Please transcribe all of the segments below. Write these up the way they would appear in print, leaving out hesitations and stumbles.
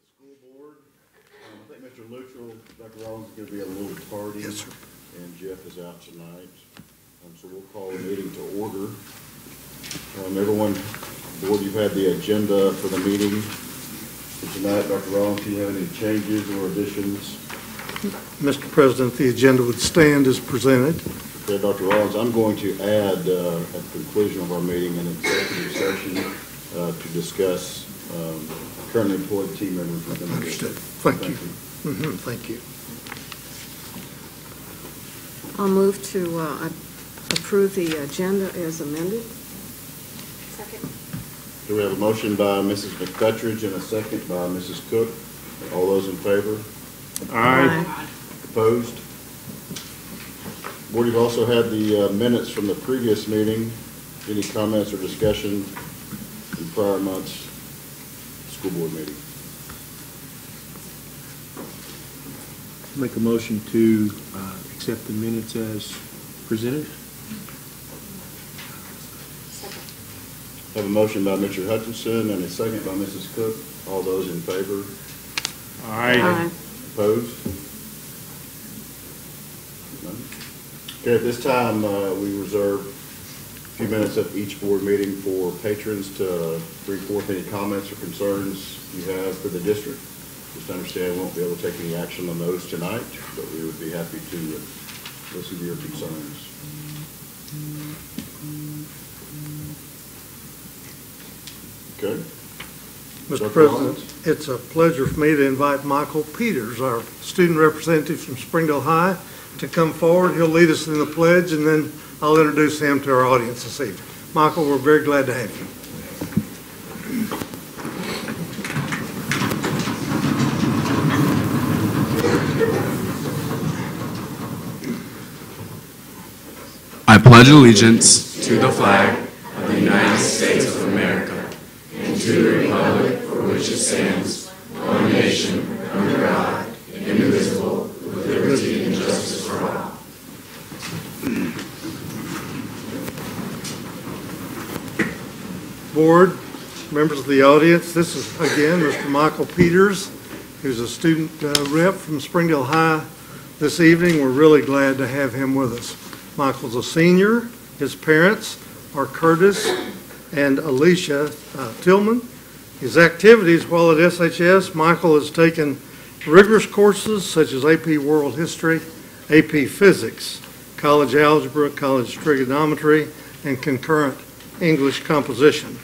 school board. I think Mr. Luttrell, Dr. Rollins is going to be a little tardy. Yes, sir. And Jeff is out tonight. So we'll call the meeting to order. Everyone, board, you've had the agenda for the meeting for tonight. Dr. Rollins, do you have any changes or additions? Mr. President, the agenda would stand as presented. Okay, Dr. Rollins, I'm going to add at the conclusion of our meeting an executive session to discuss currently employed team members within the district. Thank you. Thank you. I'll move to approve the agenda as amended. Second. Do we have a motion by Mrs. McFetridge and a second by Mrs. Cook? All those in favor? Aye. Opposed? Board, you've also had the minutes from the previous meeting. Any comments or discussion in prior months' school board meeting? Make a motion to accept the minutes as presented. Second. Have a motion by Mr. Hutchinson and a second by Mrs. Cook. All those in favor? Aye. Opposed? None? Okay, at this time, we reserve a few minutes of each board meeting for patrons to bring forth any comments or concerns you have for the district. Just understand we won't be able to take any action on those tonight, but we would be happy to listen to your concerns. Okay. Mr. Dr. President, Rollins? it's a pleasure for me to invite Michael Peters, our student representative from Springdale High, to come forward. He'll lead us in the pledge, and then I'll introduce him to our audience this evening. Michael, we're very glad to have you. I pledge allegiance to the flag of the United States of America and to the republic for which it stands, one nation, under God, indivisible, with liberty and justice for all. Board, members of the audience, this is, again, Mr. Michael Peters, who's a student rep from Springdale High this evening. We're really glad to have him with us. Michael's a senior. His parents are Curtis and Alicia Tillman. His activities while at SHS, Michael has taken rigorous courses such as AP World History, AP Physics, College Algebra, College Trigonometry, and concurrent English Composition.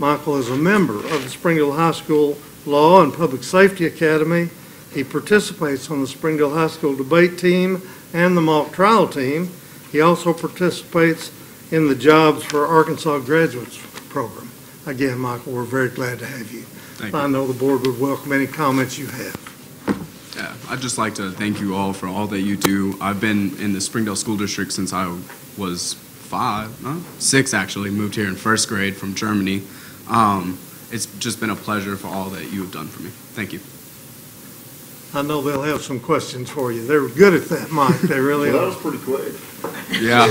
Michael is a member of the Springdale High School Law and Public Safety Academy. He participates on the Springdale High School debate team and the mock trial team. He also participates in the Jobs for Arkansas Graduates program. Again, Michael, we're very glad to have you. Thank you. I know the board would welcome any comments you have. Yeah, I'd just like to thank you all for all that you do. I've been in the Springdale School District since I was 6 actually, moved here in first grade from Germany. It's just been a pleasure for all that you have done for me. Thank you. I know they'll have some questions for you. They're good at that, Mike. They really Well, are. that was pretty quick. Yeah.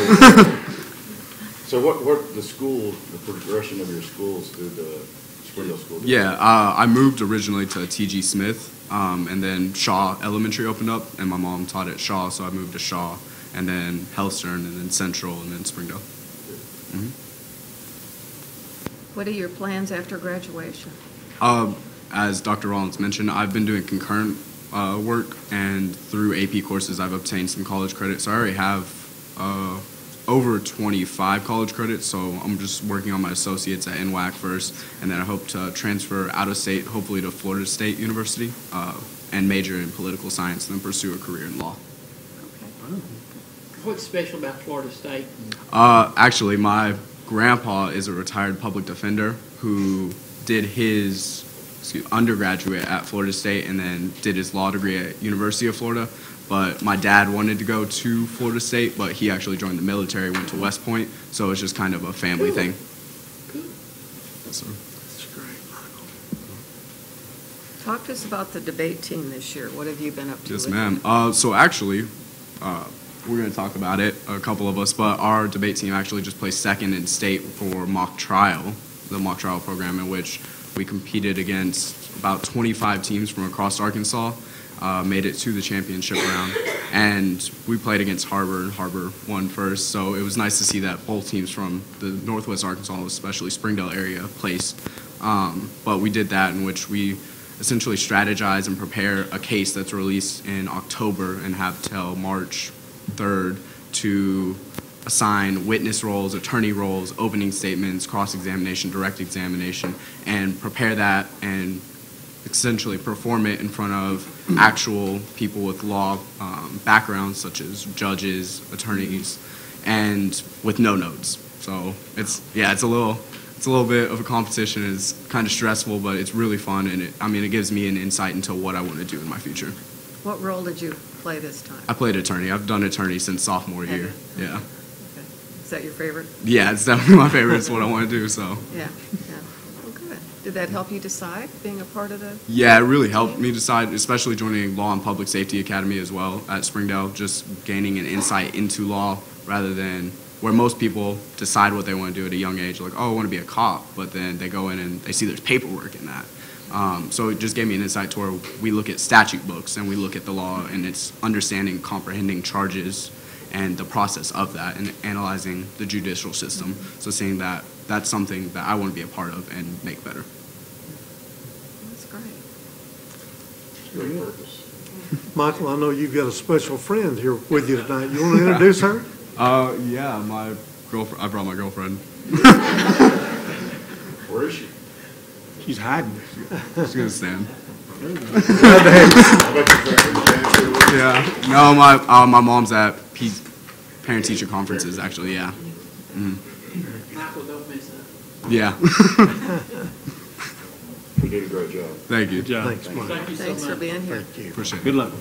So what the school, the progression of your schools through the Springdale School District? Yeah, I moved originally to T.G. Smith, and then Shaw Elementary opened up, and my mom taught at Shaw, so I moved to Shaw, and then Hellstern, and then Central, and then Springdale. What are your plans after graduation? As Dr. Rollins mentioned, I've been doing concurrent work, and through AP courses, I've obtained some college credits. So I already have over 25 college credits, so I'm just working on my associates at NWAC first, and then I hope to transfer out of state, hopefully to Florida State University, and major in political science, and then pursue a career in law. What's special about Florida State? Actually, my grandpa is a retired public defender who did his undergraduate at Florida State and then did his law degree at University of Florida. But my dad wanted to go to Florida State, but he actually joined the military, went to West Point, so it's just kind of a family thing. Cool. So. That's great, Michael. Talk to us about the debate team this year. What have you been up to? Yes, with ma'am. So actually, we're going to talk about it, a couple of us, but our debate team actually just placed second in state for mock trial, the mock trial program in which We competed against about 25 teams from across Arkansas, made it to the championship round, and we played against HAR-BER, and HAR-BER won first, so it was nice to see that both teams from the Northwest Arkansas, especially Springdale area, placed. But we did that, in which we essentially strategize and prepare a case that's released in October and have till March 3rd to assign witness roles, attorney roles, opening statements, cross-examination, direct examination, and prepare that and essentially perform it in front of actual people with law backgrounds, such as judges, attorneys, and with no notes. So it's a little bit of a competition. It's kind of stressful, but it's really fun, and it gives me an insight into what I want to do in my future. What role did you play this time? I played attorney. I've done attorney since sophomore year. Yeah. Okay. Is that your favorite? Yeah, it's definitely my favorite. It's what I want to do, so. Yeah. Well, good. Did that help you decide, being a part of the? Yeah, it really helped me decide, especially joining Law and Public Safety Academy as well at Springdale, just gaining an insight into law rather than where most people decide what they want to do at a young age, like, oh, I want to be a cop, but then they go in and they see there's paperwork in that. So it just gave me an insight to where we look at statute books and we look at the law and it's understanding, comprehending charges and the process of that and analyzing the judicial system. So seeing that, that's something that I want to be a part of and make better. That's great. Great purpose. Michael, I know you've got a special friend here with you tonight. You want to introduce her? Yeah, my girlfriend. I brought my girlfriend. Where is she? She's hiding. She's gonna stand. How about your friend? Yeah. No, my mom's at parent-teacher conferences, actually. Yeah. Michael, don't miss that. Yeah. You did a great job. Thank you. Good job. Thanks, Mike. Thank you so much. Thanks for being here. Thank you. Appreciate it. Good luck.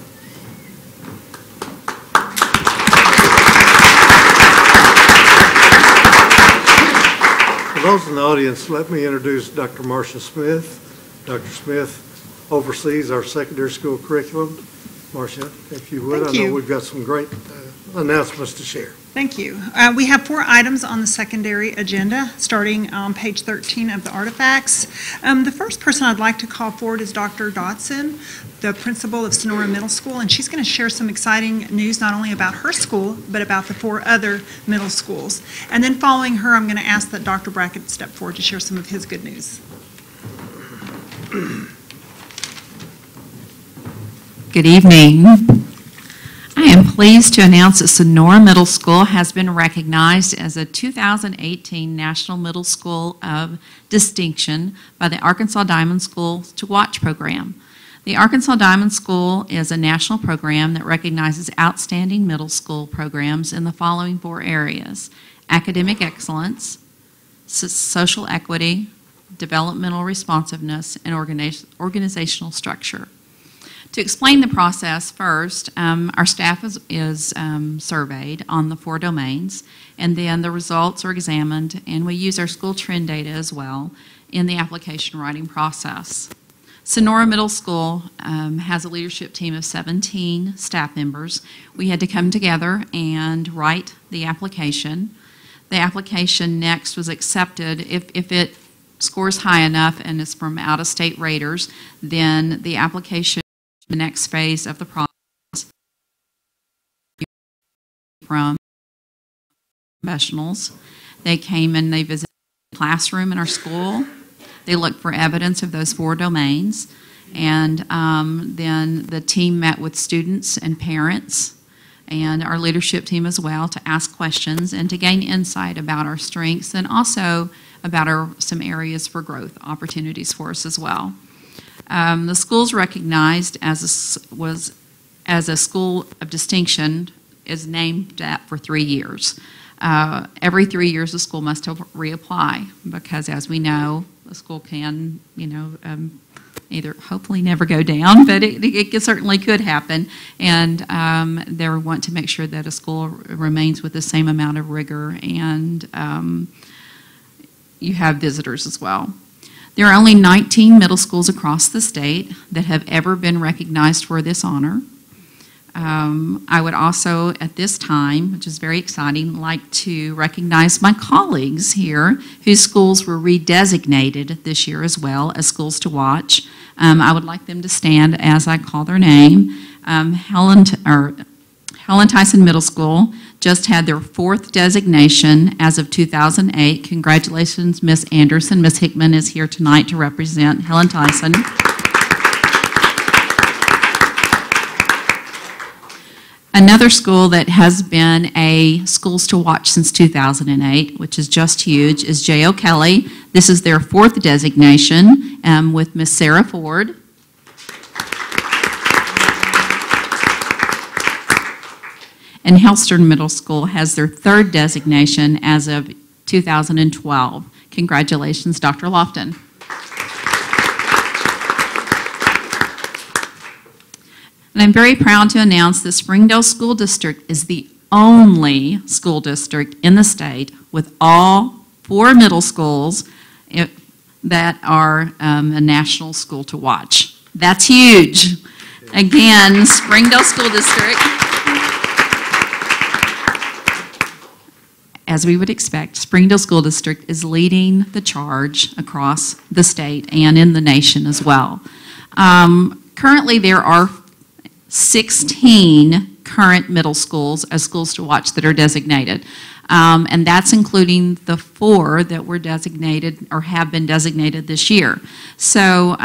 For those in the audience, let me introduce Dr. Marcia Smith. Dr. Smith oversees our secondary school curriculum. Marcia, if you would, I Thank know you. we've got some great announcements to share. Thank you. We have 4 items on the secondary agenda, starting on page 13 of the artifacts. The first person I'd like to call forward is Dr. Dodson, the principal of Sonora Middle School, and she's going to share some exciting news not only about her school, but about the 4 other middle schools. And then following her, I'm going to ask that Dr. Brackett step forward to share some of his good news. Good evening. I am pleased to announce that Sonora Middle School has been recognized as a 2018 National Middle School of Distinction by the Arkansas Diamond School to Watch program. The Arkansas Diamond School is a national program that recognizes outstanding middle school programs in the following 4 areas: academic excellence, social equity, developmental responsiveness, and organizational structure. To explain the process first, our staff is surveyed on the 4 domains, and then the results are examined, and we use our school trend data as well in the application writing process. Sonora Middle School has a leadership team of 17 staff members. We had to come together and write the application. The application next was accepted. If it scores high enough and is from out-of-state raters, then the application, the next phase of the process, from professionals. They came and they visited the classroom in our school. They looked for evidence of those 4 domains. And then the team met with students and parents and our leadership team as well to ask questions and to gain insight about our strengths and also about some areas for growth opportunities for us as well. The school's recognized as a school of distinction is named that for 3 years. Every 3 years, the school must reapply because, as we know, the school can, either hopefully never go down, but it certainly could happen. And they want to make sure that a school remains with the same amount of rigor, and you have visitors as well. There are only 19 middle schools across the state that have ever been recognized for this honor. I would also, at this time, which is very exciting, like to recognize my colleagues here whose schools were redesignated this year as well as schools to watch. I would like them to stand as I call their name. Helen Tyson Middle School just had their 4th designation as of 2008. Congratulations, Miss Anderson. Miss Hickman is here tonight to represent Helen Tyson. Another school that has been a schools to watch since 2008, which is just huge, is J.O. Kelly. This is their 4th designation with Miss Sarah Ford. And Hellstern Middle School has their 3rd designation as of 2012. Congratulations, Dr. Lofton. And I'm very proud to announce the Springdale School District is the only school district in the state with all 4 middle schools that are a national school to watch. That's huge. Again, Springdale School District, as we would expect, Springdale School District is leading the charge across the state and in the nation as well. Currently, there are 16 current middle schools as schools to watch that are designated. And that's including the 4 that were designated or have been designated this year. So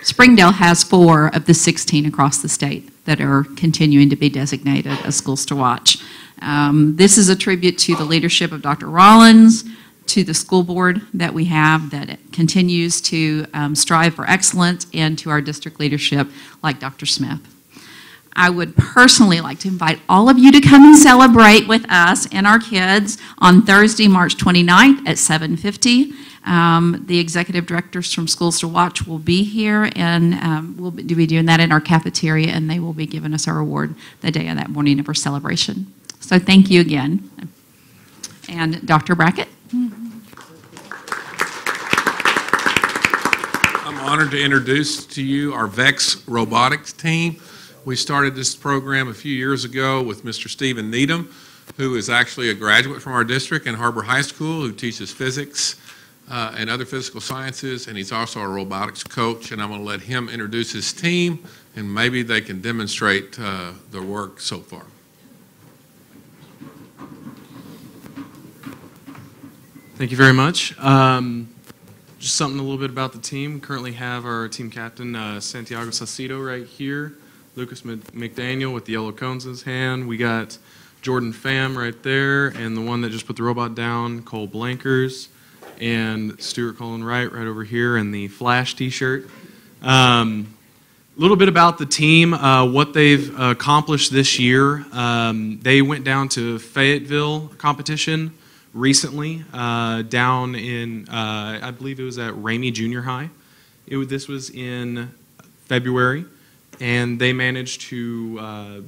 Springdale has 4 of the 16 across the state that are continuing to be designated as schools to watch. This is a tribute to the leadership of Dr. Rollins, to the school board that we have that continues to strive for excellence, and to our district leadership like Dr. Smith. I would personally like to invite all of you to come and celebrate with us and our kids on Thursday, March 29th at 7:50. The executive directors from Schools to Watch will be here, and we'll be doing that in our cafeteria, and they will be giving us our award the day of that morning of our celebration. So thank you again. And Dr. Brackett. I'm honored to introduce to you our VEX robotics team. We started this program a few years ago with Mr. Stephen Needham, who is actually a graduate from our district in HAR-BER High School, who teaches physics and other physical sciences, and he's also a robotics coach, and I'm going to let him introduce his team, and maybe they can demonstrate their work so far. Thank you very much. Just something a little bit about the team. We currently have our team captain, Santiago Sacido, right here. Lucas McDaniel with the yellow cones in his hand. We got Jordan Pham right there, and the one that just put the robot down, Cole Blankers, and Stuart Cullen Wright right over here in the Flash t-shirt. A little bit about the team, what they've accomplished this year. They went down to Fayetteville competition recently, down in, I believe it was at Ramey Junior High. This was in February, and they managed to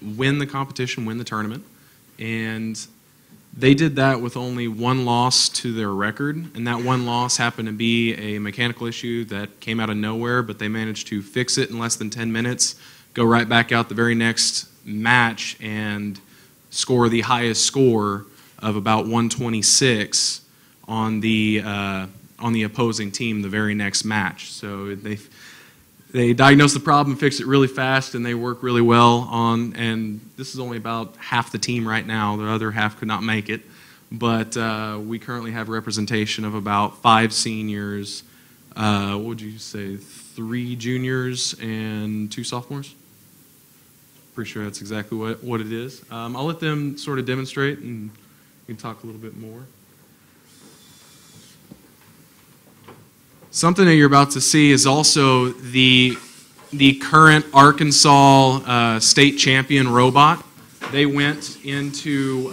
win the competition, win the tournament, and they did that with only 1 loss to their record, and that 1 loss happened to be a mechanical issue that came out of nowhere, but they managed to fix it in less than 10 minutes, go right back out the very next match, and score the highest score of about 126 on the opposing team the very next match. So they diagnosed the problem, fixed it really fast, and they work really well on, and this is only about half the team right now. The other half could not make it, but we currently have representation of about 5 seniors, what would you say, 3 juniors and 2 sophomores? Pretty sure that's exactly what it is. I'll let them sort of demonstrate, and we can talk a little bit more. Something that you're about to see is also the current Arkansas state champion robot. They went into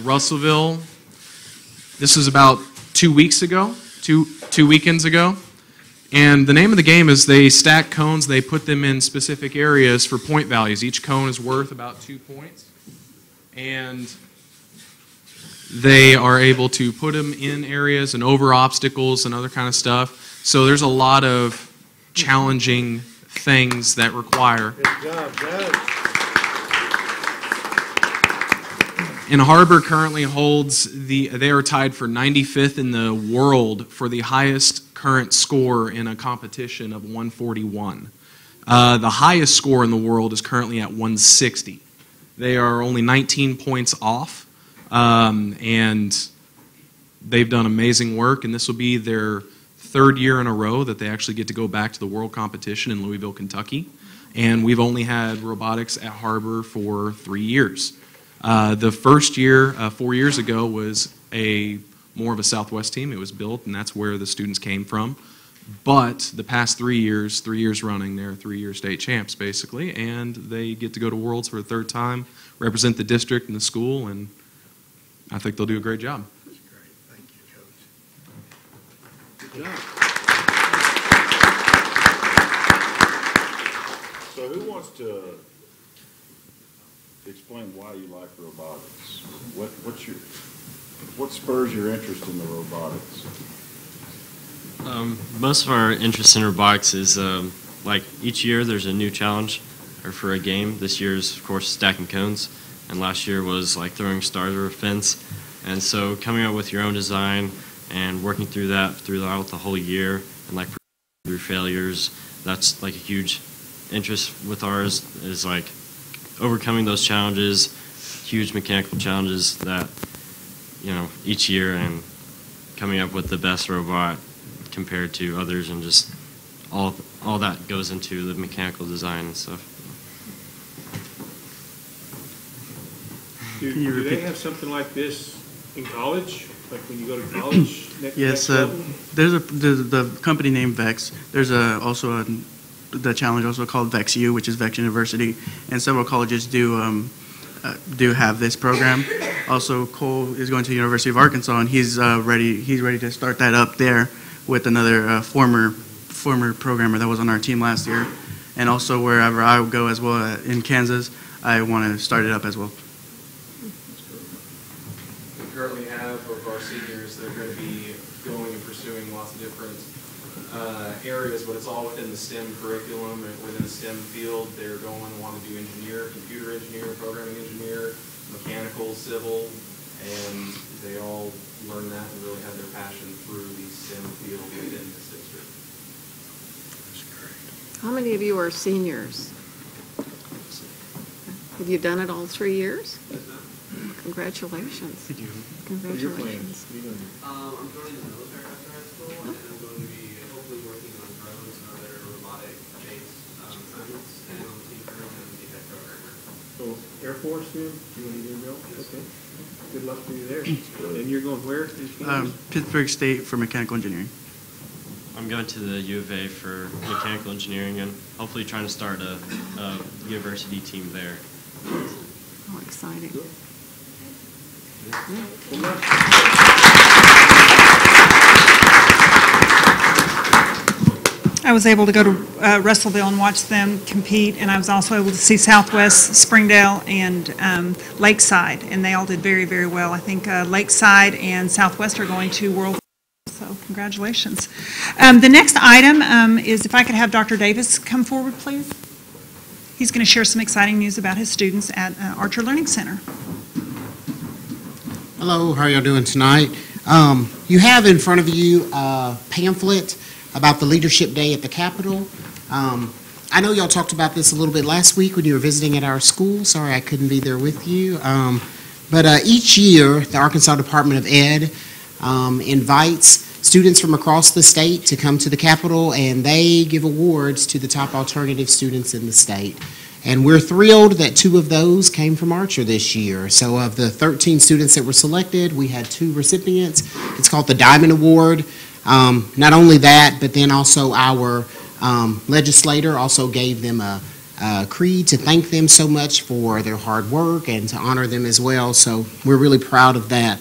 Russellville. This is about 2 weeks ago, two weekends ago. And the name of the game is they stack cones. They put them in specific areas for point values. Each cone is worth about 2 points. And they are able to put them in areas and over obstacles and other kind of stuff. So there's a lot of challenging things that require. Good job, guys. And HAR-BER currently holds they are tied for 95th in the world for the highest current score in a competition of 141. The highest score in the world is currently at 160. They are only 19 points off, and they've done amazing work, and this will be their third year in a row that they actually get to go back to the world competition in Louisville, Kentucky. And we've only had robotics at HAR-BER for 3 years. The first year, 4 years ago, was more of a Southwest team. It was built, and that's where the students came from. But the past 3 years running, they're 3-year state champs, basically, and they get to go to Worlds for a third time, represent the district and the school, and I think they'll do a great job. That's great. Thank you, Coach. Good job. So who wants to explain why you like robotics? What spurs your interest in the robotics? Most of our interest in robotics is like each year there's a new challenge or for a game. This year's, of course, stacking cones, and last year was like throwing stars over a fence. And so coming up with your own design and working through that throughout the whole year and like through failures, that's like a huge interest with ours, is like overcoming those challenges, huge mechanical challenges that, you know, each year, and coming up with the best robot compared to others, and just all that goes into the mechanical design and stuff. Do they have something like this in college? Like when you go to college? Yes, there's the company named Vex. There's also the challenge also called Vex U, which is Vex University, and several colleges do have this program. Also, Cole is going to the University of Arkansas, and he's ready to start that up there with another former programmer that was on our team last year. And also wherever I go as well in Kansas, I want to start it up as well. We currently have of our seniors, they're going to be going and pursuing lots of different areas, but it's all within the STEM curriculum and within the STEM field. They're going to want to do engineer, computer engineer, programming engineer, mechanical, civil, and they all learn that and really have their passion through the STEM field within this district. How many of you are seniors? Have you done it all 3 years? Congratulations. Thank you. Congratulations. I'm joining the military after high school, and I'm going to be hopefully working on drones and other robotic-based assignments, and on the team currently I'm a tech programmer. So Air Force, then? You want to do go? Okay. Good luck to you there. And you're going where? Pittsburgh State for mechanical engineering. I'm going to the U of A for mechanical engineering, and hopefully trying to start a university team there. How exciting. I was able to go to Russellville and watch them compete, and I was also able to see Southwest, Springdale, and Lakeside, and they all did very, very well. I think Lakeside and Southwest are going to World. So congratulations. The next item is if I could have Dr. Davis come forward, please. He's going to share some exciting news about his students at Archer Learning Center. Hello, how are y'all doing tonight? You have in front of you a pamphlet about the Leadership Day at the Capitol. I know y'all talked about this a little bit last week when you were visiting at our school. Sorry I couldn't be there with you. But each year, the Arkansas Department of Ed invites students from across the state to come to the Capitol, and they give awards to the top alternative students in the state. And we're thrilled that 2 of those came from Archer this year. So of the 13 students that were selected, we had 2 recipients. It's called the Diamond Award. Not only that, but then also our legislator also gave them a creed to thank them so much for their hard work and to honor them as well. So we're really proud of that.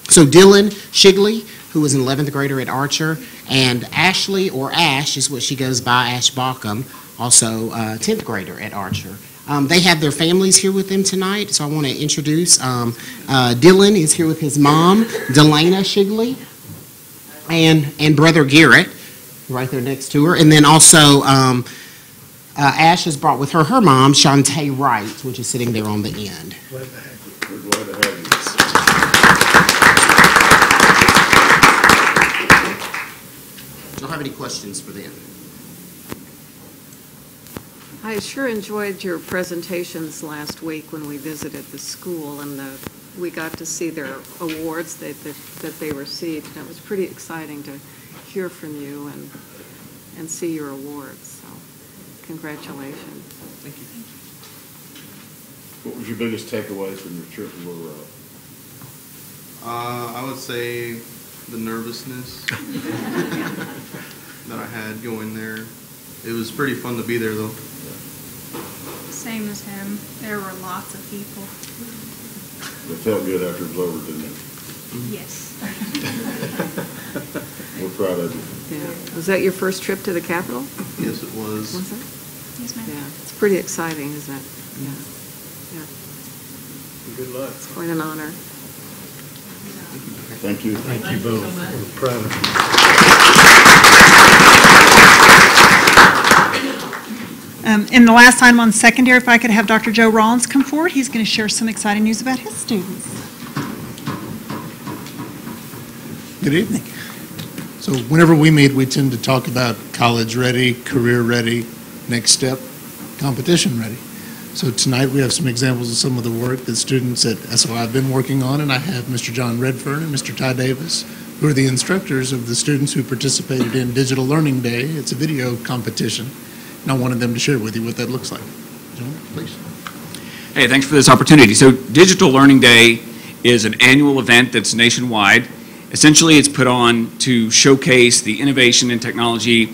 So Dylan Shigley, who was an 11th grader at Archer, and Ashley, or Ash is what she goes by, Ash Bauckham, also 10th grader at Archer. They have their families here with them tonight, so I want to introduce Dylan is here with his mom, Delana Shigley, and brother Garrett, right there next to her. And then also Ash has brought with her her mom, Shantae Wright, which is sitting there on the end. We're glad to have you. Do you have any questions for them? I sure enjoyed your presentations last week when we visited the school, and we got to see their awards that they received. And it was pretty exciting to hear from you and see your awards. So, congratulations. Thank you. What was your biggest takeaways from your trip to Little Rock? I would say the nervousness that I had going there. It was pretty fun to be there, though. Same as him. There were lots of people. It felt good after it was over, didn't it? Yes. We're proud of you. Yeah. Was that your first trip to the Capitol? Yes, it was. Was it? Yes, ma'am. Yeah. It's pretty exciting, isn't it? Yeah. Yeah. Good luck. It's quite an honor. Thank you. Thank you both. We're proud of you. In the last item on secondary, if I could have Dr. Joe Rollins come forward, he's going to share some exciting news about his students. Good evening. So whenever we meet, we tend to talk about college ready, career ready, next step, competition ready. So tonight we have some examples of some of the work that students at SOI have been working on, and I have Mr. John Redfern and Mr. Ty Davis, who are the instructors of the students who participated in Digital Learning Day. It's a video competition, and I wanted them to share with you what that looks like. John, please. Hey, thanks for this opportunity. So Digital Learning Day is an annual event that's nationwide. Essentially, it's put on to showcase the innovation and technology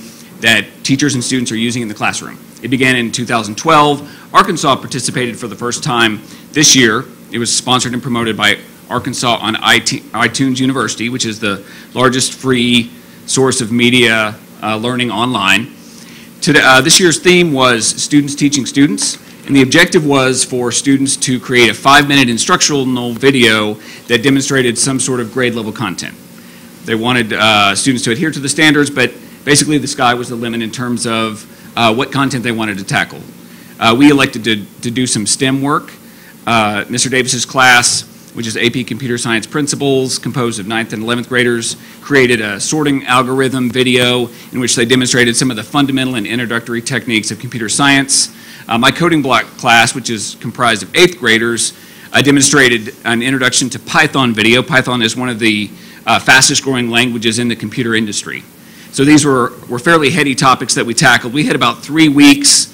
that teachers and students are using in the classroom. It began in 2012. Arkansas participated for the first time this year. It was sponsored and promoted by Arkansas on iTunes University, which is the largest free source of media learning online. This year's theme was Students Teaching Students, and the objective was for students to create a 5-minute instructional video that demonstrated some sort of grade level content. They wanted students to adhere to the standards, but basically the sky was the limit in terms of what content they wanted to tackle. We elected to do some STEM work. Mr. Davis's class, which is AP Computer Science Principles, composed of 9th and 11th graders, created a sorting algorithm video in which they demonstrated some of the fundamental and introductory techniques of computer science. My coding block class, which is comprised of 8th graders, demonstrated an introduction to Python video. Python is one of the fastest growing languages in the computer industry. So these were fairly heady topics that we tackled. We had about 3 weeks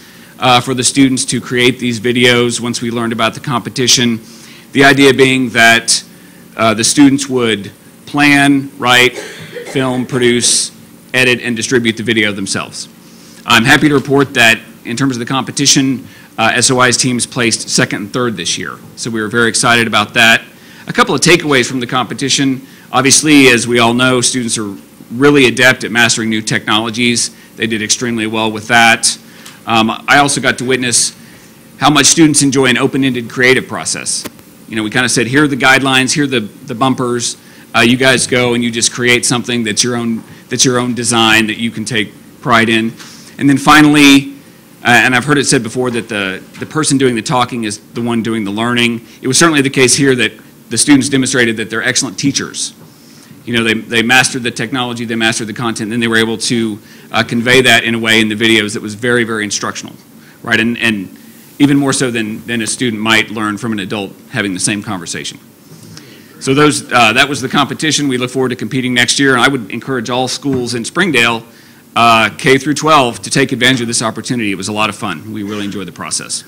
for the students to create these videos once we learned about the competition. The idea being that the students would plan, write, film, produce, edit, and distribute the video themselves. I'm happy to report that in terms of the competition, SOI's teams placed 2nd and 3rd this year. So we were very excited about that. A couple of takeaways from the competition. Obviously, as we all know, students are really adept at mastering new technologies. They did extremely well with that. I also got to witness how much students enjoy an open-ended creative process. You know, we kind of said, here are the guidelines, here are the bumpers. You guys go and you just create something that's your own design that you can take pride in. And then finally, and I've heard it said before that the person doing the talking is the one doing the learning. It was certainly the case here that the students demonstrated that they're excellent teachers. You know, they mastered the technology, they mastered the content, and then they were able to convey that in a way in the videos that was very, very instructional, right? And even more so than a student might learn from an adult having the same conversation. So that was the competition. We look forward to competing next year, and I would encourage all schools in Springdale, K through 12, to take advantage of this opportunity. It was a lot of fun. We really enjoyed the process.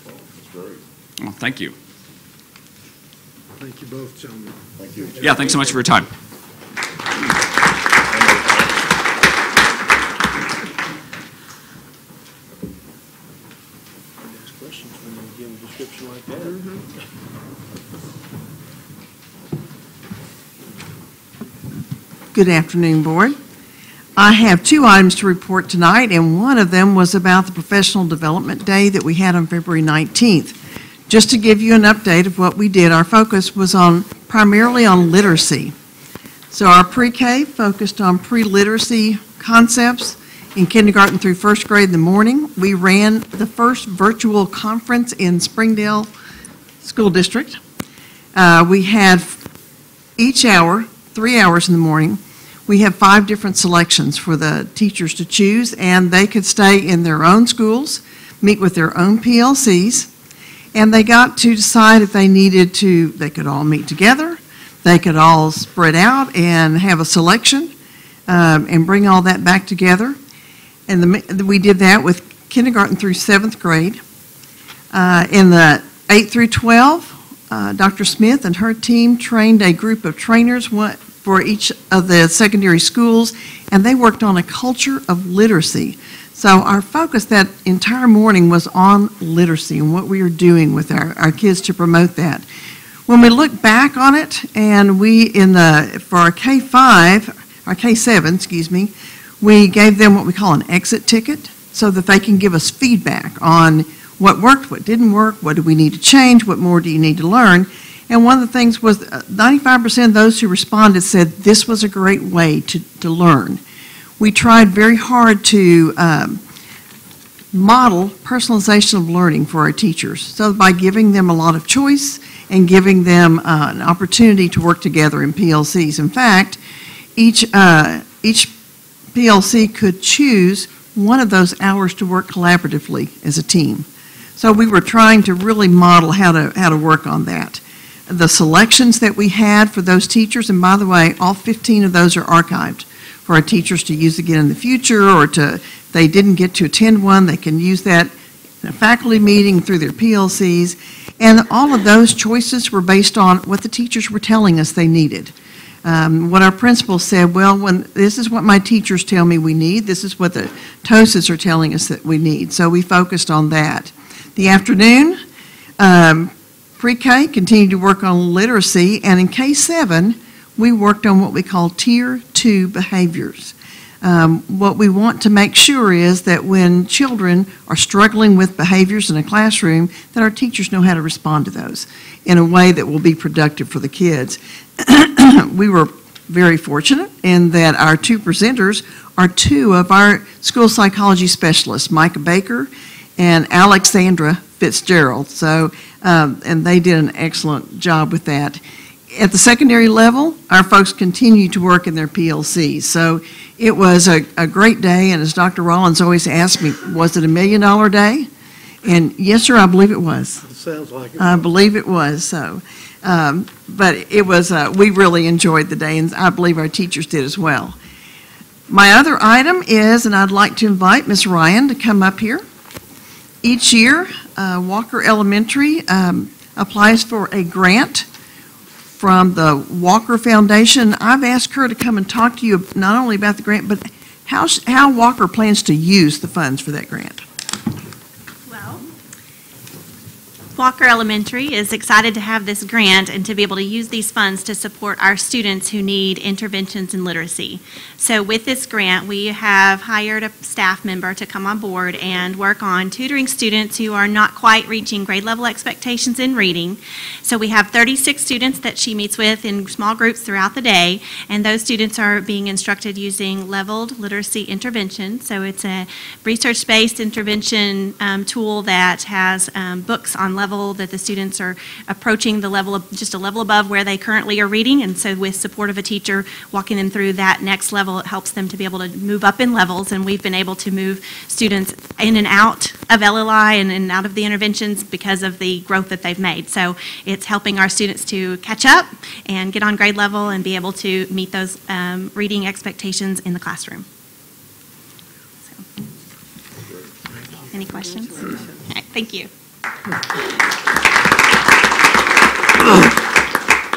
That's great. Well, thank you. Thank you both, gentlemen. Thank you. Yeah, thanks so much for your time. Questions when you give a description like that? Good afternoon, Board. I have 2 items to report tonight, and one of them was about the Professional Development Day that we had on February 19th. Just to give you an update of what we did, our focus was primarily on literacy. So our pre-K focused on pre-literacy concepts, in kindergarten through first grade in the morning. We ran the first virtual conference in Springdale School District. We had each hour, 3 hours in the morning, we have 5 different selections for the teachers to choose, and they could stay in their own schools, meet with their own PLCs, and they got to decide if they needed to, they could all meet together, they could all spread out and have a selection and bring all that back together. And we did that with kindergarten through 7th grade. In the 8 through 12, Dr. Smith and her team trained a group of trainers for each of the secondary schools, and they worked on a culture of literacy. So our focus that entire morning was on literacy and what we are doing with our kids to promote that. When we look back on it, and for our K7, excuse me, we gave them what we call an exit ticket so that they can give us feedback on what worked, what didn't work, what do we need to change, what more do you need to learn. And one of the things was 95% of those who responded said this was a great way to learn. We tried very hard to model personalization of learning for our teachers. So by giving them a lot of choice and giving them an opportunity to work together in PLCs. In fact, each PLC could choose one of those hours to work collaboratively as a team. So we were trying to really model how to work on that. The selections that we had for those teachers, and by the way, all 15 of those are archived for our teachers to use again in the future, or if they didn't get to attend one, they can use that in a faculty meeting through their PLCs. And all of those choices were based on what the teachers were telling us they needed. What our principal said, well, this is what my teachers tell me we need, this is what the TOSAs are telling us that we need. So we focused on that. The afternoon, pre-K continued to work on literacy, and in K7, we worked on what we call Tier 2 behaviors. What we want to make sure is that when children are struggling with behaviors in a classroom, that our teachers know how to respond to those in a way that will be productive for the kids. We were very fortunate in that our 2 presenters are 2 of our school psychology specialists, Micah Baker and Alexandra Fitzgerald. So, and they did an excellent job with that. At the secondary level, our folks continue to work in their PLCs. So it was a great day, and as Dr. Rollins always asked me, was it $1 million day? And yes, sir, I believe it was. It sounds like it. I believe it was. So, but it was, we really enjoyed the day, and I believe our teachers did as well. My other item is, and I'd like to invite Ms. Ryan to come up here. Each year, Walker Elementary applies for a grant from the Walker Foundation. I've asked her to come and talk to you not only about the grant, but how Walker plans to use the funds for that grant. Walker Elementary is excited to have this grant and to be able to use these funds to support our students who need interventions in literacy. So with this grant, we have hired a staff member to come on board and work on tutoring students who are not quite reaching grade level expectations in reading. So we have 36 students that she meets with in small groups throughout the day, and those students are being instructed using leveled literacy intervention. So it's a research-based intervention tool that has books on level that the students are approaching the level of just a level above where they currently are reading, and so with support of a teacher walking them through that next level, it helps them to be able to move up in levels. And we've been able to move students in and out of LLI and out of the interventions because of the growth that they've made. So it's helping our students to catch up and get on grade level and be able to meet those reading expectations in the classroom. So. Any questions? All right, thank you.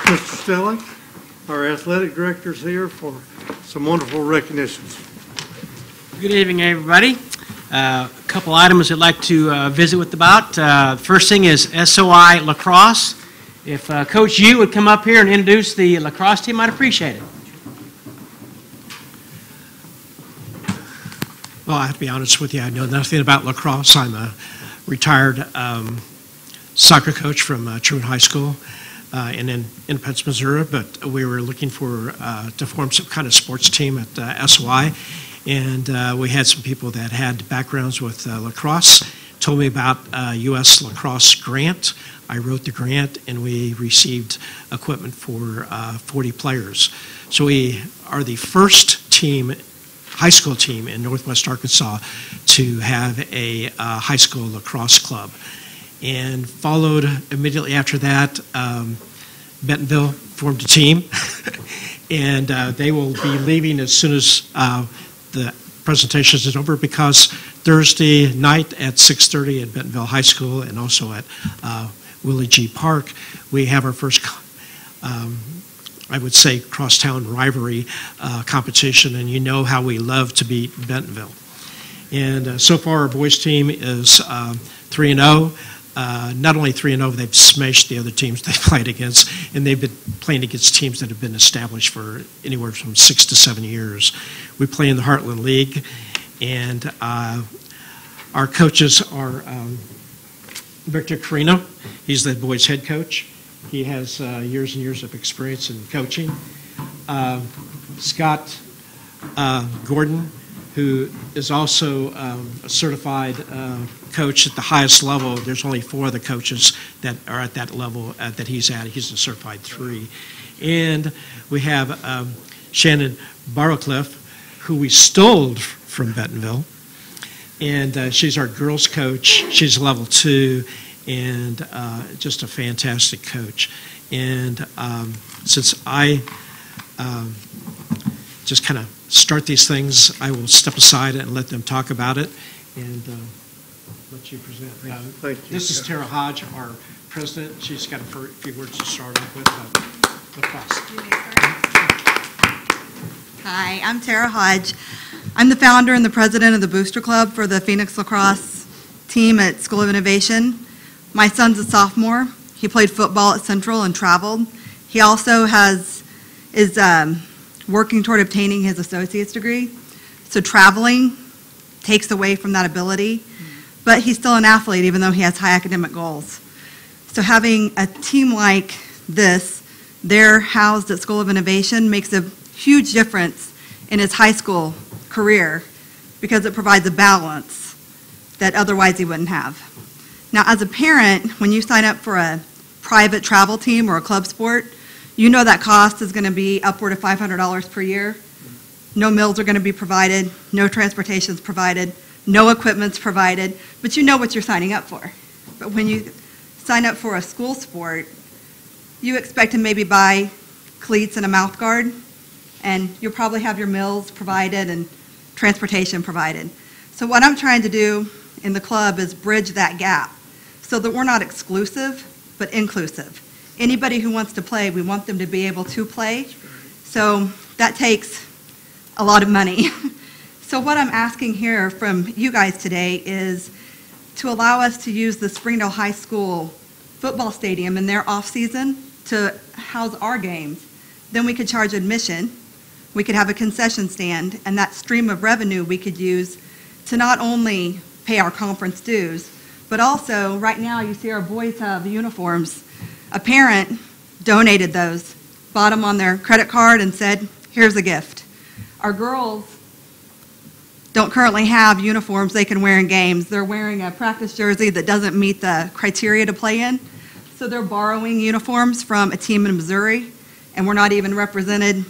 Mr. Stelling, our athletic director, is here for some wonderful recognitions. Good evening, everybody. A couple items I'd like to visit with about. First thing is SOI lacrosse. If Coach Yu would come up here and introduce the lacrosse team, I'd appreciate it. Well, I have to be honest with you, I know nothing about lacrosse. I'm a retired soccer coach from Truman High School in Independence, Missouri, but we were looking for to form some kind of sports team at SOI. And we had some people that had backgrounds with lacrosse, told me about U.S. lacrosse grant. I wrote the grant, and we received equipment for 40 players. So we are the first team, high school team in Northwest Arkansas to have a high school lacrosse club. And followed immediately after that, Bentonville formed a team, and they will be leaving as soon as the presentation is over, because Thursday night at 6:30 at Bentonville High School and also at Willie G. Park, we have our first, I would say, crosstown rivalry competition, and you know how we love to beat Bentonville. And so far, our boys team is 3-0. Not only 3-0, they've smashed the other teams they've played against, and they've been playing against teams that have been established for anywhere from 6 to 7 years. We play in the Heartland League, and our coaches are Victor Carino. He's the boys' head coach. He has years and years of experience in coaching. Scott Gordon, who is also a certified coach at the highest level. There's only 4 other coaches that are at that level that he's at. He's a certified 3. And we have Shannon Barrowcliff, who we stole from Bentonville. And she's our girls coach. She's level 2 and just a fantastic coach. And since I just kind of start these things, I will step aside and let them talk about it and let you present. Thank you. This is Tara Hodge, our president. She's got a few words to start off with. Hi, I'm Tara Hodge. I'm the founder and the president of the Booster Club for the Phoenix Lacrosse team at School of Innovation. My son's a sophomore. He played football at Central and traveled. He also is working toward obtaining his associate's degree. So traveling takes away from that ability, but he's still an athlete even though he has high academic goals. So having a team like this, they're housed at School of Innovation, makes a huge difference in his high school career because it provides a balance that otherwise he wouldn't have. Now, as a parent, when you sign up for a private travel team or a club sport, you know that cost is going to be upward of $500 per year. No meals are going to be provided, no transportation is provided, no equipment's provided, but you know what you're signing up for. But when you sign up for a school sport, you expect to maybe buy cleats and a mouth guard, and you'll probably have your meals provided and transportation provided. So what I'm trying to do in the club is bridge that gap so that we're not exclusive, but inclusive. Anybody who wants to play, we want them to be able to play. So that takes a lot of money. So what I'm asking here from you guys today is to allow us to use the Springdale High School football stadium in their off-season to house our games. Then we could charge admission. We could have a concession stand, and that stream of revenue we could use to not only pay our conference dues, but also right now you see our boys have uniforms. A parent donated those, bought them on their credit card and said, here's a gift. Our girls don't currently have uniforms they can wear in games. They're wearing a practice jersey that doesn't meet the criteria to play in. So they're borrowing uniforms from a team in Missouri, and we're not even represented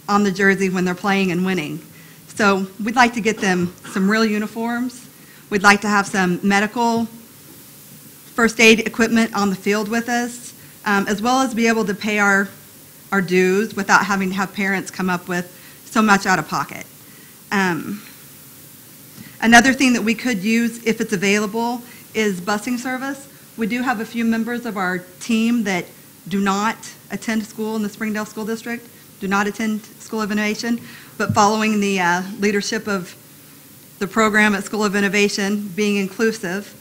on the jersey when they're playing and winning. So we'd like to get them some real uniforms. We'd like to have some medical first aid equipment on the field with us, as well as be able to pay our dues without having to have parents come up with so much out of pocket. Another thing that we could use, if it's available, is busing service. We do have a few members of our team that do not attend school in the Springdale School District, do not attend School of Innovation, but following the leadership of the program at School of Innovation, being inclusive,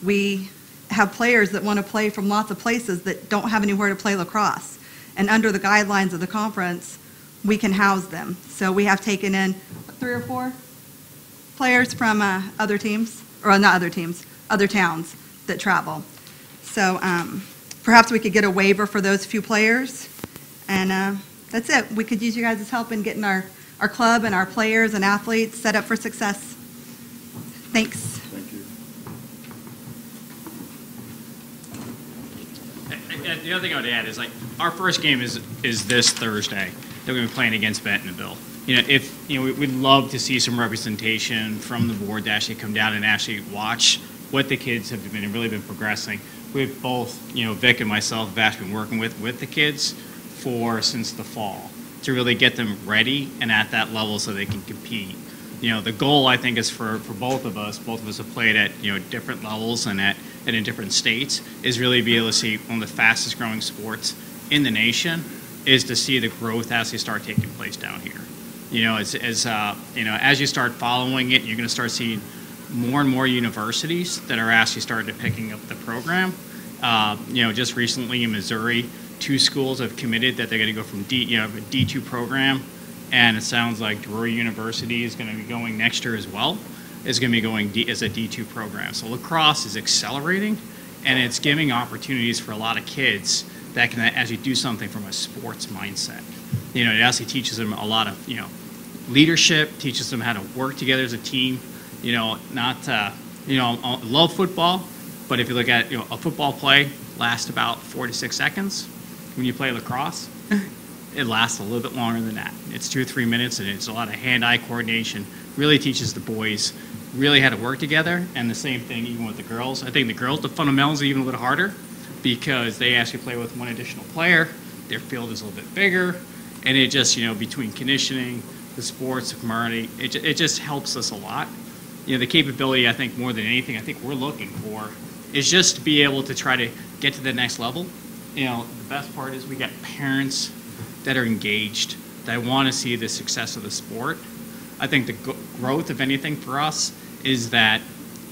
we have players that want to play from lots of places that don't have anywhere to play lacrosse. And under the guidelines of the conference, we can house them. So we have taken in 3 or 4 players from other teams, or not other teams, other towns that travel. So perhaps we could get a waiver for those few players, and that's it. We could use you guys' help in getting our our club and our players and athletes set up for success. Thanks. Thank you. The other thing I would add is, like, our first game is this Thursday that we're playing against Bentonville. We'd love to see some representation from the board to actually come down and actually watch what the kids have really been progressing. We've both, Vic and myself have actually been working with the kids since the fall to really get them ready and at that level so they can compete. The goal, I think, is for both of us have played at, different levels and in different states, is really be able to see one of the fastest growing sports in the nation is to see the growth as they start taking place down here. As you start following it, you're going to start seeing more and more universities that are actually starting to picking up the program. Just recently in Missouri, 2 schools have committed that they're going to go from a D2 program, and it sounds like Drury University is going to be going next year as well. Is going to be going as a D2 program. So lacrosse is accelerating, and it's giving opportunities for a lot of kids that can actually do something from a sports mindset. It actually teaches them a lot of leadership, teaches them how to work together as a team. I love football, but if you look at a football play lasts about 4 to 6 seconds. When you play lacrosse, it lasts a little bit longer than that. It's 2 or 3 minutes, and it's a lot of hand-eye coordination. Really teaches the boys really how to work together, and the same thing even with the girls. I think the girls, the fundamentals are even a little harder because they actually play with one additional player. Their field is a little bit bigger, and it just, between conditioning, the sports, the camaraderie, it just helps us a lot. The capability, I think, more than anything, I think we're looking for is just to be able to try to get to the next level. The best part is we got parents that are engaged, that want to see the success of the sport. I think the growth of anything for us is that,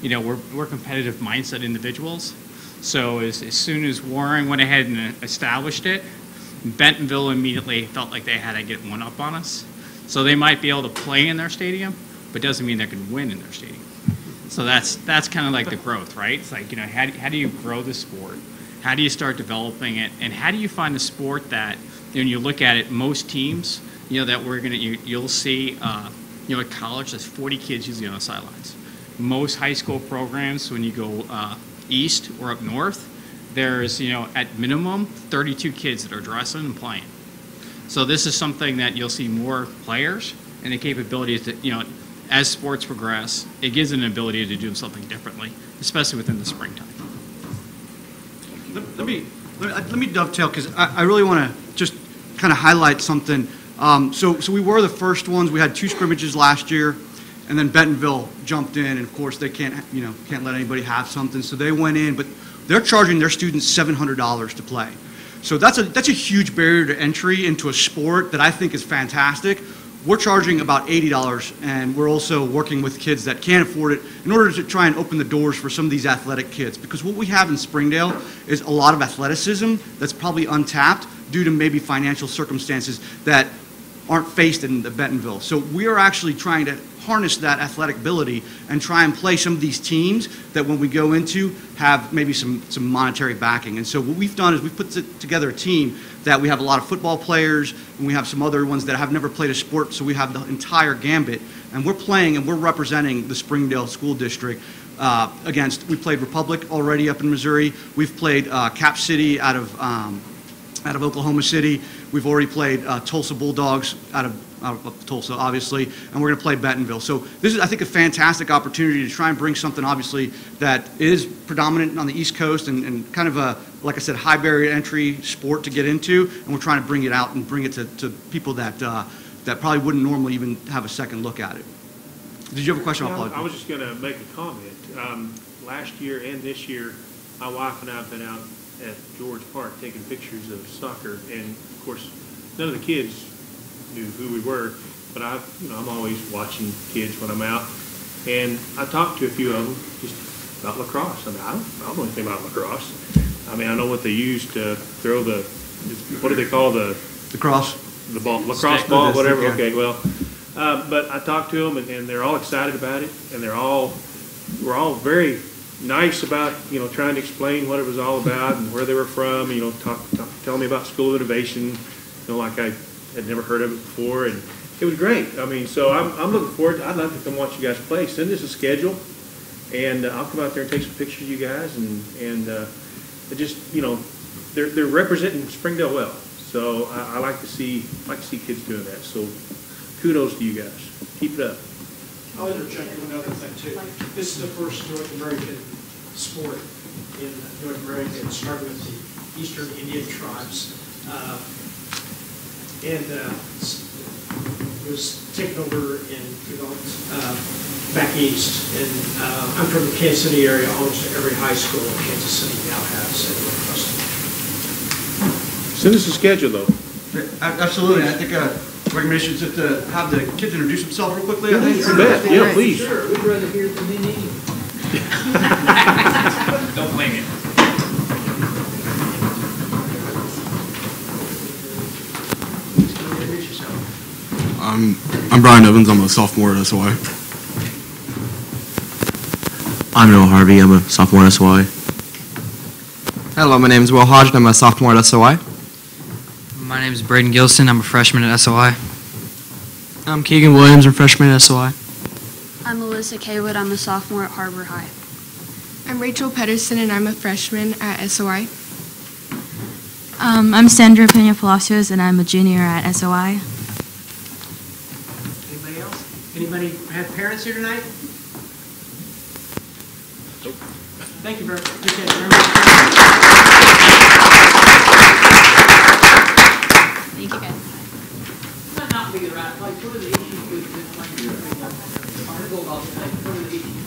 we're competitive mindset individuals. So as soon as Warren went ahead and established it, Bentonville immediately felt like they had to get one up on us. So they might be able to play in their stadium, but doesn't mean they can win in their stadium. So that's kind of like the growth, right? It's like, how do you grow the sport? How do you start developing it? And how do you find a sport that, when you look at it, most teams, that you'll see, at college, there's 40 kids usually on the sidelines. Most high school programs, when you go east or up north, there's, at minimum, 32 kids that are dressing and playing. So this is something that you'll see more players, and the capability is that, as sports progress, it gives an ability to do something differently, especially within the springtime. Let me dovetail, because I really want to just kind of highlight something. So we were the first ones. We had 2 scrimmages last year, and then Bentonville jumped in, and of course they can't let anybody have something, so they went in, but they're charging their students $700 to play. So that's a huge barrier to entry into a sport that I think is fantastic. We're charging about $80, and we're also working with kids that can't afford it in order to try and open the doors for some of these athletic kids. Because what we have in Springdale is a lot of athleticism that's probably untapped due to maybe financial circumstances that aren't faced in the Bentonville. So we are actually trying to harness that athletic ability and try and play some of these teams that when we go into have maybe some monetary backing. And so what we've done is we've put together a team that we have a lot of football players, and we have some other ones that have never played a sport, so we have the entire gambit. And we're playing and we're representing the Springdale School District we played Republic already up in Missouri. We've played Cap City out of Oklahoma City. We've already played Tulsa Bulldogs out of Tulsa, obviously, and we're going to play Bentonville. So this is, I think, a fantastic opportunity to try and bring something, obviously, that is predominant on the East Coast and kind of a, like I said, high barrier entry sport to get into, and we're trying to bring it out and bring it to people that probably wouldn't normally even have a second look at it. Did you have a question? I was just going to make a comment. Last year and this year, my wife and I have been out at George Park taking pictures of soccer, and of course, none of the kids knew who we were, but I'm always watching kids when I'm out, and I talked to a few of them just about lacrosse. I mean, I don't know anything about lacrosse. I mean, I know what they use to throw what do they call the cross? The ball, lacrosse ball, whatever. Yeah. Okay, well, but I talked to them, and they're all excited about it, and we're all very nice about, trying to explain what it was all about and where they were from, telling me about School of Innovation, like I had never heard of it before, and It was great. I mean, so I'm looking forward. I'd love to come watch you guys play. Send us a schedule, and I'll come out there and take some pictures of you guys. And it just, you know, they're representing Springdale well. So I like to see kids doing that. So kudos to you guys. Keep it up. I'll interject with another thing too. This is the first North American sport in North America. It started with the Eastern Indian tribes, and it was taken over and developed back east. And I'm from the Kansas City area. Almost every high school in Kansas City now has a lacrosse team. Send us a schedule, though. Absolutely. I think recommendation is to have the kids introduce themselves real quickly. I think. You bet. Yeah, please. Sure, we'd rather hear from any. Don't blame it. I'm Brian Evans. I'm a sophomore at SOI. I'm Noah Harvey. I'm a sophomore at SOI. Hello, my name is Will Hodge, and I'm a sophomore at SOI. My name is Braden Gilson. I'm a freshman at SOI. I'm Keegan Williams. I'm a freshman at SOI. I'm Alyssa Kaywood. I'm a sophomore at HAR-BER High. I'm Rachel Pedersen, and I'm a freshman at SOI. I'm Sandra Pena-Palacios, and I'm a junior at SOI. Anybody else? Anybody have parents here tonight? Thank you very much. Appreciate it very much. Thank you, guys. Not figure it out. Like, what are the issues with article about like, what are the issues with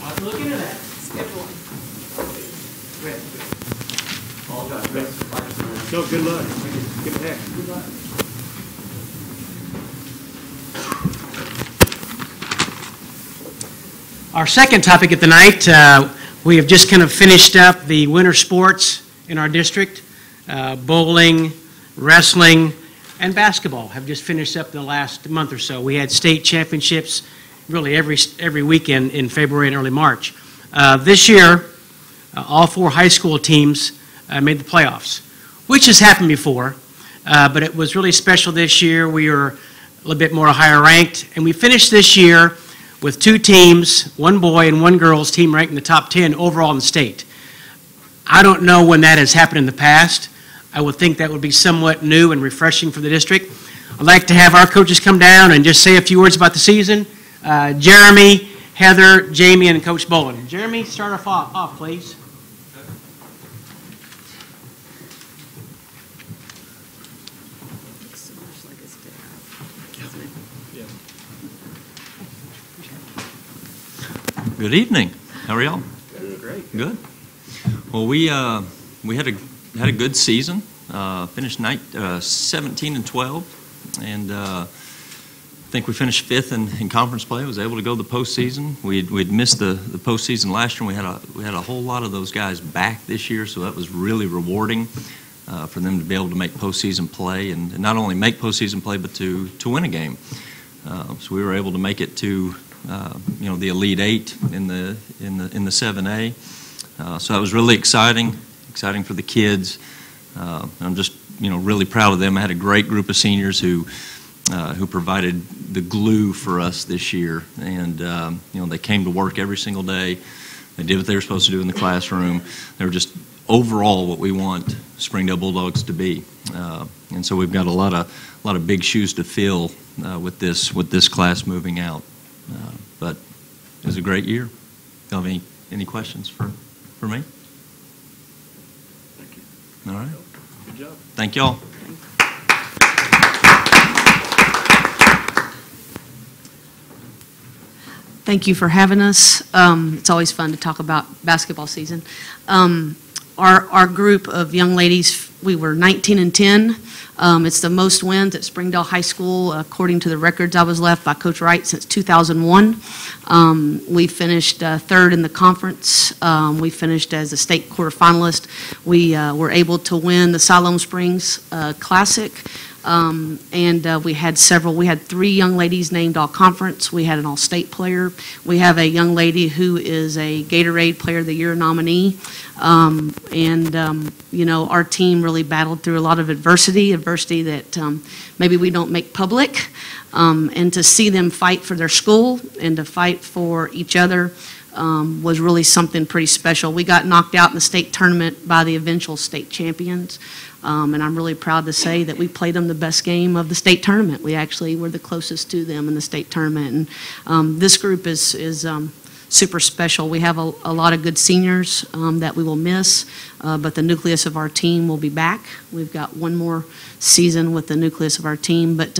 I'll look into that. Schedule. Great. All done. No, good luck. Get back. Good luck. Our second topic of the night, we have just kind of finished up the winter sports in our district. Bowling, wrestling, and basketball have just finished up the last month or so. We had state championships really every weekend in February and early March. This year, all 4 high school teams made the playoffs, which has happened before, but it was really special this year. We were a little bit more higher ranked, and we finished this year with 2 teams, 1 boy and 1 girls team ranked in the top 10 overall in the state. I don't know when that has happened in the past. I would think that would be somewhat new and refreshing for the district. I'd like to have our coaches come down and just say a few words about the season. Jeremy, Heather, Jamie, and Coach Bolin. Jeremy, start us off, please. Good evening. How are y'all? Great. Good. Well, we had a good season. Finished 17-12, and I think we finished 5th in conference play. Was able to go to the postseason. We'd missed the postseason last year. We had a whole lot of those guys back this year, so that was really rewarding for them to be able to make postseason play, and not only make postseason play, but to win a game. So we were able to make it to the Elite 8 in the 7A. So that was really exciting for the kids. I'm just really proud of them. I had a great group of seniors who provided the glue for us this year, and they came to work every single day. They did what they were supposed to do in the classroom. They were just overall what we want Springdale Bulldogs to be, and so we've got a lot of big shoes to fill with this class moving out. But it was a great year. Do you have any questions for me? Thank you. All right. Good job. Thank y'all. Thank you for having us. It's always fun to talk about basketball season. Our group of young ladies, we were 19-10. It's the most wins at Springdale High School, according to the records I was left by Coach Wright since 2001. We finished 3rd in the conference. We finished as a state quarterfinalist. We were able to win the Siloam Springs Classic. We had 3 young ladies named all-conference. We had an all-state player. We have a young lady who is a Gatorade Player of the Year nominee. Our team really really battled through a lot of adversity that maybe we don't make public, and to see them fight for their school and to fight for each other was really something pretty special. We got knocked out in the state tournament by the eventual state champions, and I'm really proud to say that we played them the best game of the state tournament. We actually were the closest to them in the state tournament, and this group is super special. We have a lot of good seniors that we will miss, but the nucleus of our team will be back. We've got one more season with the nucleus of our team, but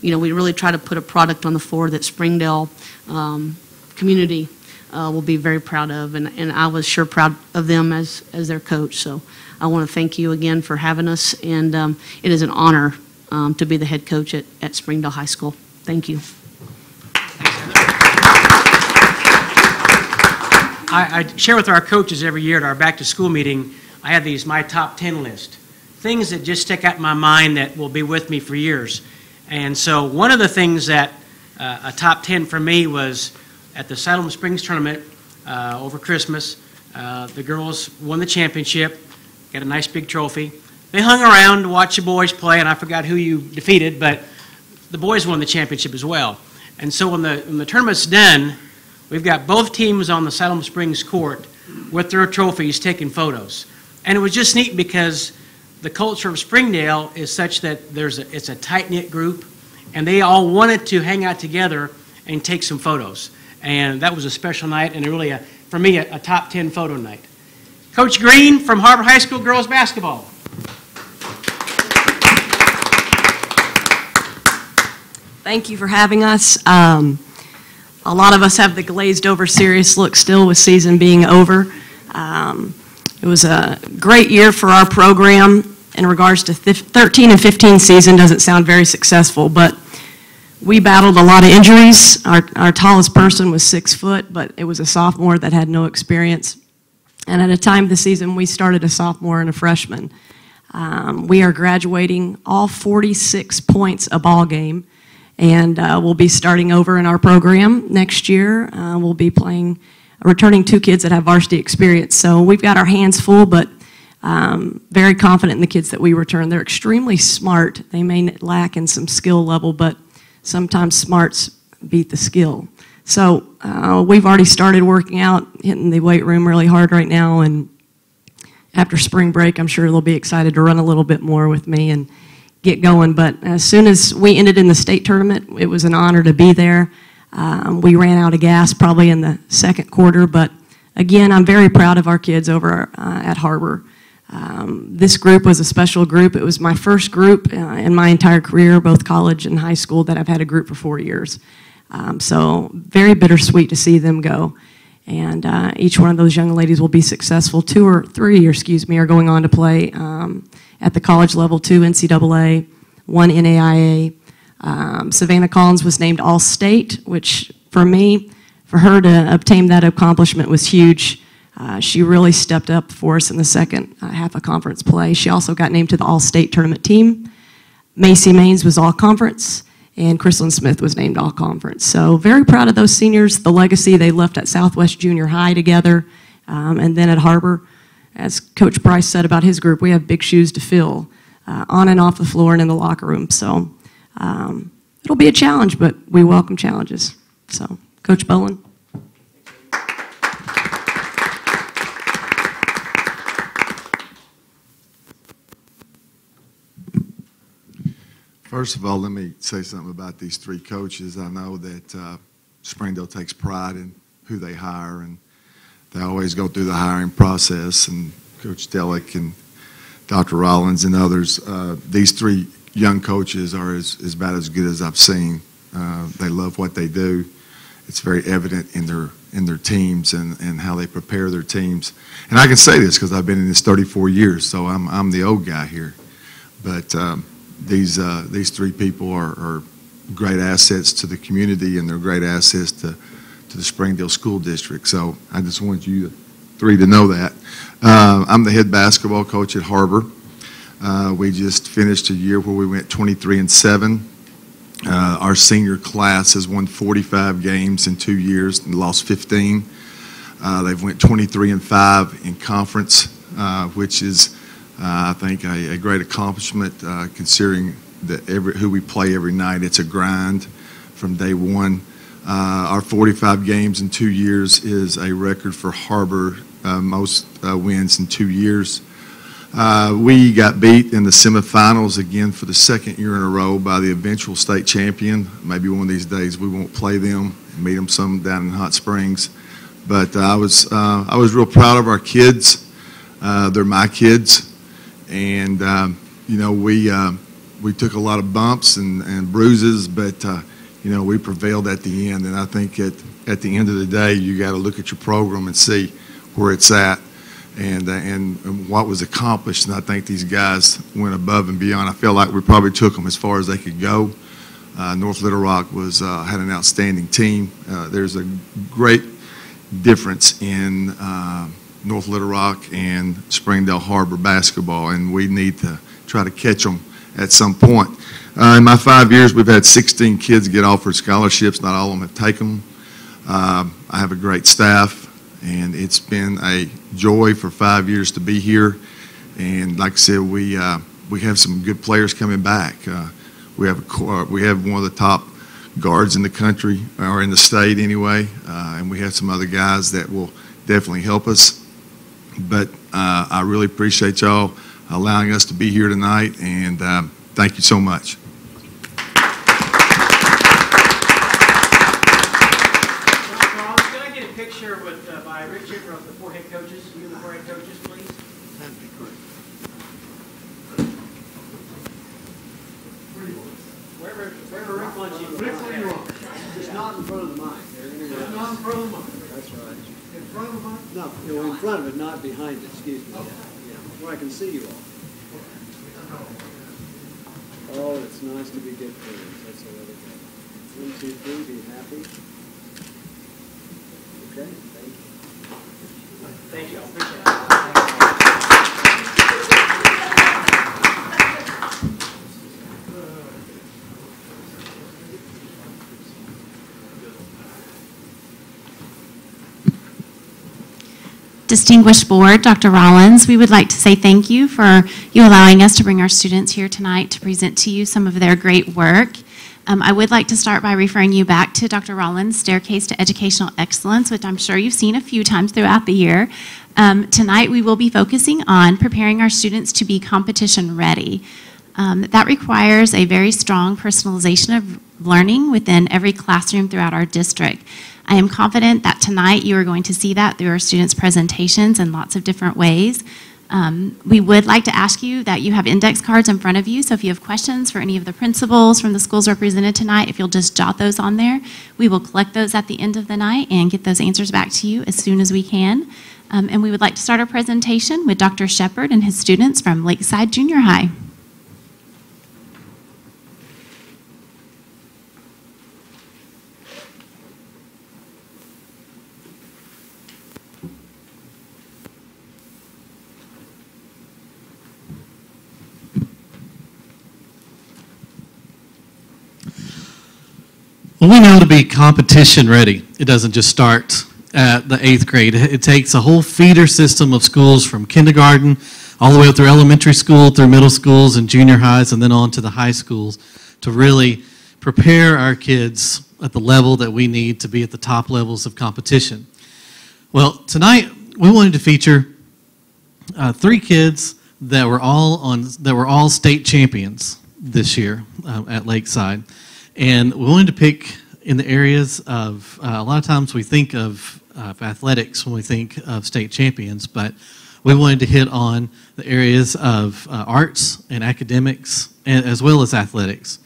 you know, we really try to put a product on the floor that Springdale community will be very proud of, and I was sure proud of them as their coach. So I want to thank you again for having us, and it is an honor to be the head coach at Springdale High School. Thank you. I share with our coaches every year at our back-to-school meeting, I have my top 10 list. Things that just stick out in my mind that will be with me for years. And so one of the things that a top 10 for me was at the Salem Springs tournament over Christmas. The girls won the championship, got a nice big trophy. They hung around to watch the boys play, and I forgot who you defeated, but the boys won the championship as well. And so when the tournament's done, we've got both teams on the Salem Springs court with their trophies taking photos. And it was just neat because the culture of Springdale is such that it's a tight-knit group, and they all wanted to hang out together and take some photos. And that was a special night, and really, for me, a top 10 photo night. Coach Green from Har-BER High School girls basketball. Thank you for having us. A lot of us have the glazed over serious look still with season being over. It was a great year for our program in regards to 13 and 15 season. Doesn't sound very successful, but we battled a lot of injuries. Our tallest person was 6 foot, but it was a sophomore that had no experience. And at a time this season, we started a sophomore and a freshman. We are graduating all 46 points a ball game. And we'll be starting over in our program next year. We'll be returning 2 kids that have varsity experience. So we've got our hands full, but very confident in the kids that we return. They're extremely smart. They may lack in some skill level, but sometimes smarts beat the skill. So we've already started working out, hitting the weight room really hard right now. And after spring break, I'm sure they'll be excited to run a little bit more with me and get going. But as soon as we ended in the state tournament, it was an honor to be there. We ran out of gas probably in the second quarter, but again, I'm very proud of our kids over at Har-BER. This group was a special group. It was my first group in my entire career, both college and high school, that I've had a group for 4 years. So very bittersweet to see them go. And each one of those young ladies will be successful. 2 or 3, are going on to play at the college level, 2 NCAA, 1 NAIA. Savannah Collins was named All-State, which for her to obtain that accomplishment was huge. She really stepped up for us in the second half of conference play. She also got named to the All-State tournament team. Macy Maines was All-Conference, and Chrislyn Smith was named All-Conference. So very proud of those seniors, the legacy they left at Southwest Junior High together, and then at Har-BER. As Coach Bryce said about his group, we have big shoes to fill on and off the floor and in the locker room. So it'll be a challenge, but we welcome challenges. So, Coach Bowen. First of all, let me say something about these 3 coaches. I know that Springdale takes pride in who they hire, and they always go through the hiring process, and Coach Delick and Dr. Rollins and others. These 3 young coaches are about as good as I've seen. They love what they do. It's very evident in their teams and how they prepare their teams. And I can say this because I've been in this 34 years, so I'm the old guy here. But these 3 people are great assets to the community, and they're great assets to the Springdale School District. So I just want you 3 to know that. I'm the head basketball coach at Har-BER. We just finished a year where we went 23-7. Our senior class has won 45 games in 2 years and lost 15. They've went 23-5 in conference, which is I think a great accomplishment considering that who we play every night. It's a grind from day one. Our 45 games in 2 years is a record for HAR-BER, most wins in 2 years. We got beat in the semifinals again for the second year in a row by the eventual state champion. Maybe one of these days we won't play them and meet them some down in Hot Springs. But I was real proud of our kids. They're my kids, and you know, we took a lot of bumps and bruises, but you know, we prevailed at the end. And I think at the end of the day, you got to look at your program and see where it's at and what was accomplished. And I think these guys went above and beyond. I feel like we probably took them as far as they could go. North Little Rock had an outstanding team. There's a great difference in North Little Rock and Springdale HAR-BER basketball, and we need to try to catch them at some point. In my 5 years, we've had 16 kids get offered scholarships. Not all of them have taken them. I have a great staff, and it's been a joy for 5 years to be here. And like I said, we have some good players coming back. We have one of the top guards in the country, or in the state anyway, and we have some other guys that will definitely help us. But I really appreciate y'all allowing us to be here tonight, and thank you so much. Can I get a picture by Richard of the 4 head coaches, you and the 4 head coaches, please? That'd be great. Wherever Rick wants you. Rick, where you want? Just not in front of the mic. Just not in front of the mic. That's right. In front of the mic? No, in front of it, not behind it, excuse me. Yeah, where I can see you all. Oh, it's nice to be good friends. That's all it is. 1, 2, 3, be happy. Okay, thank you. Thank you. I appreciate it. Distinguished Board, Dr. Rollins, we would like to say thank you for you allowing us to bring our students here tonight to present to you some of their great work. I would like to start by referring you back to Dr. Rollins' Staircase to Educational Excellence, which I'm sure you've seen a few times throughout the year. Tonight we will be focusing on preparing our students to be competition ready. That requires a very strong personalization of learning within every classroom throughout our district. I am confident that tonight you are going to see that through our students' presentations in lots of different ways. We would like to ask you that you have index cards in front of you, so if you have questions for any of the principals from the schools represented tonight, if you'll just jot those on there, we will collect those at the end of the night and get those answers back to you as soon as we can. And we would like to start our presentation with Dr. Shepard and his students from Lakeside Junior High. Well, we know to be competition ready, it doesn't just start at the 8th grade. It takes a whole feeder system of schools from kindergarten all the way up through elementary school, through middle schools and junior highs, and then on to the high schools to really prepare our kids at the level that we need to be at the top levels of competition. Well, tonight we wanted to feature 3 kids that were all state champions this year at Lakeside. And we wanted to pick in the areas of, a lot of times we think of athletics when we think of state champions, but we wanted to hit on the areas of arts and academics, as well as athletics.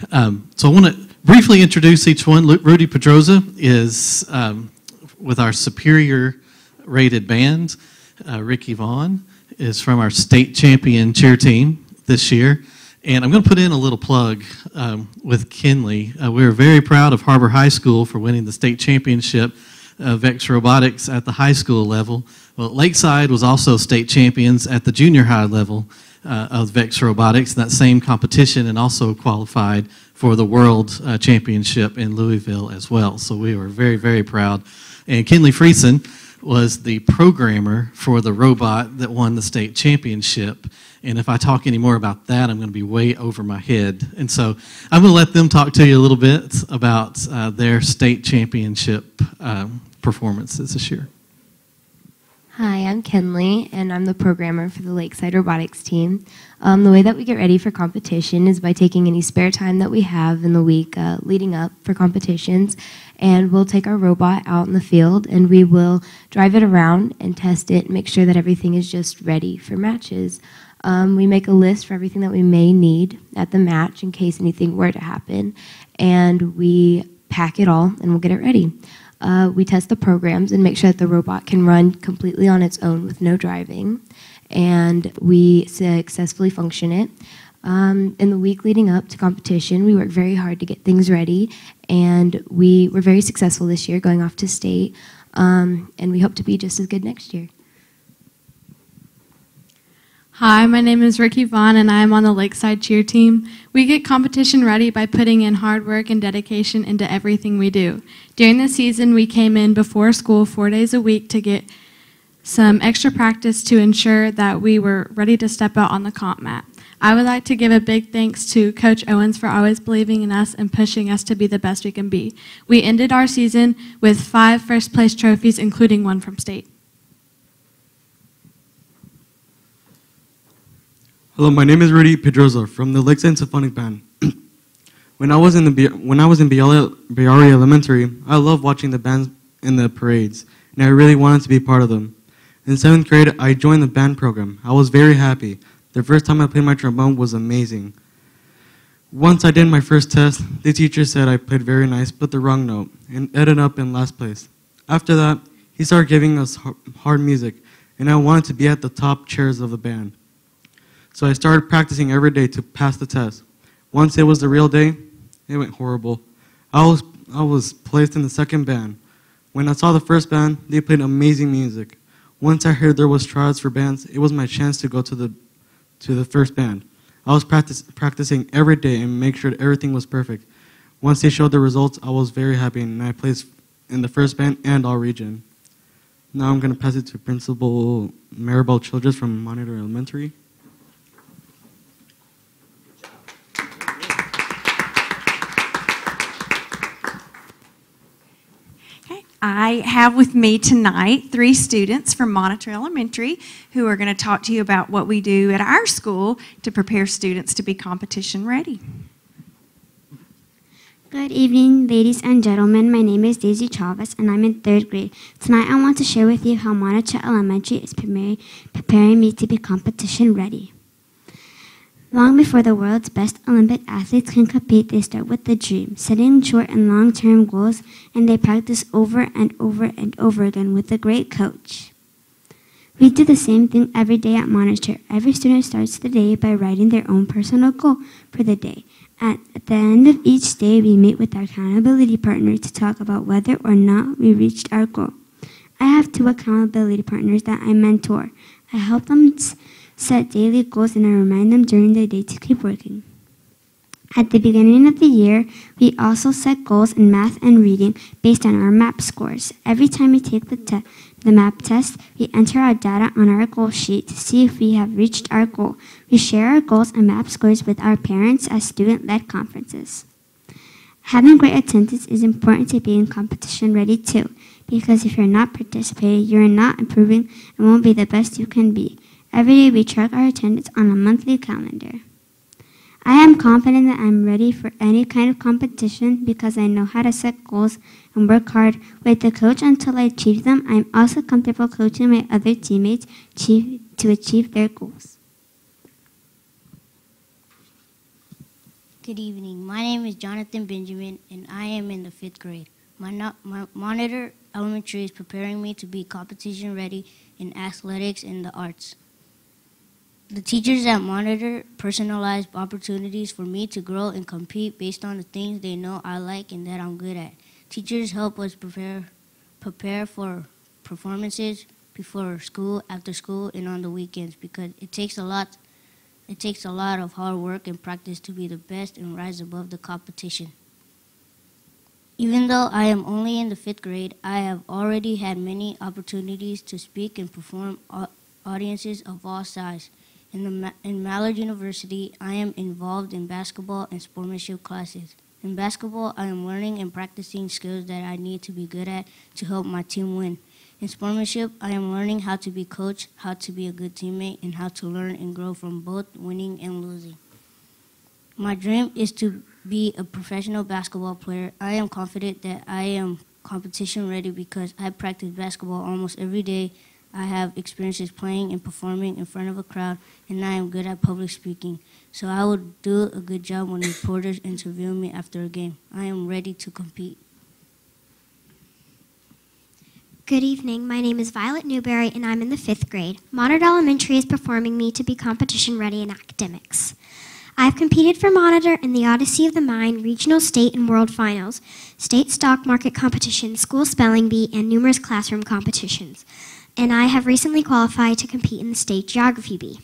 So I want to briefly introduce each one. Rudy Pedroza is with our superior rated band. Ricky Vaughn is from our state champion cheer team this year. And I'm going to put in a little plug with Kinley. We're very proud of HAR-BER High School for winning the state championship of VEX Robotics at the high school level. Well, Lakeside was also state champions at the junior high level of VEX Robotics in that same competition, and also qualified for the World Championship in Louisville as well. So we were very, very proud. And Kinley Friesen was the programmer for the robot that won the state championship. And if I talk any more about that, I'm going to be way over my head. And so I'm going to let them talk to you a little bit about their state championship performances this year. Hi, I'm Kenley, and I'm the programmer for the Lakeside Robotics team. The way that we get ready for competition is by taking any spare time that we have in the week leading up for competitions, and we'll take our robot out in the field, and we will drive it around and test it and make sure that everything is just ready for matches. We make a list for everything that we may need at the match in case anything were to happen, and we pack it all, and we'll get it ready. We test the programs and make sure that the robot can run completely on its own with no driving, and we successfully function it. In the week leading up to competition, we work very hard to get things ready, and we were very successful this year going off to state, and we hope to be just as good next year. Hi, my name is Ricky Vaughn, and I am on the Lakeside cheer team. We get competition ready by putting in hard work and dedication into everything we do. During the season, we came in before school 4 days a week to get some extra practice to ensure that we were ready to step out on the comp mat. I would like to give a big thanks to Coach Owens for always believing in us and pushing us to be the best we can be. We ended our season with 5 first-place trophies, including 1 from state. Hello, my name is Rudy Pedroza from the Lakeside Symphonic Band. When I was in Biari Elementary, I loved watching the bands in the parades, and I really wanted to be part of them. In 7th grade, I joined the band program. I was very happy. The first time I played my trombone was amazing. Once I did my first test, the teacher said I played very nice but the wrong note, and ended up in last place. After that, he started giving us hard music, and I wanted to be at the top chairs of the band. So I started practicing every day to pass the test. Once it was the real day, it went horrible. I was placed in the second band. When I saw the first band, they played amazing music. Once I heard there was tryouts for bands, it was my chance to go to the first band. I was practicing every day and make sure everything was perfect. Once they showed the results, I was very happy, and I placed in the first band and all region. Now I'm going to pass it to Principal Maribel Childress from Monitor Elementary. I have with me tonight 3 students from Monitor Elementary who are going to talk to you about what we do at our school to prepare students to be competition ready. Good evening, ladies and gentlemen. My name is Daisy Chavez, and I'm in 3rd grade. Tonight I want to share with you how Monitor Elementary is preparing me to be competition ready. Long before the world's best Olympic athletes can compete, they start with the dream, setting short and long-term goals, and they practice over and over and over again with a great coach. We do the same thing every day at Monitor. Every student starts the day by writing their own personal goal for the day. At the end of each day, we meet with our accountability partner to talk about whether or not we reached our goal. I have 2 accountability partners that I mentor. I help them set daily goals, and I remind them during the day to keep working. At the beginning of the year, we also set goals in math and reading based on our MAP scores. Every time we take the MAP test, we enter our data on our goal sheet to see if we have reached our goal. We share our goals and MAP scores with our parents at student-led conferences. Having great attendance is important to being competition ready too, because if you're not participating, you're not improving and won't be the best you can be. Every day we track our attendance on a monthly calendar. I am confident that I'm ready for any kind of competition because I know how to set goals and work hard with the coach until I achieve them. I'm also comfortable coaching my other teammates to achieve their goals. Good evening. My name is Jonathan Benjamin, and I am in the 5th grade. My Monitor Elementary is preparing me to be competition ready in athletics and the arts. The teachers at Monitor personalize opportunities for me to grow and compete based on the things they know I like and that I'm good at. Teachers help us prepare for performances before school, after school, and on the weekends because it takes a lot of hard work and practice to be the best and rise above the competition. Even though I am only in the 5th grade, I have already had many opportunities to speak and perform audiences of all sizes. In Mallard University, I am involved in basketball and sportsmanship classes. In basketball, I am learning and practicing skills that I need to be good at to help my team win. In sportsmanship, I am learning how to be coached, how to be a good teammate, and how to learn and grow from both winning and losing. My dream is to be a professional basketball player. I am confident that I am competition ready because I practice basketball almost every day. I have experiences playing and performing in front of a crowd, and I am good at public speaking. So I will do a good job when reporters interview me after a game. I am ready to compete. Good evening. My name is Violet Newberry, and I'm in the 5th grade. Monitor Elementary is performing me to be competition ready in academics. I've competed for Monitor in the Odyssey of the Mind, regional, state, and world finals, state stock market competitions, school spelling bee, and numerous classroom competitions. And I have recently qualified to compete in the state geography bee.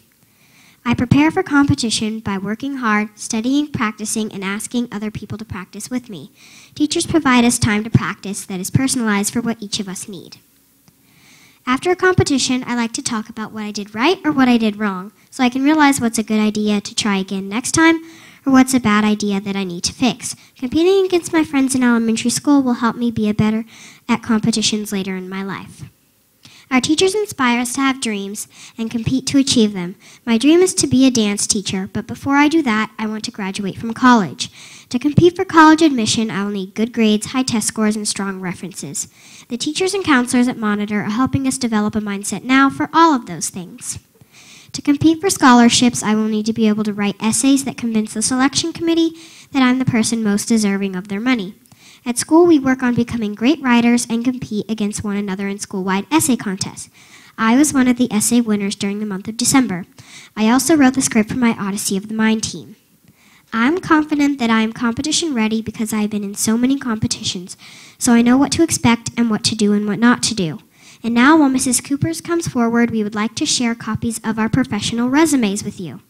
I prepare for competition by working hard, studying, practicing, and asking other people to practice with me. Teachers provide us time to practice that is personalized for what each of us need. After a competition, I like to talk about what I did right or what I did wrong, so I can realize what's a good idea to try again next time, or what's a bad idea that I need to fix. Competing against my friends in elementary school will help me be better at competitions later in my life. Our teachers inspire us to have dreams and compete to achieve them. My dream is to be a dance teacher, but before I do that, I want to graduate from college. To compete for college admission, I will need good grades, high test scores, and strong references. The teachers and counselors at Monitor are helping us develop a mindset now for all of those things. To compete for scholarships, I will need to be able to write essays that convince the selection committee that I'm the person most deserving of their money. At school, we work on becoming great writers and compete against one another in school-wide essay contests. I was one of the essay winners during the month of December. I also wrote the script for my Odyssey of the Mind team. I'm confident that I am competition ready because I have been in so many competitions, so I know what to expect and what to do and what not to do. And now, while Mrs. Coopers comes forward, we would like to share copies of our professional resumes with you.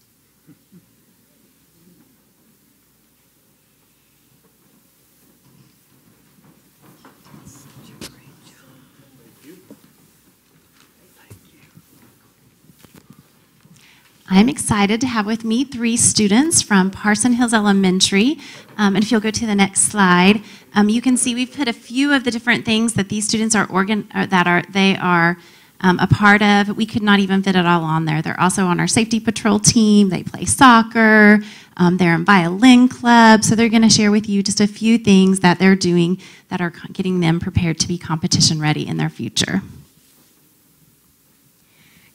I'm excited to have with me 3 students from Parson Hills Elementary. And if you'll go to the next slide, you can see we've put a few of the different things that these students are a part of. We could not even fit it all on there. They're also on our safety patrol team. They play soccer. They're in violin club. So they're going to share with you just a few things that they're doing that are getting them prepared to be competition ready in their future.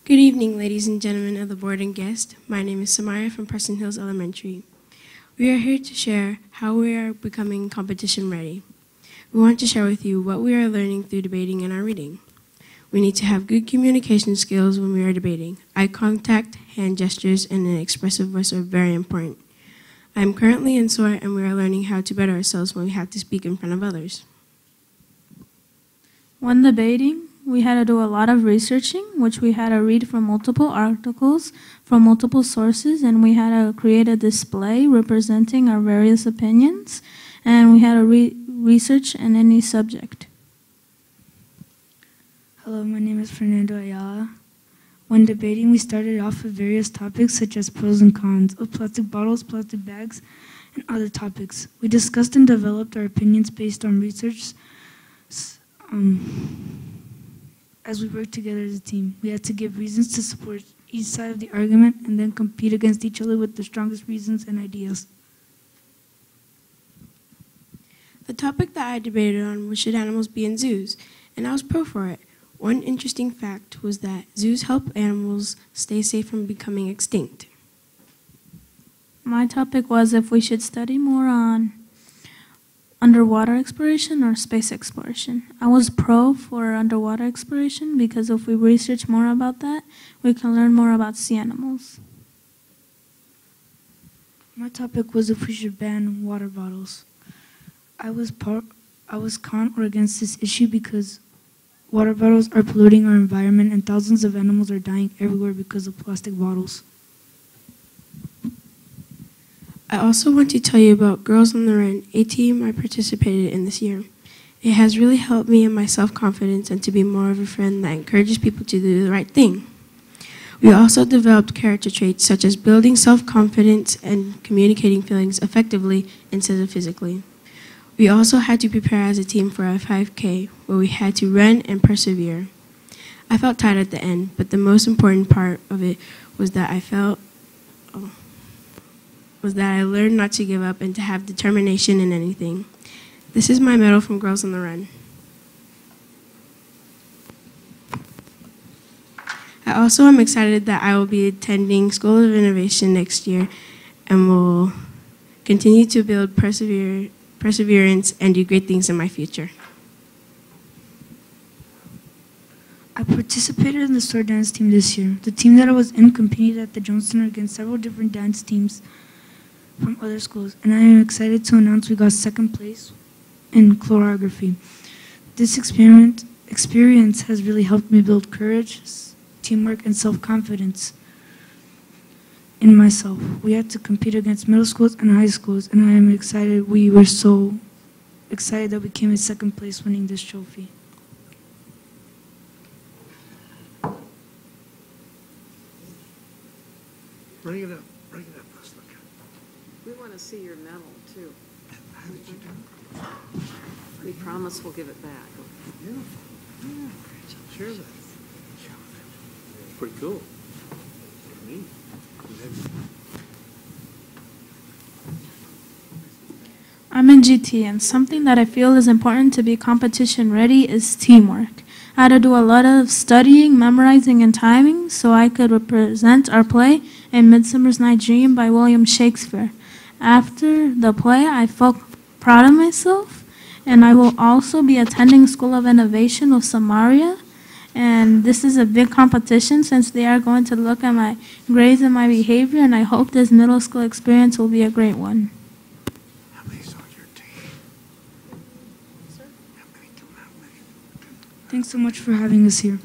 Good evening, ladies and gentlemen of the board and guests. My name is Samaya from Parson Hills Elementary. We are here to share how we are becoming competition ready. We want to share with you what we are learning through debating and our reading. We need to have good communication skills when we are debating. Eye contact, hand gestures, and an expressive voice are very important. I am currently in SOAR, and we are learning how to better ourselves when we have to speak in front of others. When debating, we had to do a lot of researching, which we had to read from multiple articles from multiple sources, and we had to create a display representing our various opinions, and we had to research in any subject. Hello, my name is Fernando Ayala. When debating, we started off with various topics such as pros and cons of plastic bottles, plastic bags, and other topics. We discussed and developed our opinions based on research. As we worked together as a team, we had to give reasons to support each side of the argument and then compete against each other with the strongest reasons and ideas. The topic that I debated on was should animals be in zoos, and I was pro for it. One interesting fact was that zoos help animals stay safe from becoming extinct. My topic was if we should study more on underwater exploration or space exploration. I was pro for underwater exploration because if we research more about that, we can learn more about sea animals. My topic was if we should ban water bottles. I was con or against this issue because water bottles are polluting our environment and thousands of animals are dying everywhere because of plastic bottles. I also want to tell you about Girls on the Run, a team I participated in this year. It has really helped me in my self-confidence and to be more of a friend that encourages people to do the right thing. We also developed character traits such as building self-confidence and communicating feelings effectively instead of physically. We also had to prepare as a team for a 5K, where we had to run and persevere. I felt tired at the end, but the most important part of it was that I learned not to give up and to have determination in anything. This is my medal from Girls on the Run. I also am excited that I will be attending School of Innovation next year and will continue to build perseverance and do great things in my future. I participated in the store dance team this year. The team that I was in competed at the Jones Center against several different dance teams from other schools, and I am excited to announce we got second place in choreography. This experience has really helped me build courage, teamwork, and self-confidence in myself. We had to compete against middle schools and high schools, and I am excited. We were so excited that we came in second place winning this trophy. Bring it up, let's look at it. We want to see your medal, too. We promise we'll give it back. Beautiful. Yeah. Share that. Pretty cool. Neat. I'm in GT, and something that I feel is important to be competition ready is teamwork. I had to do a lot of studying, memorizing, and timing so I could represent our play in Midsummer's Night's Dream by William Shakespeare. After the play, I felt proud of myself, and I will also be attending School of Innovation with Samaria. And this is a big competition since they are going to look at my grades and my behavior, and I hope this middle school experience will be a great one. How many's on your team? How many? Thanks so much for having us here.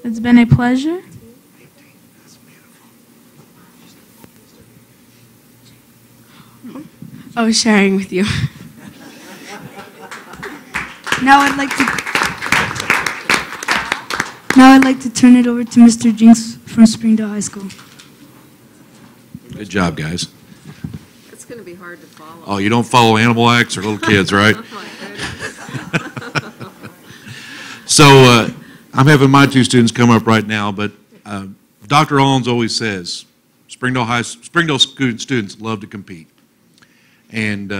It's been a pleasure. I was sharing with you. Now I'd like to turn it over to Mr. Jinks from Springdale High School. Good job, guys. It's going to be hard to follow. Oh, you don't follow animal acts or little kids, right? So I'm having my two students come up right now, but Dr. Owens always says Springdale students love to compete. And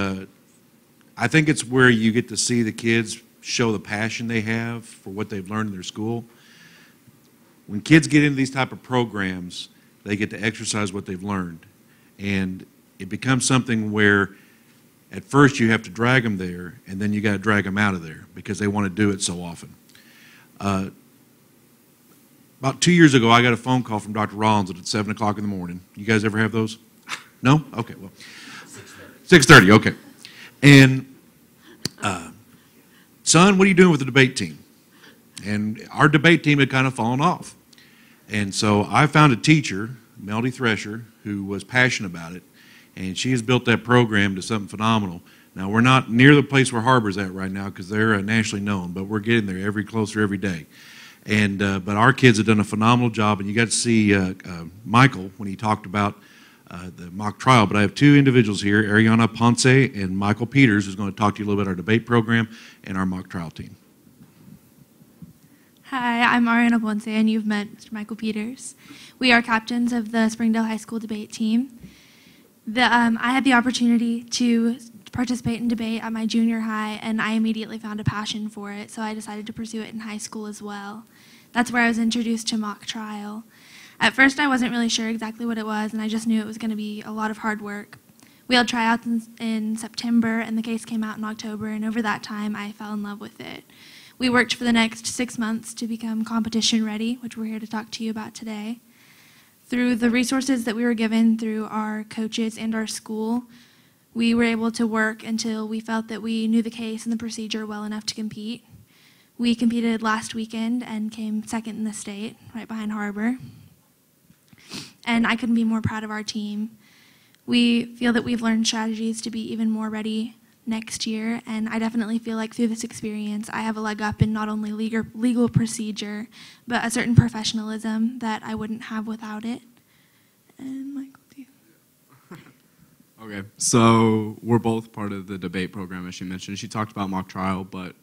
I think it's where you get to see the kids show the passion they have for what they've learned in their school. When kids get into these type of programs, they get to exercise what they've learned. And it becomes something where at first you have to drag them there, and then you got to drag them out of there because they want to do it so often. About 2 years ago, I got a phone call from Dr. Rollins at 7 o'clock in the morning. You guys ever have those? No? Okay, well. 6:30, okay. And, son, what are you doing with the debate team? And our debate team had kind of fallen off. And so I found a teacher, Melody Thresher, who was passionate about it, and she has built that program to something phenomenal. Now, we're not near the place where HAR-BER's at right now because they're nationally known, but we're getting there closer every day. And but our kids have done a phenomenal job, and you got to see Michael when he talked about the mock trial. But I have two individuals here, Ariana Ponce and Michael Peters, who's going to talk to you a little bit about our debate program and our mock trial team. Hi, I'm Ariana Ponce, and you've met Mr. Michael Peters. We are captains of the Springdale High School debate team. I had the opportunity to participate in debate at my junior high, and I immediately found a passion for it, so I decided to pursue it in high school as well. That's where I was introduced to mock trial. At first, I wasn't really sure exactly what it was, and I just knew it was going to be a lot of hard work. We held tryouts in September, and the case came out in October, and over that time, I fell in love with it. We worked for the next 6 months to become competition ready, which we're here to talk to you about today. Through the resources that we were given through our coaches and our school, we were able to work until we felt that we knew the case and the procedure well enough to compete. We competed last weekend and came second in the state, right behind HAR-BER. And I couldn't be more proud of our team. We feel that we've learned strategies to be even more ready next year, and I definitely feel like through this experience I have a leg up in not only legal procedure, but a certain professionalism that I wouldn't have without it. And Michael, do you? Okay, so we're both part of the debate program, as she mentioned. She talked about mock trial, but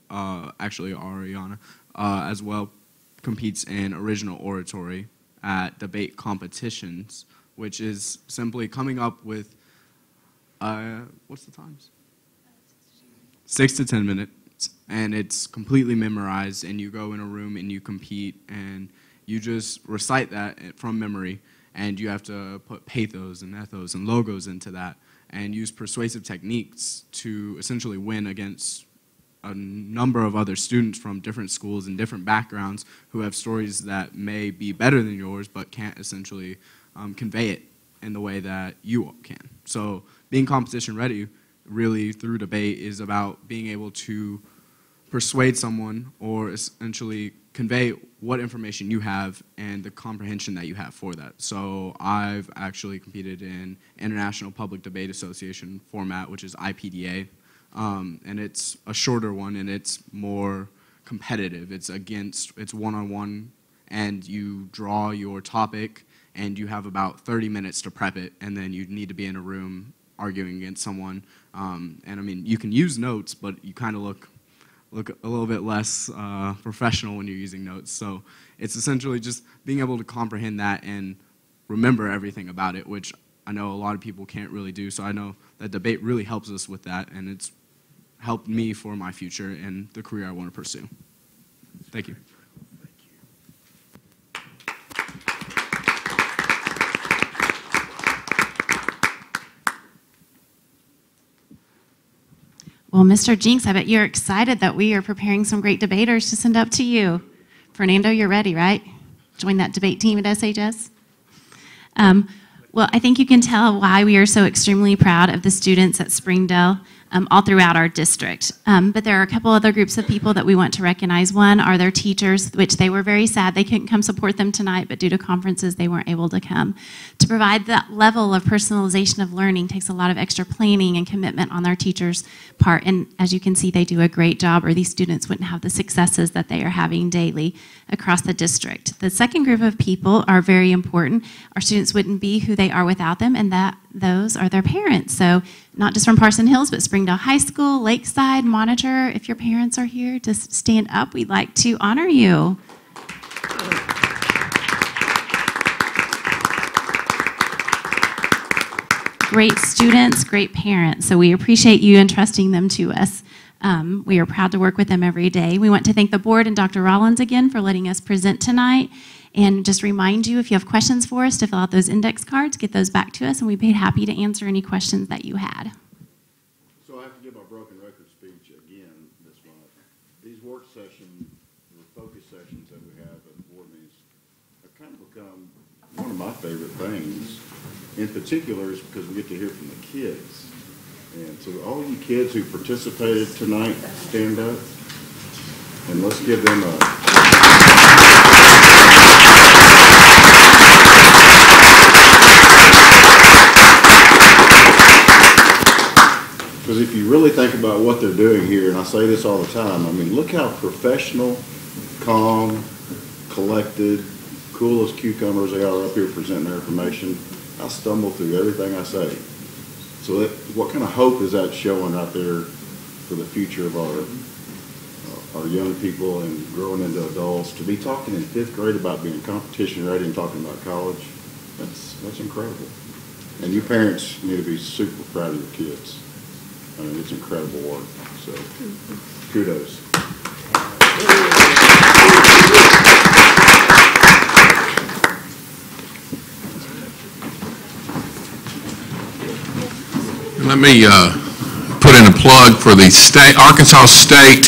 actually Ariana as well competes in original oratory at debate competitions, which is simply coming up with, what's the times? 6 to 10 minutes, and it's completely memorized, and you go in a room and you compete, and you just recite that from memory, and you have to put pathos and ethos and logos into that, and use persuasive techniques to essentially win against a number of other students from different schools and different backgrounds who have stories that may be better than yours, but can't essentially convey it in the way that you can. So being competition ready really through debate is about being able to persuade someone or essentially convey what information you have and the comprehension that you have for that. So I've actually competed in International Public Debate Association format, which is IPDA, and it's a shorter one and it's more competitive. It's one-on-one, and you draw your topic and you have about 30 minutes to prep it, and then you need to be in a room arguing against someone. And I mean, you can use notes, but you kind of look a little bit less professional when you're using notes. So it's essentially just being able to comprehend that and remember everything about it, which I know a lot of people can't really do. So I know that debate really helps us with that, and it's helped me for my future and the career I want to pursue. Thank you. Well, Mr. Jinks, I bet you're excited that we are preparing some great debaters to send up to you. Fernando, you're ready, right? Join that debate team at SHS? Well, I think you can tell why we are so extremely proud of the students at Springdale all throughout our district. But there are a couple other groups of people that we want to recognize. One are their teachers, which they were very sad they couldn't come support them tonight, but due to conferences, they weren't able to come. To provide that level of personalization of learning takes a lot of extra planning and commitment on their teachers' part. And as you can see, they do a great job, or these students wouldn't have the successes that they are having daily across the district. The second group of people are very important. Our students wouldn't be who they are without them, and those are their parents. So not just from Parson Hills, but Springdale High School, Lakeside, Monitor. If your parents are here, just stand up. We'd like to honor you. Great students, great parents. So we appreciate you entrusting them to us. We are proud to work with them every day. We want to thank the board and Dr. Rollins again for letting us present tonight. And just remind you, if you have questions for us, to fill out those index cards, get those back to us, and we'd be happy to answer any questions that you had. So I have to give my broken record speech again this month. These work sessions, the focus sessions that we have at the board meetings, have kind of become one of my favorite things. In particular is because we get to hear from the kids. And so all you kids who participated tonight, stand up, and let's give them a... Because if you really think about what they're doing here, and I say this all the time, I mean, look how professional, calm, collected, cool as cucumbers they are up here presenting their information. I stumble through everything I say. So that, what kind of hope is that showing out there for the future of our young people and growing into adults? To be talking in 5th grade about being competition ready and talking about college, that's incredible. And you parents need to be super proud of your kids. I mean, it's incredible work. So kudos. Let me put in a plug for the Arkansas State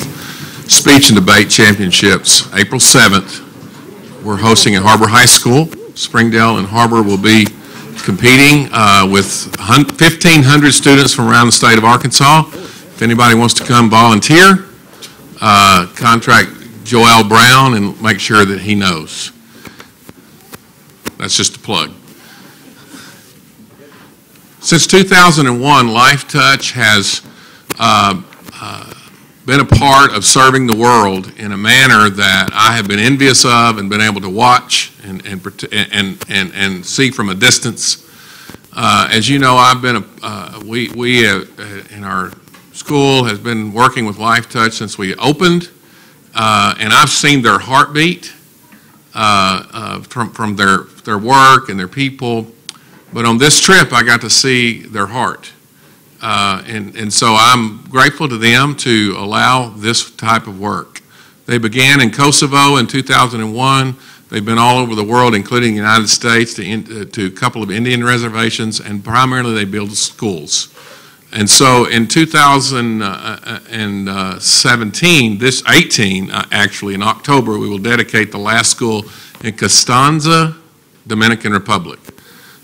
Speech and Debate Championships, April 7th. We're hosting at HAR-BER High School. Springdale and HAR-BER will be competing with 1,500 students from around the state of Arkansas. If anybody wants to come volunteer, contact Joel Brown and make sure that he knows. That's just a plug. Since 2001, Life Touch has been a part of serving the world in a manner that I have been envious of and been able to watch and see from a distance. As you know, I've been we in our school has been working with Life Touch since we opened, and I've seen their heartbeat from their work and their people. But on this trip, I got to see their heart. And so I'm grateful to them to allow this type of work. They began in Kosovo in 2001. They've been all over the world, including the United States, to a couple of Indian reservations, and primarily they build schools. And so in 2017, actually, in October, we will dedicate the last school in Constanza, Dominican Republic.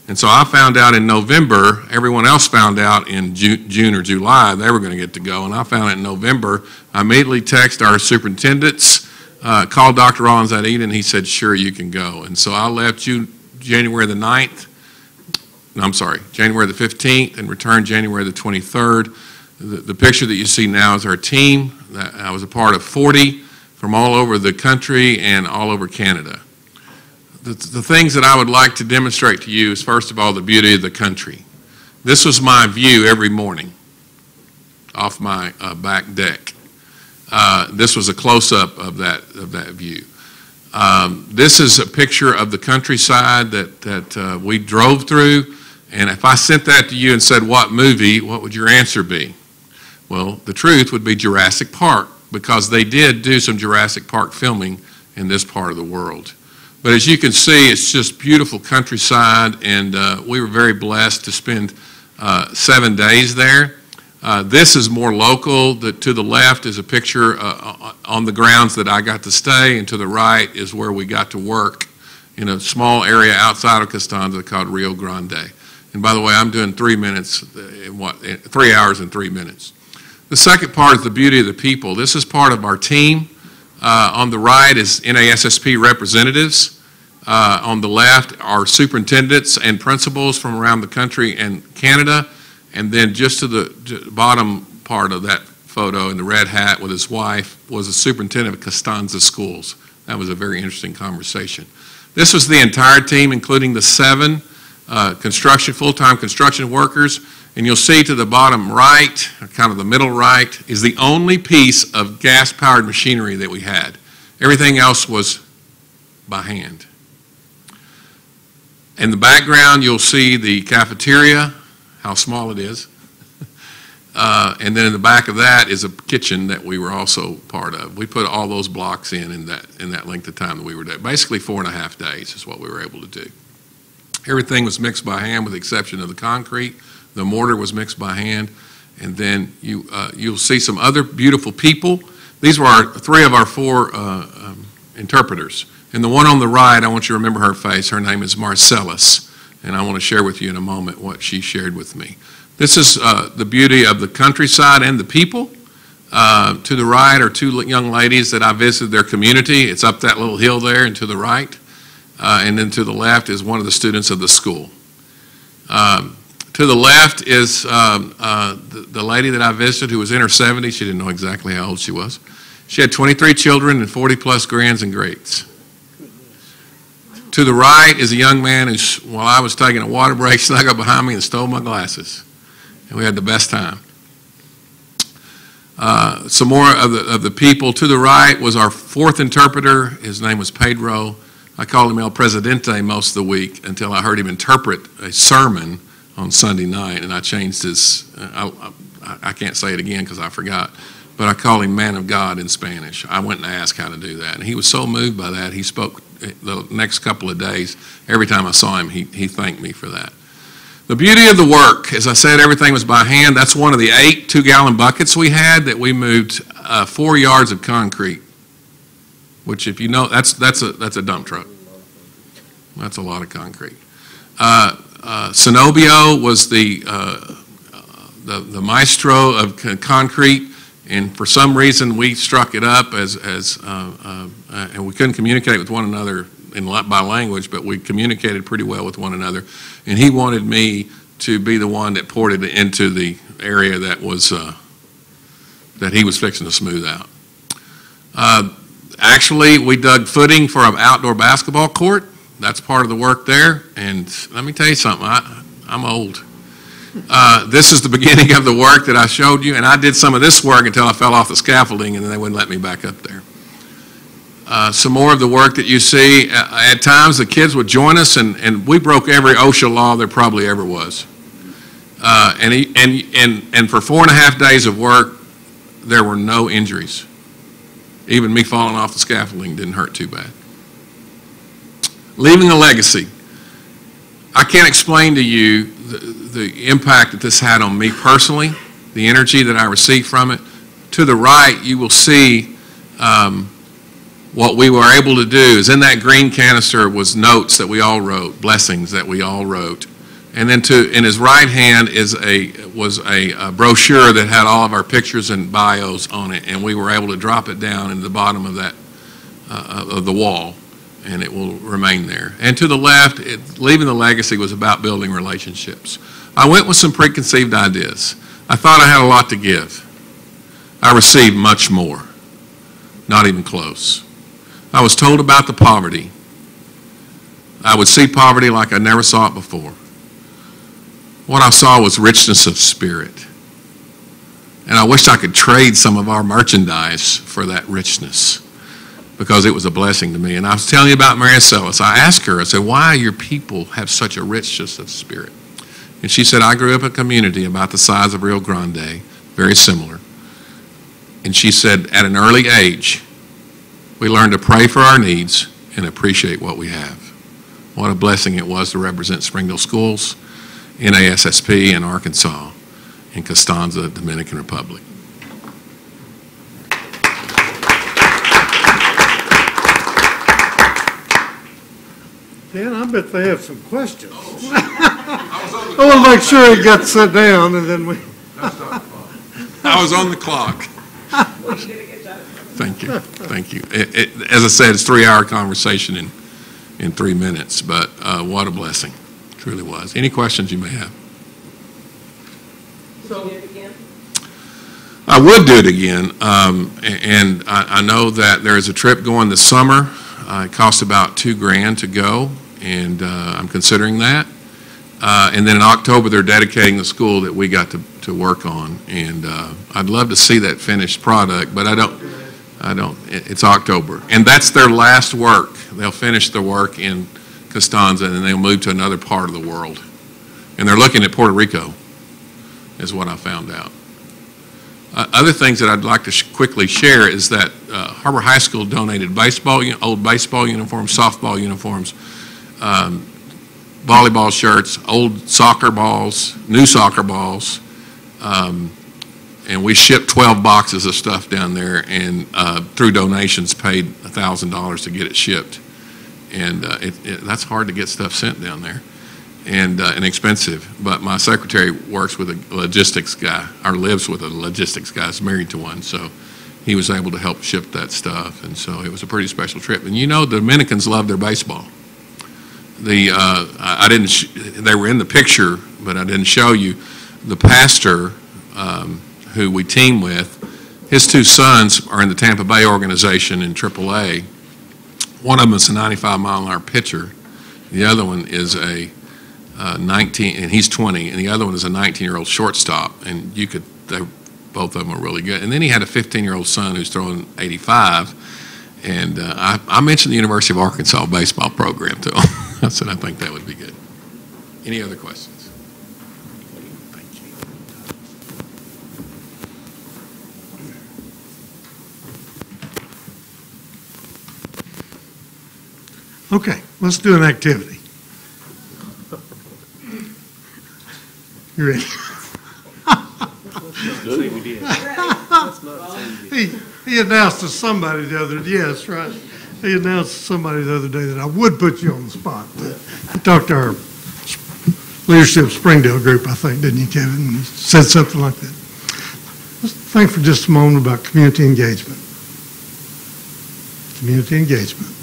And so I found out in November, everyone else found out in June or July they were going to get to go, and I found out in November. I immediately texted our superintendents, called Dr. Rollins that evening, and he said, sure, you can go. And so I left January the 15th and returned January the 23rd. The picture that you see now is our team. I was a part of 40 from all over the country and all over Canada. The things that I would like to demonstrate to you is, first of all, the beauty of the country. This was my view every morning off my back deck. This was a close-up of that view. This is a picture of the countryside that we drove through, and if I sent that to you and said, what movie, what would your answer be? Well, the truth would be Jurassic Park, because they did do some Jurassic Park filming in this part of the world. But as you can see, it's just beautiful countryside, and we were very blessed to spend 7 days there. This is more local. To the left is a picture on the grounds that I got to stay, and to the right is where we got to work in a small area outside of Constanza called Rio Grande. And by the way, I'm doing 3 hours and 3 minutes. The second part is the beauty of the people. This is part of our team. On the right is NASSP representatives. On the left are superintendents and principals from around the country and Canada. And then just to the bottom part of that photo in the red hat with his wife was the superintendent of Constanza Schools. That was a very interesting conversation. This was the entire team, including the 7 full-time construction workers. And you'll see to the bottom right, kind of the middle right, is the only piece of gas-powered machinery that we had. Everything else was by hand. In the background, you'll see the cafeteria, how small it is. And then in the back of that is a kitchen that we were also part of. We put all those blocks in that length of time that we were there. Basically 4.5 days is what we were able to do. Everything was mixed by hand with the exception of the concrete. The mortar was mixed by hand. And then you'll see some other beautiful people. These were 3 of our 4 interpreters. And the one on the right, I want you to remember her face. Her name is Marcellus. And I want to share with you in a moment what she shared with me. This is the beauty of the countryside and the people. To the right are 2 young ladies that I visited their community. It's up that little hill there and to the right. And then to the left is one of the students of the school. To the left is the lady that I visited who was in her 70s. She didn't know exactly how old she was. She had 23 children and 40-plus grands and greats. To the right is a young man who, while I was taking a water break, snuck up behind me and stole my glasses. And we had the best time. Some more of the people. To the right was our 4th interpreter. His name was Pedro. I called him El Presidente most of the week until I heard him interpret a sermon on Sunday night, and I changed his, I can't say it again because I forgot, but I call him Man of God in Spanish. I went and asked how to do that, and he was so moved by that, he spoke the next couple of days. Every time I saw him, he thanked me for that. The beauty of the work, as I said, everything was by hand. That's one of the 8 2-gallon buckets we had that we moved 4 yards of concrete, which if you know, that's a dump truck. That's a lot of concrete. Cenobio was the maestro of concrete, and for some reason we struck it up and we couldn't communicate with one another by language, but we communicated pretty well with one another. And he wanted me to be the one that poured it into the area that was that he was fixing to smooth out. Actually, we dug footing for an outdoor basketball court. That's part of the work there. And let me tell you something, I'm old. This is the beginning of the work that I showed you, and I did some of this work until I fell off the scaffolding, and then they wouldn't let me back up there. Some more of the work that you see, at times the kids would join us, and we broke every OSHA law there probably ever was. And for 4.5 days of work, there were no injuries. Even me falling off the scaffolding didn't hurt too bad. Leaving a legacy. I can't explain to you the impact that this had on me personally, the energy that I received from it. To the right, you will see what we were able to do is in that green canister was notes that we all wrote, blessings that we all wrote. And then in his right hand was a brochure that had all of our pictures and bios on it, and we were able to drop it down in the bottom of that of the wall, and it will remain there. And to the left, leaving the legacy was about building relationships. I went with some preconceived ideas. I thought I had a lot to give. I received much more, not even close. I was told about the poverty. I would see poverty like I never saw it before. What I saw was richness of spirit. And I wish I could trade some of our merchandise for that richness because it was a blessing to me. And I was telling you about Mary Celis. I asked her, I said, why your people have such a richness of spirit? And she said, I grew up in a community about the size of Rio Grande, very similar. And she said, at an early age, we learned to pray for our needs and appreciate what we have. What a blessing it was to represent Springdale Schools, NASSP in Arkansas, and Costanza, Dominican Republic. Dan, I bet they have some questions. I want to make sure he got set down, and then we... I was on the clock. Thank you. Thank you. As I said, it's a 3-hour conversation in 3 minutes, but what a blessing. It truly was. Any questions you may have? I would do it again, and I know that there is a trip going this summer. It costs about $2,000 to go, and I'm considering that. And then in October, they're dedicating the school that we got to work on, and I'd love to see that finished product, but I don't. It's October, and that's their last work. They'll finish the work in Costanza, and then they'll move to another part of the world. And they're looking at Puerto Rico, is what I found out. Other things that I'd like to quickly share is that Har-BER High School donated old baseball uniforms, softball uniforms, volleyball shirts, old soccer balls, new soccer balls, and we shipped 12 boxes of stuff down there, and through donations paid $1,000 to get it shipped. And that's hard to get stuff sent down there, and expensive. But my secretary works with a logistics guy, or lives with a logistics guy, is married to one, so he was able to help ship that stuff. And so it was a pretty special trip. And you know, the Dominicans love their baseball. They were in the picture, but I didn't show you. The pastor who we team with, his 2 sons are in the Tampa Bay organization in AAA. One of them is a 95-mile-an-hour pitcher. The other one is a 19, and he's 20, and the other one is a 19-year-old shortstop. And both of them are really good. And then he had a 15-year-old son who's throwing 85. And I mentioned the University of Arkansas baseball program to him. I said, I think that would be good. Any other questions? Okay, let's do an activity. You ready? He announced to somebody the other day, yes, right. He announced to somebody the other day that I would put you on the spot. He talked to our leadership Springdale group, I think, didn't you, Kevin? He said something like that. Let's think for just a moment about community engagement. Community engagement.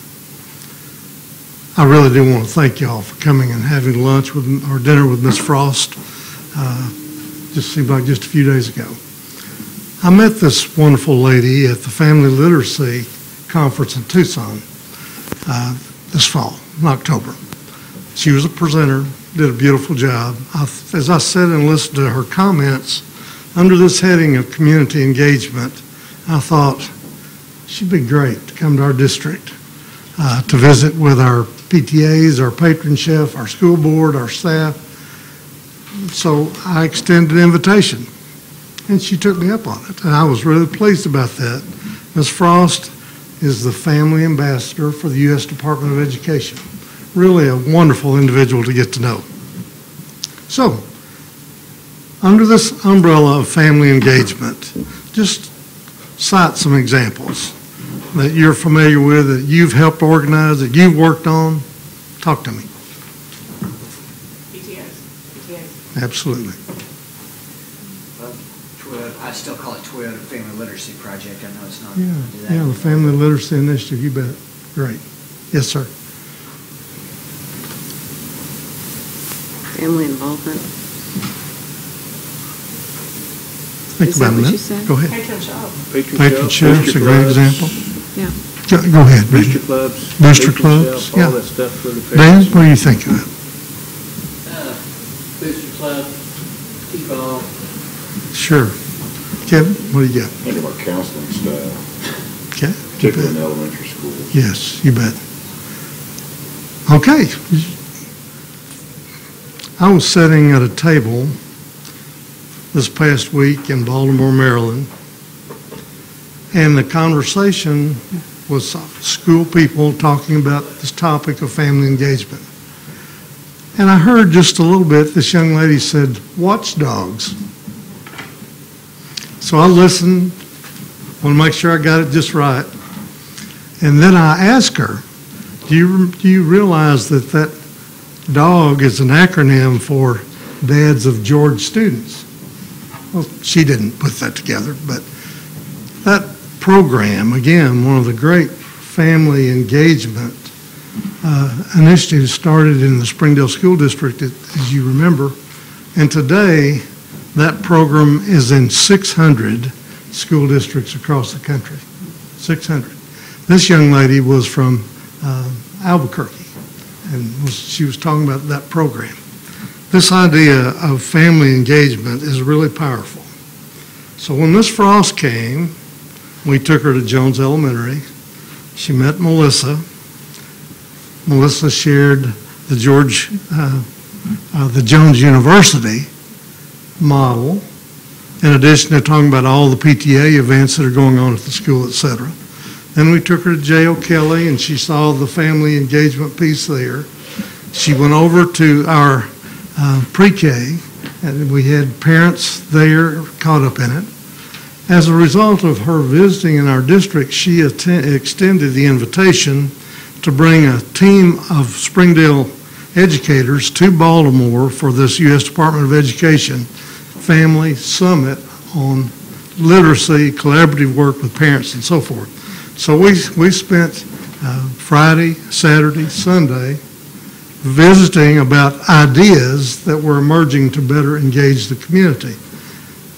I really do want to thank y'all for coming and having lunch with, or dinner with Miss Frost. Just seemed like just a few days ago. I met this wonderful lady at the Family Literacy Conference in Tucson this fall, in October. She was a presenter, did a beautiful job. As I sat and listened to her comments under this heading of community engagement, I thought she'd be great to come to our district to visit with our PTAs, our patron chef, our school board, our staff. So I extended an invitation, and she took me up on it, and I was really pleased about that. Ms. Frost is the family ambassador for the U.S. Department of Education. Really a wonderful individual to get to know. So, under this umbrella of family engagement, just cite some examples that you're familiar with, that you've helped organize, that you've worked on. Talk to me. PTAs. Absolutely. I still call it Toyota Family Literacy Project. I know it's not. Yeah, the Family Literacy Initiative, you bet. Great. Yes, sir. Family involvement. Think Is about that a what minute. you said? Go ahead. Patron shop. Patron chef's a great example. Yeah. Go ahead. Booster clubs. Booster patron clubs, shelf, yeah. all that stuff for the Dan, parents. what do you think of that? Booster Club, T-ball. Sure. Kevin, what do you got? Think of our counseling staff, Okay. particularly in elementary school. Yes, you bet. Okay. I was sitting at a table this past week in Baltimore, Maryland, and the conversation was school people talking about this topic of family engagement. And I heard just a little bit, this young lady said, watchdogs. So I listened, want to make sure I got it just right. And then I asked her, do you realize that that dog is an acronym for Dads of George Students? Well, she didn't put that together, but that program, again, one of the great family engagement initiatives started in the Springdale School District, as you remember. And today, that program is in 600 school districts across the country. 600. This young lady was from Albuquerque, and she was talking about that program. This idea of family engagement is really powerful. So when Miss Frost came, we took her to Jones Elementary. She met Melissa. Melissa shared the Jones University model, in addition to talking about all the PTA events that are going on at the school, etc. Then we took her to J.O. Kelly, and she saw the family engagement piece there. She went over to our pre-K, and we had parents there caught up in it. As a result of her visiting in our district, she extended the invitation to bring a team of Springdale educators to Baltimore for this U.S. Department of Education Family Summit on literacy, collaborative work with parents, and so forth. So we spent Friday, Saturday, Sunday visiting about ideas that were emerging to better engage the community.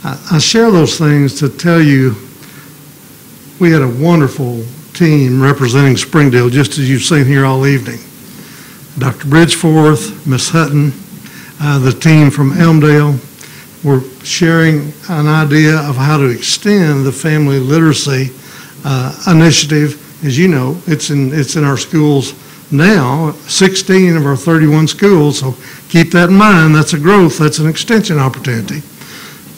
I share those things to tell you we had a wonderful team representing Springdale, just as you've seen here all evening. Dr. Bridgeforth, Ms. Hutton, the team from Elmdale were sharing an idea of how to extend the family literacy initiative. As you know, it's in our schools now, 16 of our 31 schools, so keep that in mind. That's a growth, that's an extension opportunity.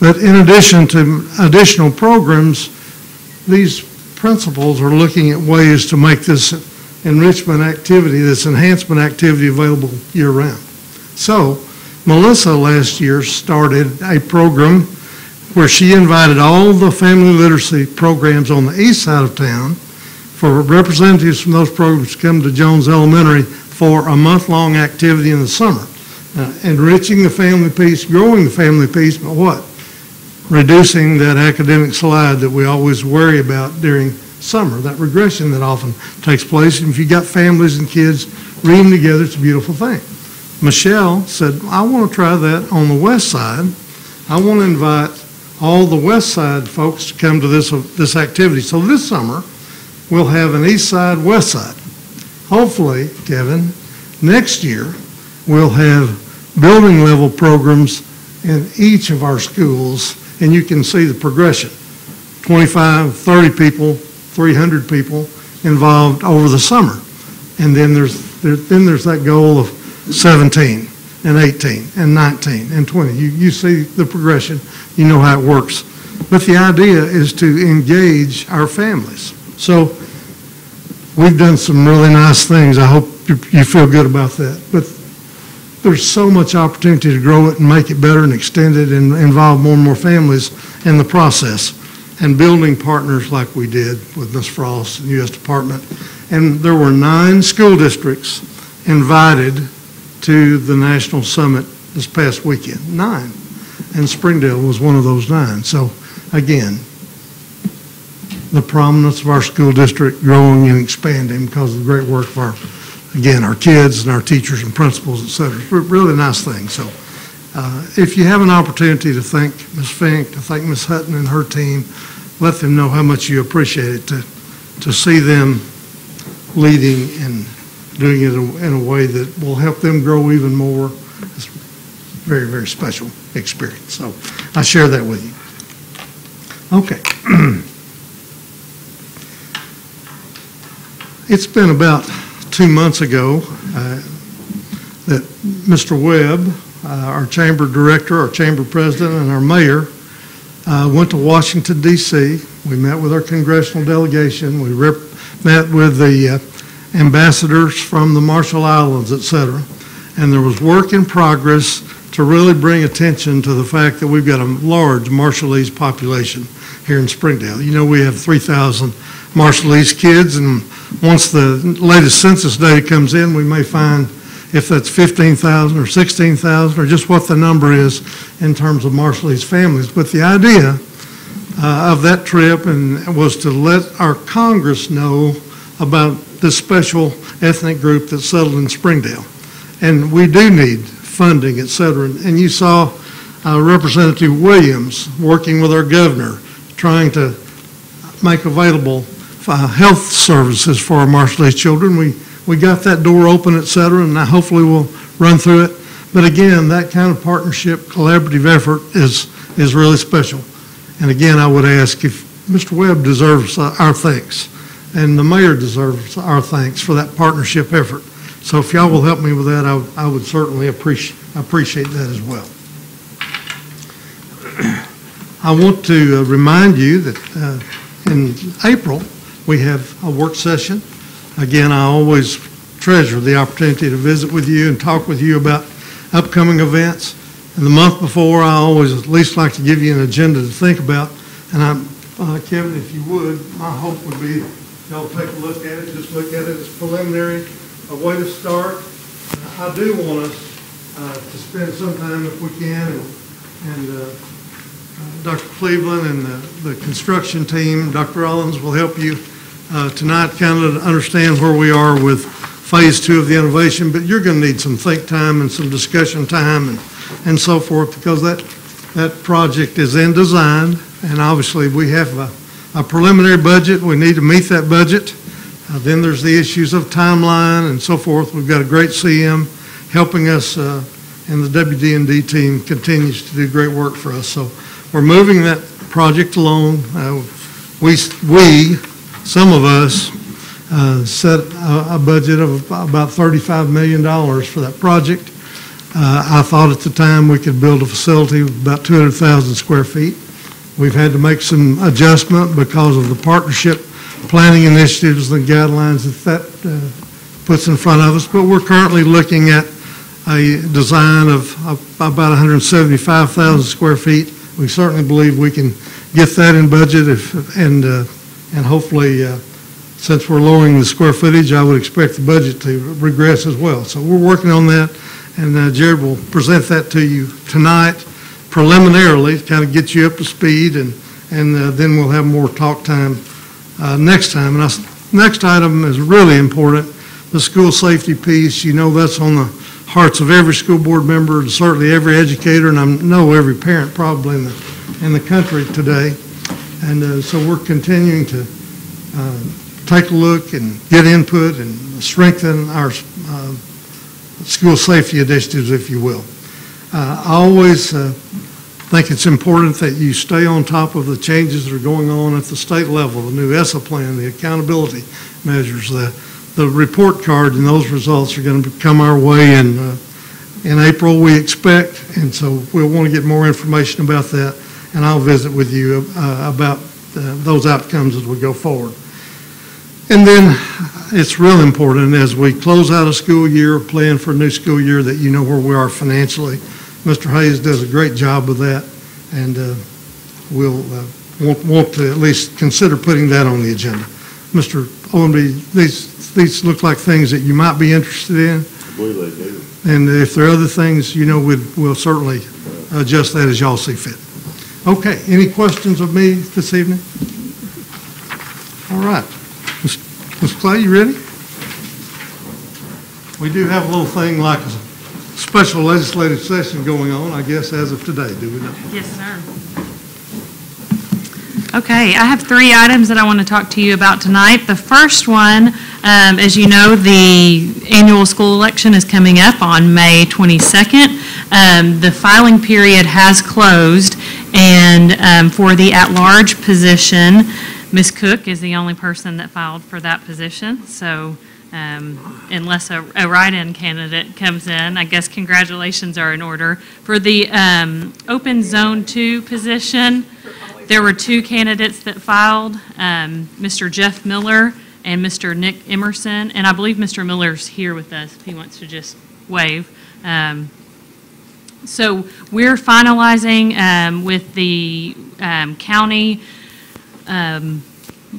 But in addition to additional programs, these principals are looking at ways to make this enrichment activity, this enhancement activity available year-round. So Melissa last year started a program where she invited all the family literacy programs on the east side of town for representatives from those programs to come to Jones Elementary for a month-long activity in the summer. Enriching the family piece, growing the family piece, but what? Reducing that academic slide that we always worry about during summer, that regression that often takes place. And if you got families and kids reading together, it's a beautiful thing. Michelle said, I want to try that on the west side. I want to invite all the west side folks to come to this activity. So this summer, we'll have an east side, west side. Hopefully, Kevin, next year, we'll have building level programs in each of our schools, and you can see the progression. 25, 30 people, 300 people involved over the summer. And then there's that goal of 17 and 18 and 19 and 20. You see the progression. You know how it works. But the idea is to engage our families. So we've done some really nice things. I hope you feel good about that. But there's so much opportunity to grow it and make it better and extend it and involve more and more families in the process. And building partners like we did with Ms. Frost and the U.S. Department. And there were 9 school districts invited to the National Summit this past weekend. 9. And Springdale was one of those 9. So, again, the prominence of our school district growing and expanding because of the great work of our kids and our teachers and principals, et cetera. It's a really nice thing. So, if you have an opportunity to thank Ms. Fink, to thank Ms. Hutton and her team, let them know how much you appreciate it to see them leading and doing it in a way that will help them grow even more. It's a very, very special experience. So I share that with you. Okay. It's been about 2 months ago that Mr. Webb, our chamber director, our chamber president, and our mayor went to Washington, D.C. We met with our congressional delegation. We met with the ambassadors from the Marshall Islands, et cetera. And there was work in progress to really bring attention to the fact that we've got a large Marshallese population here in Springdale. You know, we have 3,000 Marshallese kids, and once the latest census data comes in, we may find if that's 15,000 or 16,000 or just what the number is in terms of Marshallese families. But the idea of that trip was to let our Congress know about this special ethnic group that's settled in Springdale. And we do need funding, et cetera. And you saw Representative Williams working with our governor, trying to make available health services for our Marshallese children. We got that door open, et cetera, and hopefully we'll run through it. But again, that kind of partnership, collaborative effort is really special. And again, I would ask if Mr. Webb deserves our thanks, and the mayor deserves our thanks for that partnership effort. So if y'all will help me with that, I would certainly appreciate that as well. I want to remind you that in April, we have a work session. Again, I always treasure the opportunity to visit with you and talk with you about upcoming events. And the month before, I always at least like to give you an agenda to think about. And Kevin, if you would, my hope would be y'all take a look at it, just look at it as preliminary, a way to start. I do want us to spend some time, if we can, and Dr. Cleveland and the construction team, Dr. Rollins will help you tonight kind of understand where we are with phase 2 of the innovation, but you're going to need some think time and some discussion time and so forth, because that project is in design, and obviously we have a preliminary budget. We need to meet that budget. Then there's the issues of timeline and so forth. We've got a great CM helping us, and the WD&D team continues to do great work for us. So we're moving that project along. Some of us, set a budget of about $35 million for that project. I thought at the time we could build a facility of about 200,000 square feet. We've had to make some adjustment because of the partnership planning initiatives and guidelines that puts in front of us, but we're currently looking at a design of about 175,000 square feet. We certainly believe we can get that in budget and hopefully since we're lowering the square footage, I would expect the budget to regress as well. So we're working on that, and Jared will present that to you tonight preliminarily, kind of get you up to speed, and then we'll have more talk time next time. And next item is really important, the school safety piece. You know that's on the hearts of every school board member and certainly every educator, and I know every parent probably in the country today. And so we're continuing to take a look and get input and strengthen our school safety initiatives, if you will. I always think it's important that you stay on top of the changes that are going on at the state level, the new ESSA plan, the accountability measures, the report card, and those results are going to come our way in April, we expect, and so we'll want to get more information about that, and I'll visit with you about those outcomes as we go forward. And then it's real important as we close out a school year, plan for a new school year, that you know where we are financially. Mr. Hayes does a great job with that, and we'll want to at least consider putting that on the agenda. Mr. Owenby, these look like things that you might be interested in. I believe they do. And if there are other things, you know, we'll certainly adjust that as y'all see fit. Okay, any questions of me this evening? All right. Ms. Clay, you ready? We do have a little thing like a special legislative session going on, I guess, as of today, do we not? Yes, sir. Okay, I have 3 items that I want to talk to you about tonight. The first one, as you know, the annual school election is coming up on May 22nd. The filing period has closed, and for the at-large position, Ms. Cook is the only person that filed for that position. So unless a write-in candidate comes in, I guess congratulations are in order. For the open Zone 2 position, there were 2 candidates that filed, Mr. Jeff Miller and Mr. Nick Emerson, and I believe Mr. Miller's here with us if he wants to just wave. So we're finalizing with the county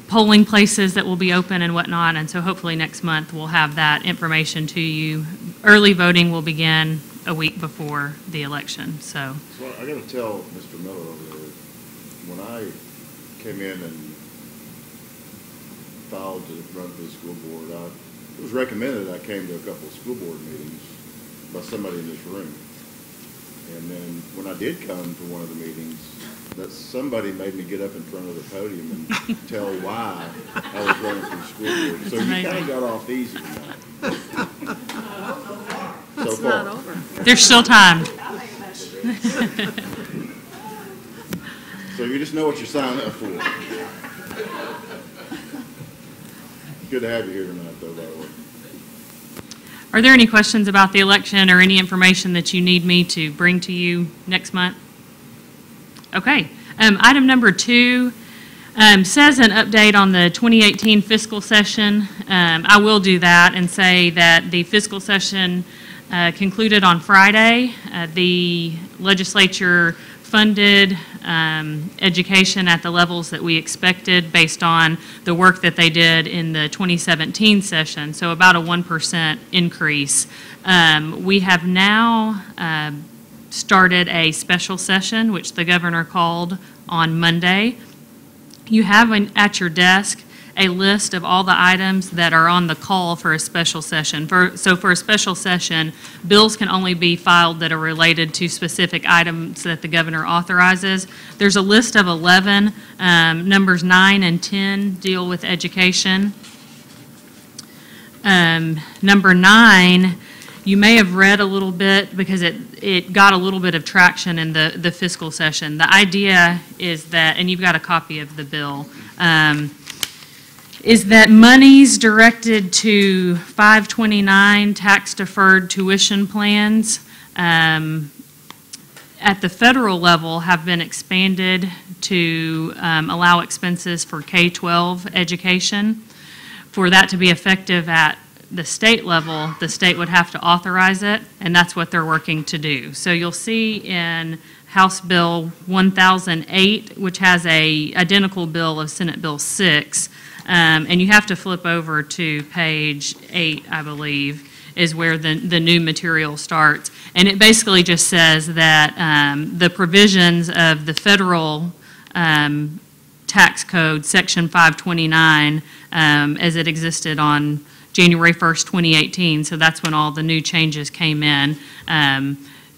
polling places that will be open and whatnot, and so hopefully next month we'll have that information to you. Early voting will begin a week before the election. So I got to tell Mr. Miller over there, when I came in and filed to run for the school board, it was recommended I came to a couple of school board meetings by somebody in this room. And then when I did come to one of the meetings, that somebody made me get up in front of the podium and tell why I was running for the school board. So you kind of got off easy tonight. It's not over. There's still time. So you just know what you're signing up for. Good to have you here tonight, though, by the way. Are there any questions about the election or any information that you need me to bring to you next month? Okay. Item number 2 says an update on the 2018 fiscal session. I will do that and say that the fiscal session concluded on Friday. The legislature funded education at the levels that we expected based on the work that they did in the 2017 session, so about a 1% increase. We have now started a special session, which the governor called on Monday. You have at your desk a list of all the items that are on the call for a special session. So for a special session, bills can only be filed that are related to specific items that the governor authorizes. There's a list of 11. Numbers 9 and 10 deal with education. Number 9, you may have read a little bit because it got a little bit of traction in the fiscal session. The idea is that, and you've got a copy of the bill, is that monies directed to 529 tax-deferred tuition plans at the federal level have been expanded to allow expenses for K-12 education. For that to be effective at the state level, the state would have to authorize it, and that's what they're working to do. So you'll see in House Bill 1008, which has a identical bill of Senate Bill 6, and you have to flip over to page 8, I believe, is where the new material starts. And it basically just says that the provisions of the federal tax code, section 529, as it existed on January 1st, 2018. So that's when all the new changes came in.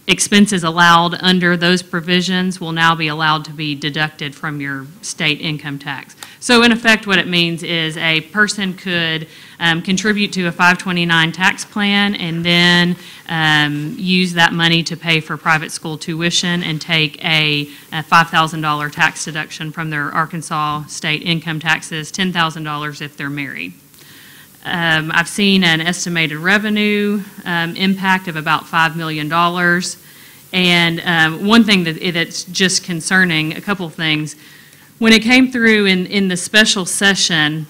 Expenses allowed under those provisions will now be allowed to be deducted from your state income tax. So in effect, what it means is a person could contribute to a 529 tax plan and then use that money to pay for private school tuition and take a $5,000 tax deduction from their Arkansas state income taxes, $10,000 if they're married. I've seen an estimated revenue impact of about $5 million. And one thing that's just concerning, a couple of things, when it came through in the special session,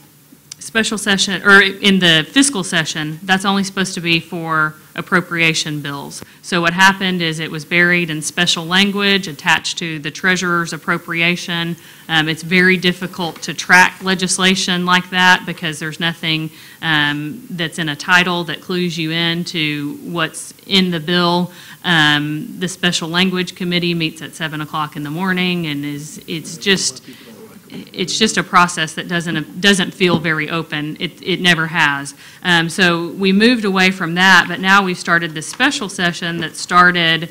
or in the fiscal session, that's only supposed to be for appropriation bills. So what happened is it was buried in special language attached to the treasurer's appropriation. It's very difficult to track legislation like that because there's nothing that's in a title that clues you in to what's in the bill. The special language committee meets at 7 o'clock in the morning, and it's just a process that doesn't feel very open. It never has. So we moved away from that, but now we've started this special session that started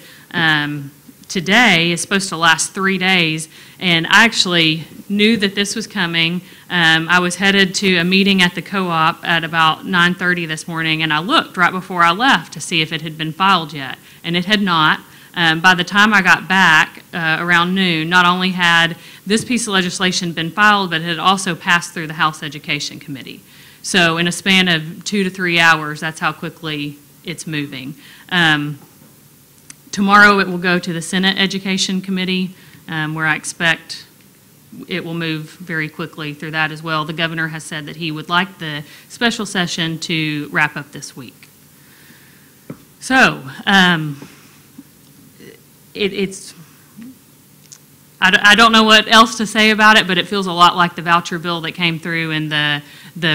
today. It's supposed to last 3 days, and I actually knew that this was coming. I was headed to a meeting at the co-op at about 9:30 this morning, and I looked right before I left to see if it had been filed yet, and it had not. By the time I got back around noon, not only had this piece of legislation been filed, but it had also passed through the House Education Committee. So in a span of 2 to 3 hours, that's how quickly it's moving. Tomorrow it will go to the Senate Education Committee, where I expect it will move very quickly through that as well. The governor has said that he would like the special session to wrap up this week. So, I don't know what else to say about it, but it feels a lot like the voucher bill that came through in the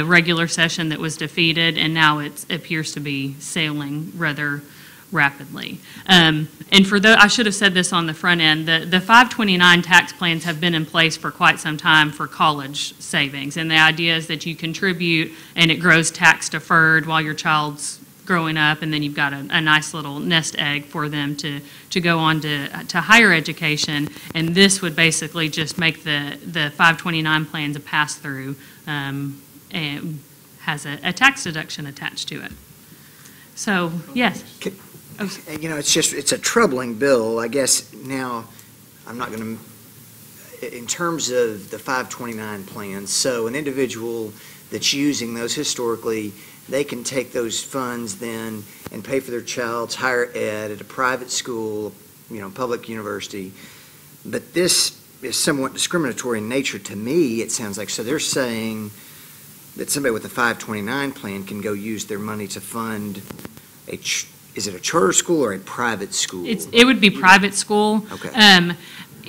regular session that was defeated, and now it appears to be sailing rather rapidly. And I should have said this on the front end, the 529 tax plans have been in place for quite some time for college savings, and the idea is that you contribute and it grows tax deferred while your child's growing up, and then you've got a nice little nest egg for them to go on to higher education. And this would basically just make the 529 plans a pass-through and has a tax deduction attached to it. So, yes. You know, it's a troubling bill. I guess now, I'm not going to, in terms of the 529 plans, so an individual that's using those historically, they can take those funds then and pay for their child's higher ed at a private school, you know, public university. But this is somewhat discriminatory in nature to me, it sounds like. So they're saying that somebody with a 529 plan can go use their money to fund is it a charter school or a private school? It would be private school. Okay.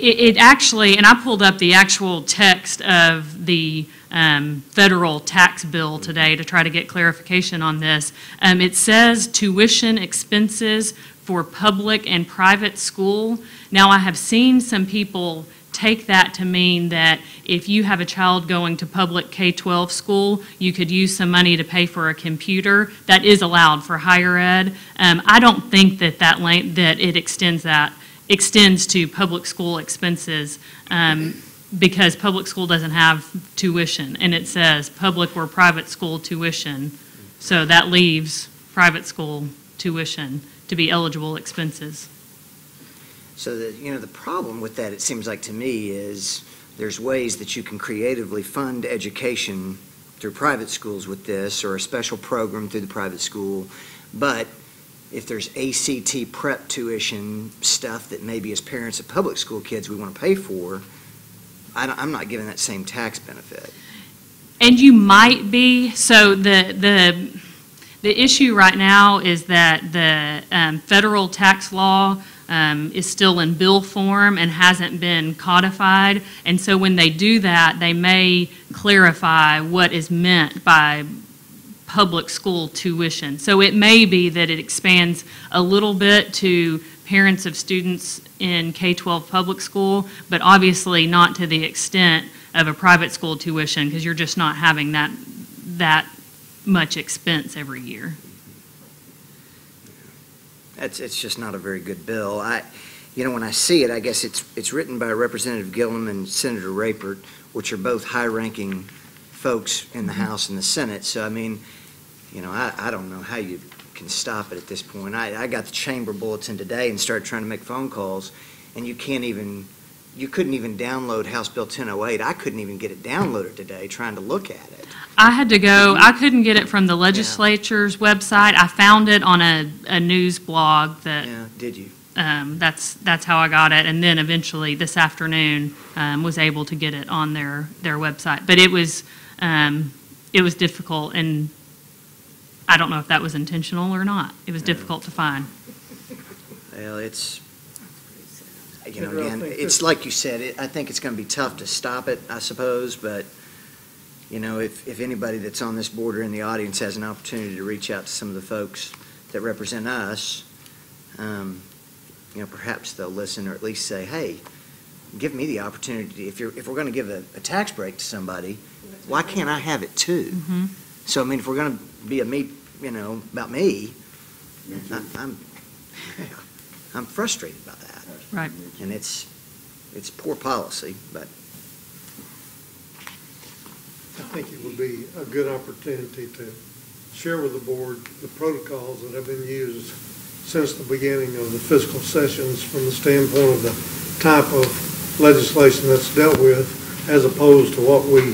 It actually, and I pulled up the actual text of the federal tax bill today to try to get clarification on this. It says tuition expenses for public and private school. Now, I have seen some people take that to mean that if you have a child going to public K-12 school, you could use some money to pay for a computer. That is allowed for higher ed. I don't think that it extends to public school expenses because public school doesn't have tuition, and it says public or private school tuition. So that leaves private school tuition to be eligible expenses. So the problem with that, it seems like to me, is there's ways that you can creatively fund education through private schools with this, or a special program through the private school. But if there's ACT prep tuition stuff that maybe as parents of public school kids we want to pay for, I'm not giving that same tax benefit. And you might be. So the issue right now is that the federal tax law is still in bill form and hasn't been codified. And so when they do that, they may clarify what is meant by public school tuition. So it may be that it expands a little bit to parents of students in K-12 public school, but obviously not to the extent of a private school tuition, because you're just not having that much expense every year. It's just not a very good bill. When I see it, I guess it's written by Representative Gillum and Senator Rapert, which are both high-ranking folks in the House and the Senate. So, I mean, I don't know how you can stop it at this point. I got the chamber bulletin today and started trying to make phone calls, and you couldn't even download House Bill 1008. I couldn't even get it downloaded today trying to look at it. I had to go, I couldn't get it from the legislature's website. I found it on a news blog that. Yeah, did you? That's how I got it, and then eventually this afternoon was able to get it on their website. But it was difficult, and I don't know if that was intentional or not. It was difficult to find. Well, it's again, it's like you said. I think it's going to be tough to stop it, I suppose. But if anybody that's on this board or in the audience has an opportunity to reach out to some of the folks that represent us. Perhaps they'll listen or at least say, hey, give me the opportunity. If we're going to give a tax break to somebody, why can't I have it too? Mm-hmm. So, I mean, if we're going to be about me, I'm frustrated by that. Right. And it's poor policy, but. I think it would be a good opportunity to share with the board the protocols that have been used since the beginning of the fiscal sessions from the standpoint of the type of legislation that's dealt with, as opposed to what we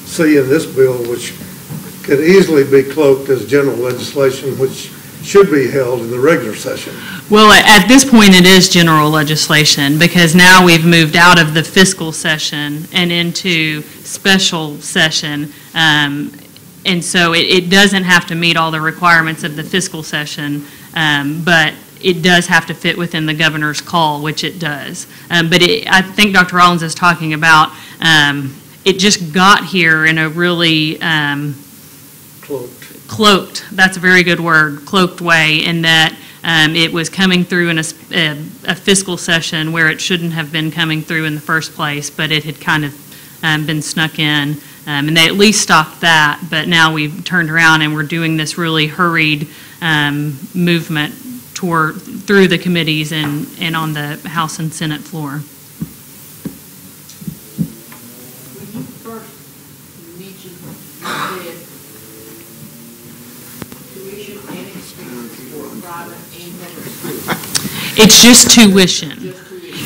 see in this bill, which could easily be cloaked as general legislation, which should be held in the regular session. Well, at this point, it is general legislation, because now we've moved out of the fiscal session and into special session. And so it doesn't have to meet all the requirements of the fiscal session, but it does have to fit within the governor's call, which it does. But I think Dr. Rollins is talking about it just got here in a really cloaked, that's a very good word, cloaked way, in that it was coming through in a fiscal session where it shouldn't have been coming through in the first place, but it had kind of been snuck in. And they at least stopped that, but now we've turned around and we're doing this really hurried movement through the committees and on the House and Senate floor. When you first mentioned tuition and expenses for private and public schools. It's just tuition.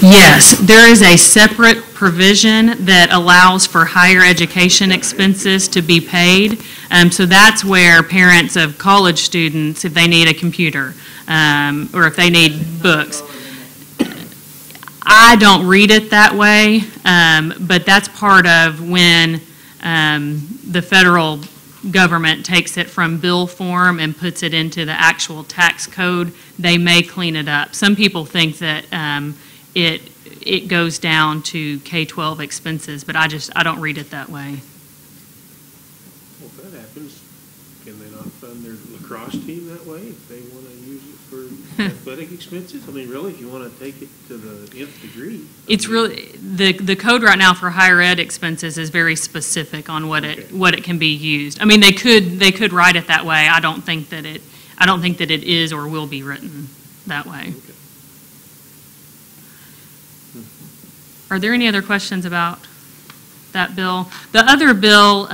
Yes, there is a separate provision that allows for higher education expenses to be paid. So that's where parents of college students, if they need a computer or if they need books, I don't read it that way, but that's part of when the federal government takes it from bill form and puts it into the actual tax code. They may clean it up. Some people think that it goes down to K-12 expenses, but I don't read it that way. Well, if that happens, can they not fund their lacrosse team that way if they want to use it for athletic expenses? I mean, really, if you want to take it to the nth degree. It's really, the code right now for higher ed expenses is very specific on what it can be used. I mean, they could write it that way. I don't think that it is or will be written that way. Okay. Are there any other questions about that bill? The other bill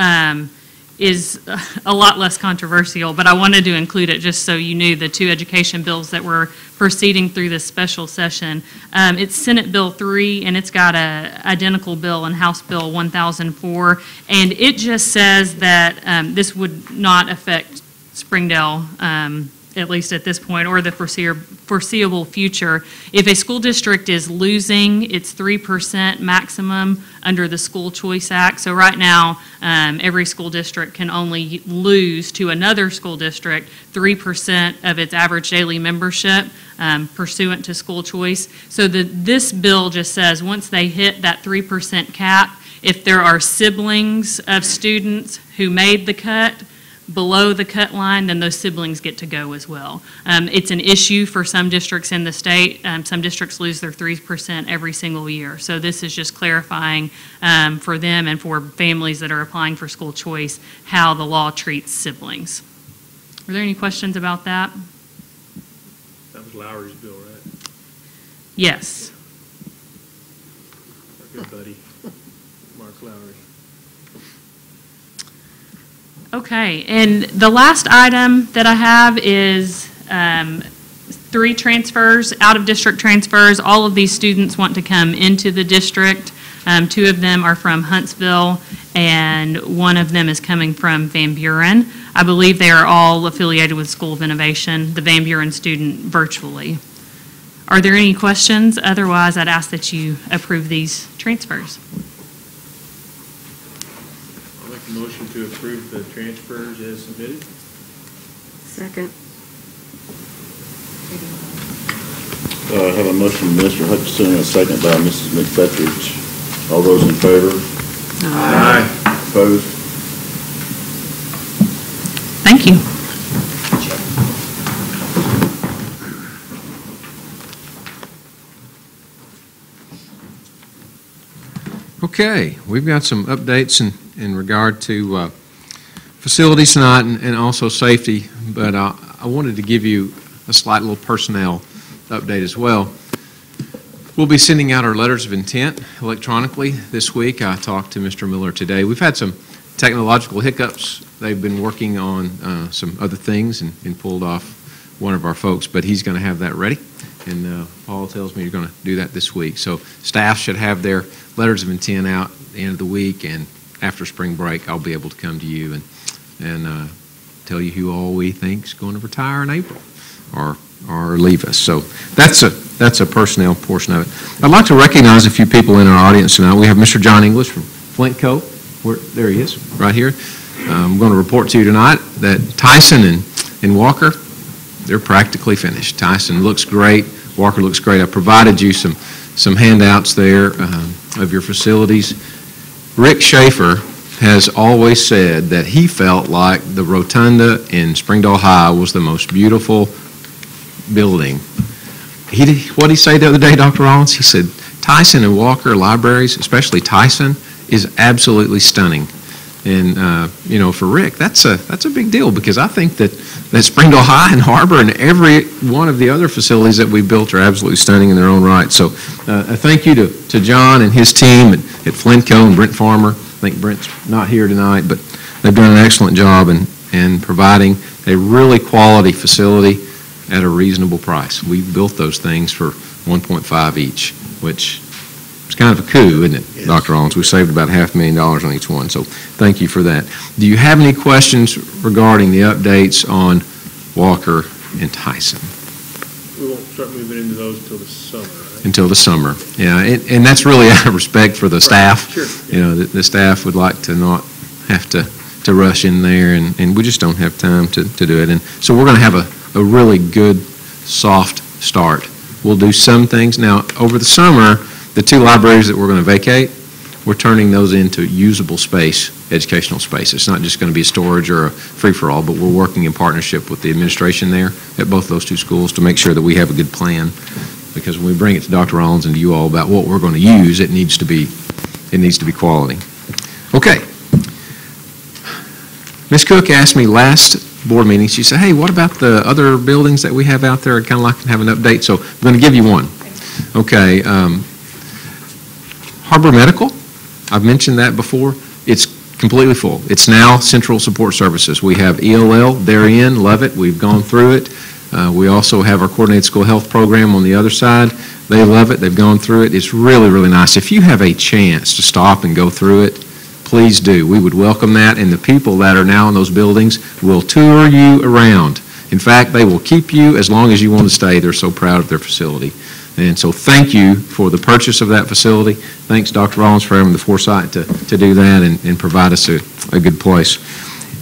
is a lot less controversial, but I wanted to include it just so you knew the two education bills that were proceeding through this special session. It's Senate Bill 3, and it's got an identical bill in House Bill 1004, and it just says that this would not affect Springdale, at least at this point, or the foreseeable future. If a school district is losing its 3% maximum under the School Choice Act, so right now every school district can only lose to another school district 3% of its average daily membership pursuant to school choice. So this bill just says once they hit that 3% cap, if there are siblings of students who made the cut, below the cut line, then those siblings get to go as well. It's an issue for some districts in the state. Some districts lose their 3% every single year. So this is just clarifying for them and for families that are applying for school choice how the law treats siblings. Are there any questions about that? That was Lowry's bill, right? Yes. Our good buddy, Mark Lowry. Okay, and the last item that I have is 3 transfers, out-of-district transfers. All of these students want to come into the district. 2 of them are from Huntsville, and 1 of them is coming from Van Buren. I believe they are all affiliated with School of Innovation, the Van Buren student virtually. Are there any questions? Otherwise, I'd ask that you approve these transfers. I'll make a motion to approve the transfers as submitted. Second. I have a motion from Mr. Hutchinson and a second by Mrs. McFetridge. All those in favor? Aye. Opposed? Thank you. Okay, we've got some updates in regard to facilities tonight and also safety, but I wanted to give you a slight little personnel update as well. We'll be sending out our letters of intent electronically this week. I talked to Mr. Miller today. We've had some technological hiccups. They've been working on some other things and pulled off one of our folks, but he's going to have that ready. And Paul tells me you're going to do that this week. So staff should have their letters of intent out at the end of the week, and after spring break, I'll be able to come to you and tell you who all we think is going to retire in April or leave us. So that's a personnel portion of it. I'd like to recognize a few people in our audience tonight. We have Mr. John English from Flint Co. There he is, right here. I'm going to report to you tonight that Tyson and Walker, they're practically finished. Tyson looks great. Walker looks great. I provided you some handouts there of your facilities. Rick Schaefer has always said that he felt like the rotunda in Springdale High was the most beautiful building. What did he say the other day, Dr. Rollins? He said, Tyson and Walker libraries, especially Tyson, is absolutely stunning. And, you know, for Rick, that's a big deal, because I think that Springdale High and HAR-BER and every one of the other facilities that we built are absolutely stunning in their own right. So a thank you to John and his team at Flintco and Brent Farmer. I think Brent's not here tonight, but they've done an excellent job in providing a really quality facility at a reasonable price. We built those things for $1.5 each, which is kind of a coup, isn't it, yes, Dr. Rollins? We saved about $500,000 on each one, so thank you for that. Do you have any questions regarding the updates on Walker and Tyson? We won't start moving into those until the summer, right? Until the summer, yeah, and that's really out of respect for the staff. Sure. You know, the staff would like to not have to rush in there, and we just don't have time to do it. And so we're going to have a really good, soft start. We'll do some things. Now, over the summer, the 2 libraries that we're going to vacate, we're turning those into usable space, educational space. It's not just going to be a storage or a free-for-all, but we're working in partnership with the administration there at both those 2 schools to make sure that we have a good plan. Because when we bring it to Dr. Rollins and to you all about what we're going to use, it needs to be quality. Okay. Ms. Cook asked me last board meeting, she said, hey, what about the other buildings that we have out there? I'd kind of like to have an update, so I'm going to give you one. Okay. HAR-BER Medical, I've mentioned that before. It's completely full. It's now Central Support Services. We have ELL, they're in, love it. We've gone through it. We also have our Coordinated School Health Program on the other side. They love it. They've gone through it. It's really, really nice. If you have a chance to stop and go through it, please do. We would welcome that, and the people that are now in those buildings will tour you around. In fact, they will keep you as long as you want to stay. They're so proud of their facility. And so thank you for the purchase of that facility. Thanks, Dr. Rollins, for having the foresight to do that and provide us a good place.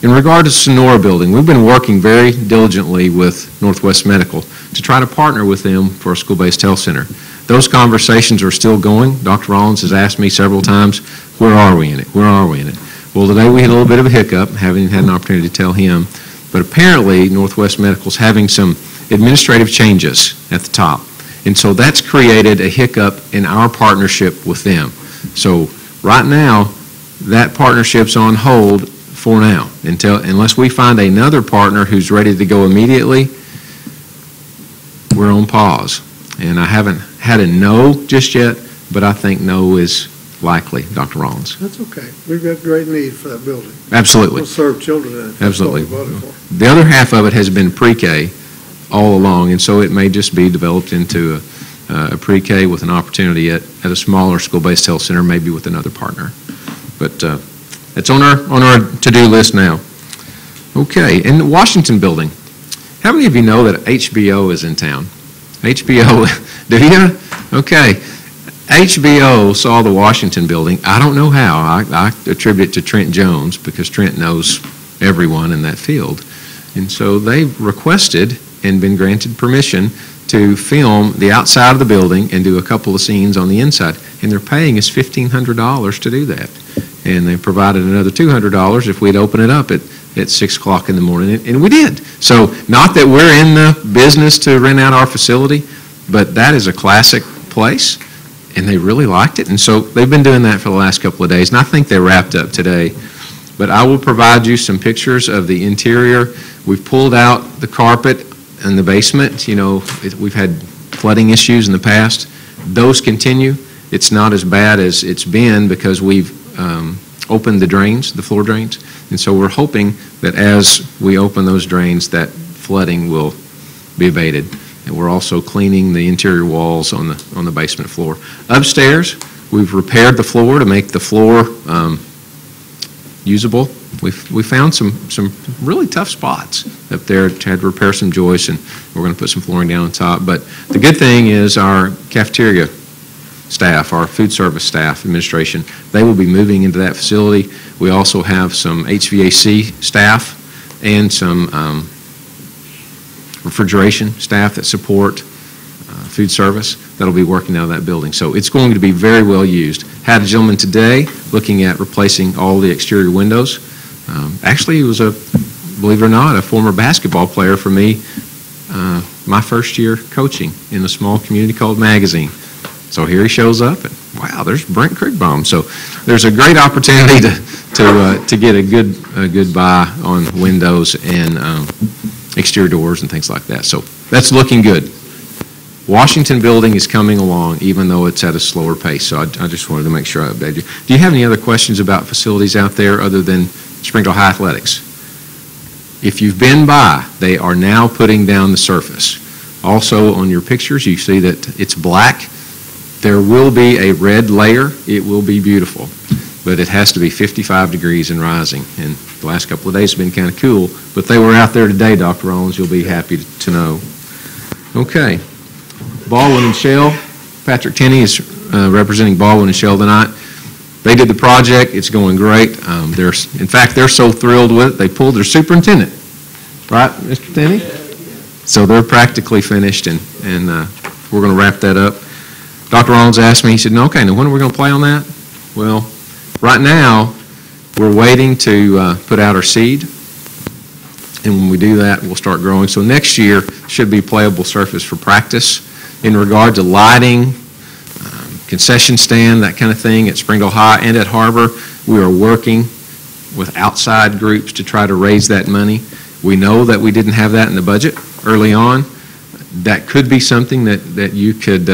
In regard to Sonora Building, we've been working very diligently with Northwest Medical to try to partner with them for a school-based health center. Those conversations are still going. Dr. Rollins has asked me several times, where are we in it? Where are we in it? Well, today we had a little bit of a hiccup, haven't had an opportunity to tell him, but apparently Northwest Medical's having some administrative changes at the top. And so that's created a hiccup in our partnership with them. So right now, that partnership's on hold for now, unless we find another partner who's ready to go immediately. We're on pause. And I haven't had a no just yet, but I think no is likely, Dr. Rollins. That's okay. We've got great need for that building. Absolutely. We'll serve children in it. Absolutely. That's what we voted for. The other half of it has been pre-K all along, and so it may just be developed into a pre-K with an opportunity at a smaller school-based health center, maybe with another partner. But it's on our to-do list now. Okay, in the Washington building, how many of you know that HBO is in town? HBO, do you? Okay. HBO saw the Washington building. I don't know how. I attribute it to Trent Jones because Trent knows everyone in that field. And so they requested and been granted permission to film the outside of the building and do a couple of scenes on the inside. And they're paying us $1,500 to do that. And they provided another $200 if we'd open it up at 6 o'clock in the morning. And we did. So not that we're in the business to rent out our facility, but that is a classic place. And they really liked it. And so they've been doing that for the last couple of days. And I think they wrapped up today. But I will provide you some pictures of the interior. We've pulled out the carpet in the basement. You know, we've had flooding issues in the past. Those continue. It's not as bad as it's been because we've opened the drains, the floor drains. And so we're hoping that as we open those drains, that flooding will be abated. And we're also cleaning the interior walls on the basement floor. Upstairs, we've repaired the floor to make the floor usable. We found some really tough spots up there. Had to repair some joists, and we're going to put some flooring down on top. But the good thing is our cafeteria staff, our food service staff, administration, they will be moving into that facility. We also have some HVAC staff and some refrigeration staff that support food service that'll be working out of that building. So it's going to be very well used. Had a gentleman today looking at replacing all the exterior windows. Actually, he was believe it or not, a former basketball player for me, my first year coaching in a small community called Magazine. So here he shows up, and wow, there's Brent Krigbaum. So there's a great opportunity to get a good buy on windows and exterior doors and things like that. So that's looking good. Washington building is coming along, even though it's at a slower pace. So I just wanted to make sure I updated you. Do you have any other questions about facilities out there other than Springdale High Athletics? If you've been by, they are now putting down the surface. Also on your pictures, you see that it's black. There will be a red layer. It will be beautiful, but it has to be 55 degrees and rising. And the last couple of days have been kind of cool, but they were out there today, Dr. Rollins. You'll be happy to know. Okay. Baldwin and Shell. Patrick Tenney is representing Baldwin and Shell tonight. They did the project. It's going great. In fact, they're so thrilled with it, they pulled their superintendent. Right, Mr. Tenney? So they're practically finished, and we're going to wrap that up. Dr. Rollins asked me, he said, "No, okay, now when are we going to play on that?" Well, right now, we're waiting to put out our seed. And when we do that, we'll start growing. So next year should be playable surface for practice. In regard to lighting, concession stand, that kind of thing at Springdale High and at HAR-BER, we are working with outside groups to try to raise that money. We know that we didn't have that in the budget early on. That could be something that you could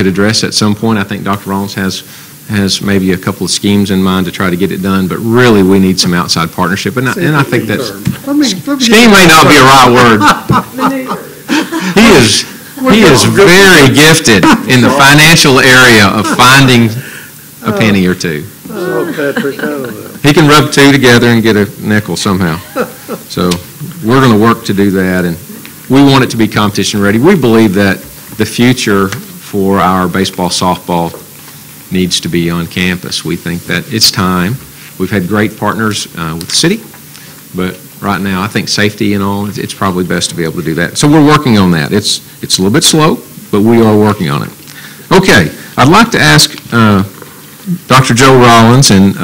address at some point. I think Dr. Rollins has maybe a couple of schemes in mind to try to get it done, but really we need some outside partnership. And I think that's, scheme may not be a right word. He is very gifted in the financial area of finding a penny or two. He can rub two together and get a nickel somehow. So we're going to work to do that, and we want it to be competition ready. We believe that the future for our baseball, softball needs to be on campus. We think that it's time. We've had great partners with the city, but right now I think safety and all, it's probably best to be able to do that. So we're working on that. It's a little bit slow, but we are working on it. Okay, I'd like to ask Dr. Joe Rollins and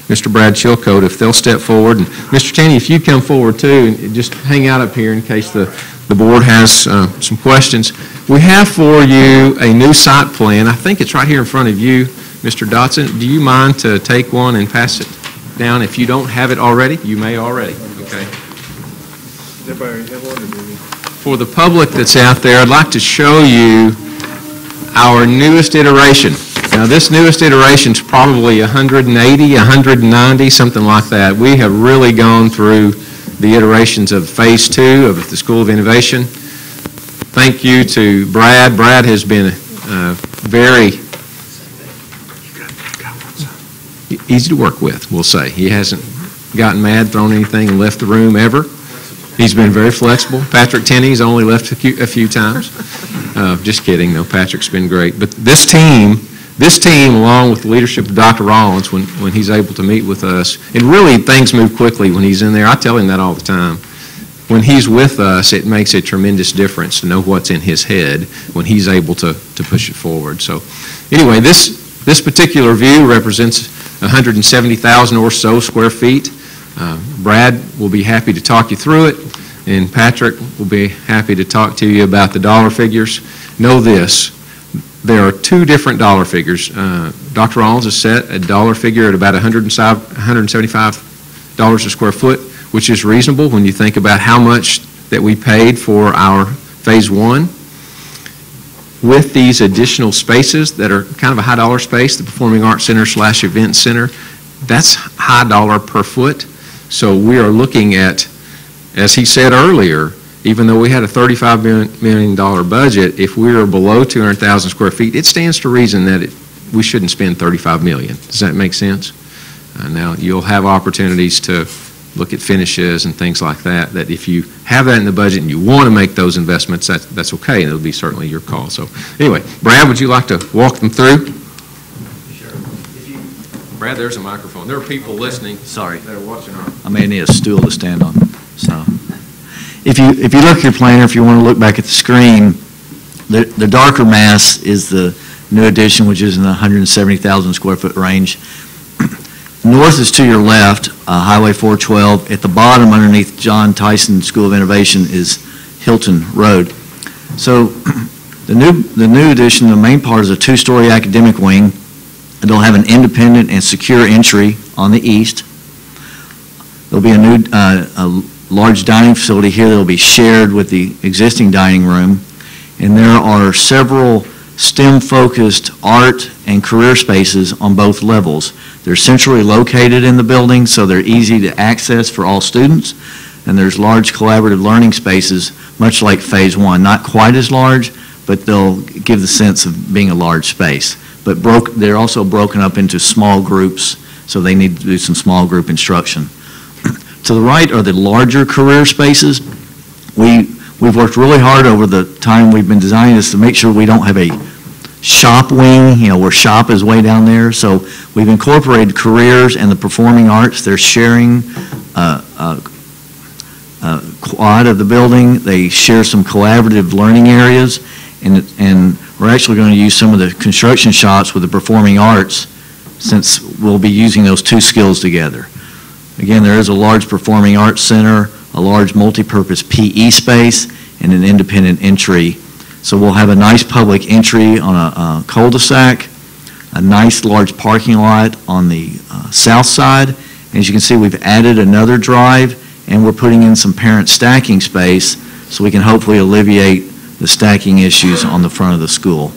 Mr. Brad Chilcote, if they'll step forward. And Mr. Taney, if you'd come forward too, and just hang out up here in case the board has some questions. We have for you a new site plan. I think it's right here in front of you, Mr. Dotson. Do you mind to take one and pass it down? If you don't have it already, you may already. Okay. Does everybody have one, or do we? For the public that's out there, I'd like to show you our newest iteration. Now, this newest iteration is probably 180, 190, something like that. We have really gone through the iterations of Phase 2 of the School of Innovation. Thank you to Brad. Brad has been very easy to work with, we'll say. He hasn't gotten mad, thrown anything, and left the room ever. He's been very flexible. Patrick Tenney's only left a few times. Just kidding, no, Patrick's been great. But this team, along with the leadership of Dr. Rollins, when he's able to meet with us, and really things move quickly when he's in there. I tell him that all the time. When he's with us, it makes a tremendous difference to know what's in his head when he's able to push it forward. So anyway, this particular view represents 170,000 or so square feet. Brad will be happy to talk you through it, and Patrick will be happy to talk to you about the dollar figures. Know this, there are two different dollar figures. Dr. Rollins has set a dollar figure at about $175 a square foot, which is reasonable when you think about how much that we paid for our Phase 1. With these additional spaces that are kind of a high dollar space, the Performing Arts Center / Event Center, that's high dollar per foot. So we are looking at, as he said earlier, even though we had a $35 million budget, if we are below 200,000 square feet, it stands to reason that we shouldn't spend $35 million. Does that make sense? Now, you'll have opportunities to look at finishes and things like that, that if you have that in the budget and you want to make those investments, that's okay, and it'll be certainly your call. So anyway, Brad, would you like to walk them through? Brad, there's a microphone. There are people listening. Sorry. That are watching our. I may need a stool to stand on. So, if you look at your planner, if you want to look back at the screen, the darker mass is the new addition, which is in the 170,000 square foot range. North is to your left, Highway 412. At the bottom, underneath John Tyson School of Innovation, is Hilton Road. So, the new addition, the main part, is a two-story academic wing. It'll have an independent and secure entry on the east. There'll be a new a large dining facility here that will be shared with the existing dining room. And there are several STEM-focused art and career spaces on both levels. They're centrally located in the building, so they're easy to access for all students. And there's large collaborative learning spaces, much like Phase 1. Not quite as large, but they'll give the sense of being a large space. But they're also broken up into small groups, so they need to do some small group instruction. To the right are the larger career spaces. We've worked really hard over the time we've been designing this to make sure we don't have a shop wing, where shop is way down there. So we've incorporated careers and the performing arts. They're sharing quad of the building. They share some collaborative learning areas, and we're actually going to use some of the construction shops with the performing arts, since we'll be using those two skills together. Again, there is a large performing arts center, a large multi-purpose PE space, and an independent entry. So we'll have a nice public entry on a cul-de-sac, a nice large parking lot on the south side. As you can see, we've added another drive, and we're putting in some parent stacking space so we can hopefully alleviate the stacking issues on the front of the school.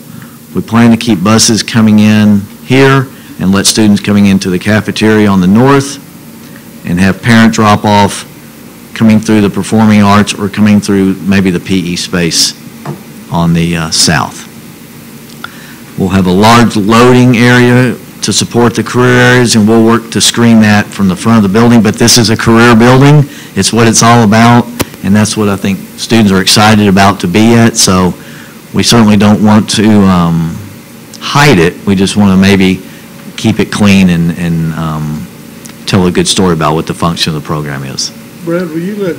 We plan to keep buses coming in here and let students coming into the cafeteria on the north, and have parent drop-off coming through the performing arts or coming through maybe the PE space on the south. We'll have a large loading area to support the career areas, and we'll work to screen that from the front of the building. But this is a career building. It's what it's all about, and that's what I think students are excited about to be at. So we certainly don't want to hide it. We just want to maybe keep it clean and tell a good story about what the function of the program is. Brad, will you let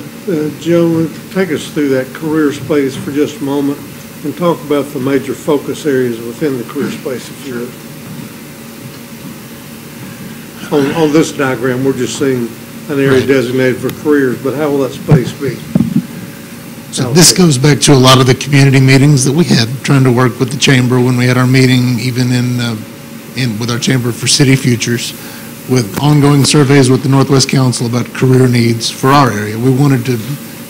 Joe take us through that career space for just a moment and talk about the major focus areas within the career space if you're... on this diagram, we're just seeing an area designated for careers, but how will that space be? So this goes back to a lot of the community meetings that we had, trying to work with the chamber when we had our meeting, even with our Chamber for City Futures, with ongoing surveys with the Northwest Council about career needs for our area. We wanted to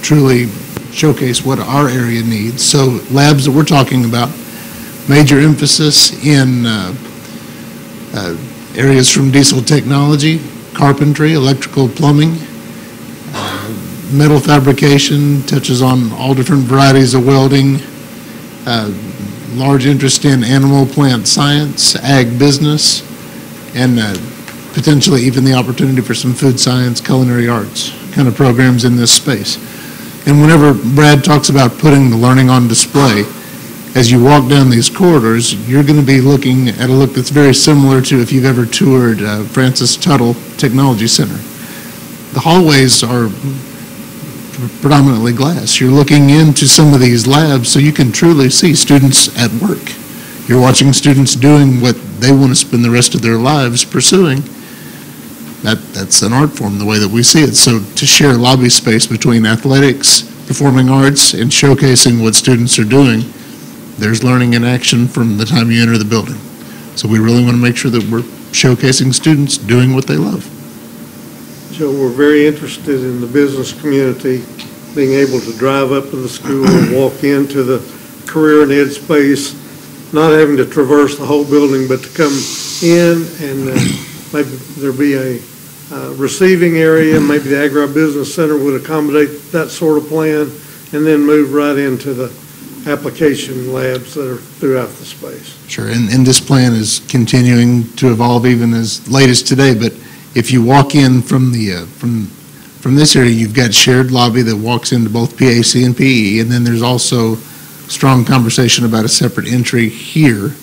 truly showcase what our area needs. So labs that we're talking about, major emphasis in areas from diesel technology, carpentry, electrical, plumbing, metal fabrication, touches on all different varieties of welding, large interest in animal plant science, ag business, and potentially even the opportunity for some food science, culinary arts kind of programs in this space. And whenever Brad talks about putting the learning on display, as you walk down these corridors, you're going to be looking at a look that's very similar to if you've ever toured Francis Tuttle Technology Center. The hallways are predominantly glass. You're looking into some of these labs so you can truly see students at work. You're watching students doing what they want to spend the rest of their lives pursuing. That's an art form, the way that we see it. So to share lobby space between athletics, performing arts, and showcasing what students are doing, there's learning in action from the time you enter the building. So we really want to make sure that we're showcasing students doing what they love. Joe, we're very interested in the business community being able to drive up to the school and walk into the career and ed space, not having to traverse the whole building, but to come in and maybe there be a receiving area, maybe the agribusiness center would accommodate that sort of plan, and then move right into the application labs that are throughout the space. Sure, and this plan is continuing to evolve even as late as today, but if you walk in from the from this area, you've got shared lobby that walks into both PAC and PE, and then there's also strong conversation about a separate entry here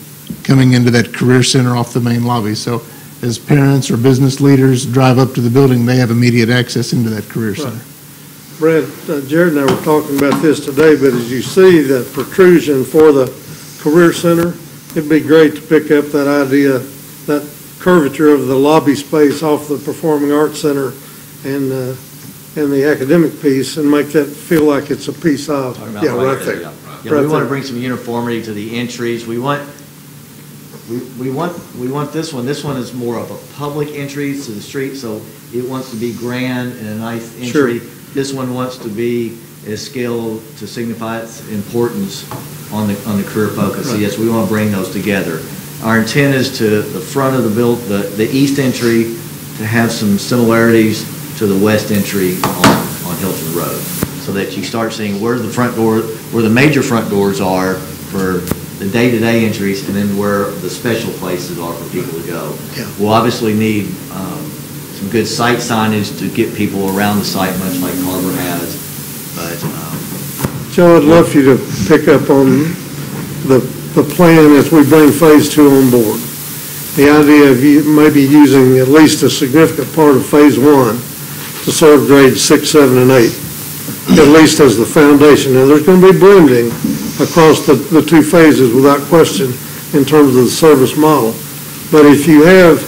coming into that career center off the main lobby. So as parents or business leaders drive up to the building, they have immediate access into that career center. Brad, Jared and I were talking about this today, but as you see the protrusion for the career center, it'd be great to pick up that idea, that curvature of the lobby space off the Performing Arts Center and the academic piece, and make that feel like it's a piece of. Yeah, right there. Yeah, we want to bring some uniformity to the entries. We want this one. This one is more of a public entry to the street, so it wants to be grand and a nice entry. Sure. This one wants to be a scale to signify its importance on the career focus. Right. So yes, we want to bring those together. Our intent is to the front of the east entry to have some similarities to the west entry on Hilton Road, so that you start seeing where the front door, where the major front doors are for the day-to-day entries, and then where the special places are for people to go. Yeah. We'll obviously need some good site signage to get people around the site, much like HAR-BER has. But Joe, I'd love for you to pick up on the plan as we bring phase 2 on board. The idea of you maybe using at least a significant part of phase 1 to serve grades 6, 7, and 8, at least as the foundation. Now, there's going to be blending across the two phases without question in terms of the service model. But if you have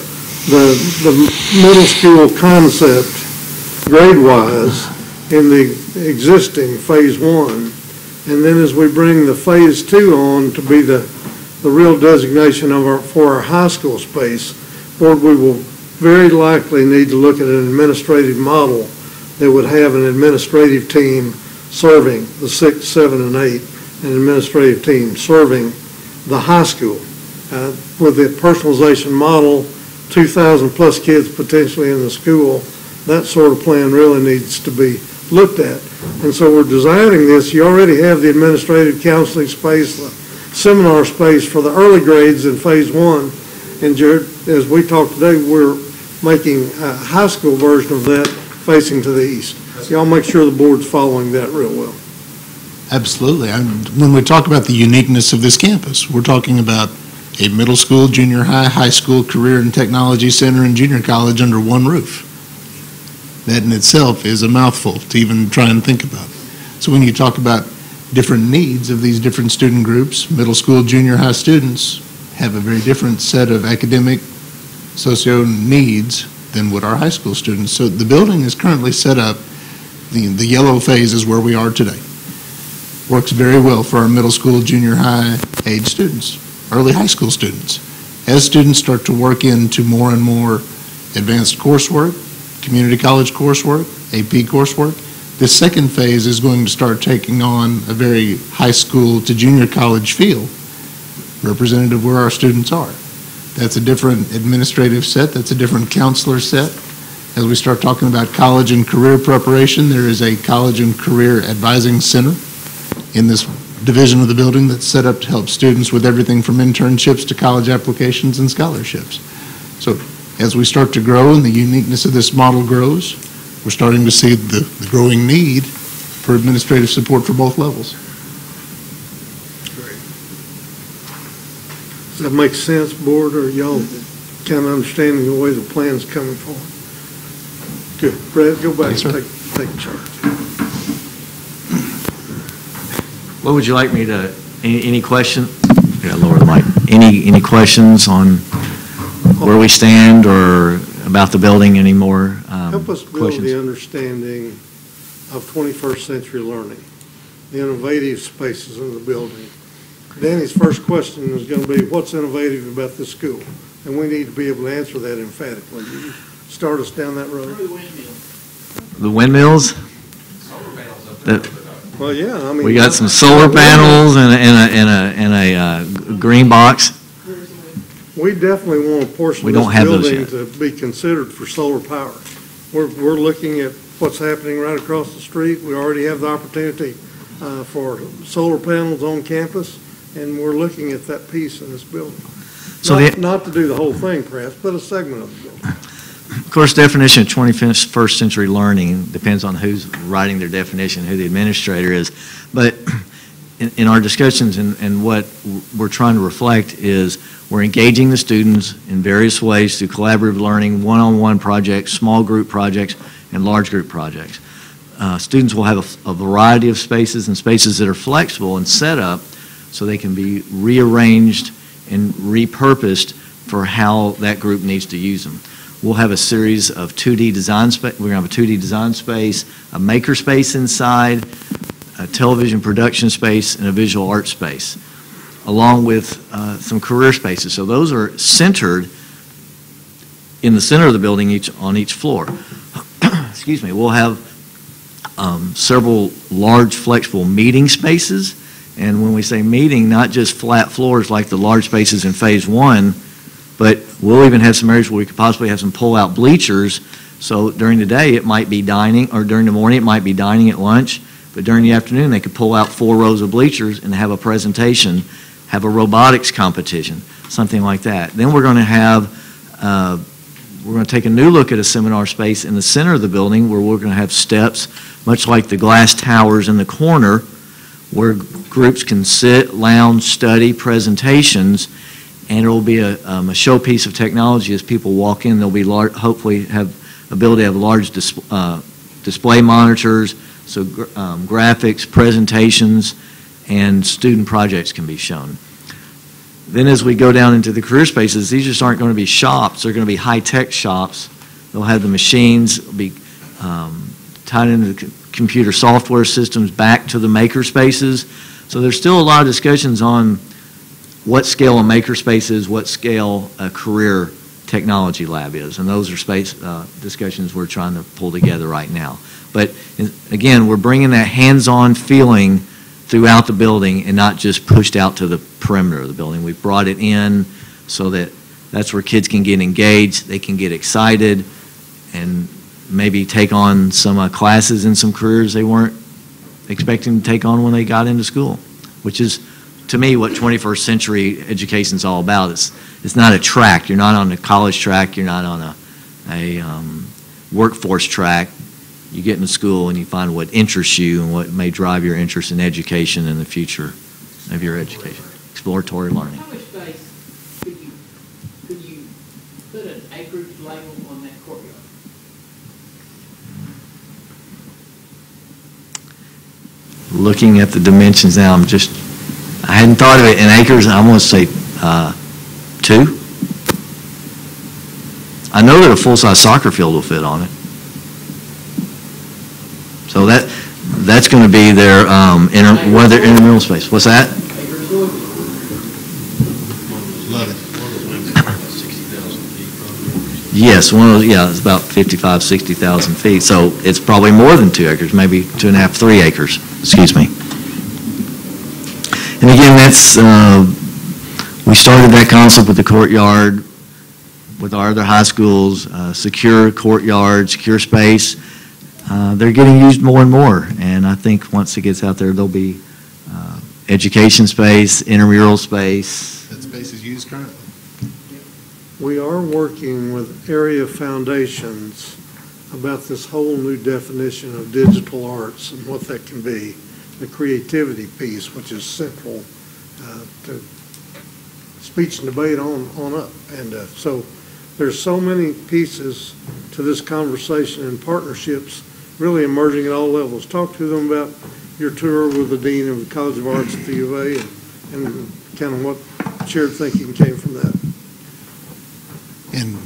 the middle school concept grade-wise in the existing phase 1, and then as we bring the phase 2 on to be the real designation of for our high school space, Board, we will very likely need to look at an administrative model that would have an administrative team serving the 6, 7, and 8, an administrative team serving the high school. With the personalization model, 2,000 plus kids potentially in the school, that sort of plan really needs to be looked at. And so we're designing this. You already have the administrative counseling space, the seminar space for the early grades in phase 1. And Jared, as we talked today, we're making a high school version of that facing to the east. Y'all make sure the board's following that real well. Absolutely. When we talk about the uniqueness of this campus, we're talking about a middle school, junior high, high school, career and technology center, and junior college under one roof. That in itself is a mouthful to even try and think about. So when you talk about different needs of these different student groups, middle school, junior high students have a very different set of academic, socio needs than would our high school students. So the building is currently set up, the yellow phase is where we are today. Works very well for our middle school, junior high age students, early high school students. As students start to work into more and more advanced coursework, community college coursework, AP coursework, this second phase is going to start taking on a very high school to junior college feel, representative where our students are. That's a different administrative set, that's a different counselor set. As we start talking about college and career preparation, there is a college and career advising center in this division of the building that's set up to help students with everything from internships to college applications and scholarships. So as we start to grow and the uniqueness of this model grows, we're starting to see the growing need for administrative support for both levels. Does that make sense, board, or y'all kind of understanding the way the plan's coming forward? Good. Brad, go back and take charge. What would you like me to, any question? Yeah, lower the mic. Any questions on where we stand or about the building, any more Help us build questions? the understanding of 21st century learning, the innovative spaces in the building. Danny's first question is going to be, what's innovative about this school? And we need to be able to answer that emphatically. Will you start us down that road? The windmills? Well, yeah, I mean. We got some solar panels and a green box. We definitely want a portion We of don't this have those building yet. to be considered for solar power. We're looking at what's happening right across the street. We already have the opportunity for solar panels on campus, and we're looking at that piece in this building. So Not to do the whole thing, perhaps, but a segment of the building. Of course, definition of 21st century learning depends on who's writing their definition, who the administrator is. But in our discussions and what we're trying to reflect is we're engaging the students in various ways through collaborative learning, one-on-one projects, small group projects, and large group projects. Students will have a variety of spaces and spaces that are flexible and set up so they can be rearranged and repurposed for how that group needs to use them. We'll have a series of 2D design space. We're going to have a 2D design space, a maker space inside, a television production space, and a visual art space, along with some career spaces. So those are centered in the center of the building on each floor. Excuse me. We'll have several large flexible meeting spaces. And when we say meeting, not just flat floors like the large spaces in phase one, but we'll even have some areas where we could possibly have some pull-out bleachers. So during the day, it might be dining, or during the morning, it might be dining at lunch. But during the afternoon, they could pull out 4 rows of bleachers and have a presentation, have a robotics competition, something like that. Then we're going to have, we're going to take a new look at a seminar space in the center of the building where we're going to have steps, much like the glass towers in the corner, where groups can sit, lounge, study, presentations, and it will be a showpiece of technology as people walk in. They'll be hopefully have ability to have large display monitors, so graphics, presentations, and student projects can be shown. Then as we go down into the career spaces, these just aren't going to be shops. They're going to be high-tech shops. They'll have the machines, be tied into the computer software systems back to the maker spaces. So there's still a lot of discussions on what scale a maker space is, what scale a career technology lab is, and those are space discussions we're trying to pull together right now. But again, we're bringing that hands-on feeling throughout the building and not just pushed out to the perimeter of the building. We've brought it in so that that's where kids can get engaged, they can get excited, and maybe take on some classes and some careers they weren't expecting to take on when they got into school, which is, to me, what 21st century education is all about. It's not a track. You're not on a college track. You're not on a workforce track. You get into school and you find what interests you and what may drive your interest in education in the future of your education. Exploratory learning. How much space could you put an acreage label on that courtyard? Looking at the dimensions now, I hadn't thought of it in acres. I'm going to say 2. I know that a full-size soccer field will fit on it. So that's going to be their one of their intramural space. What's that? Yes, it's about 55, 60,000 feet. So it's probably more than 2 acres, maybe 2.5, 3 acres. Excuse me. And again, that's we started that concept with the courtyard, with our other high schools, secure courtyard, secure space. They're getting used more and more, and I think once it gets out there, there'll be education space, intramural space. That space is used currently. We are working with area foundations about this whole new definition of digital arts and what that can be, the creativity piece, which is central to speech and debate on up. And so there's so many pieces to this conversation and partnerships really emerging at all levels. Talk to them about your tour with the Dean of the College of Arts at the U of A and kind of what shared thinking came from that. And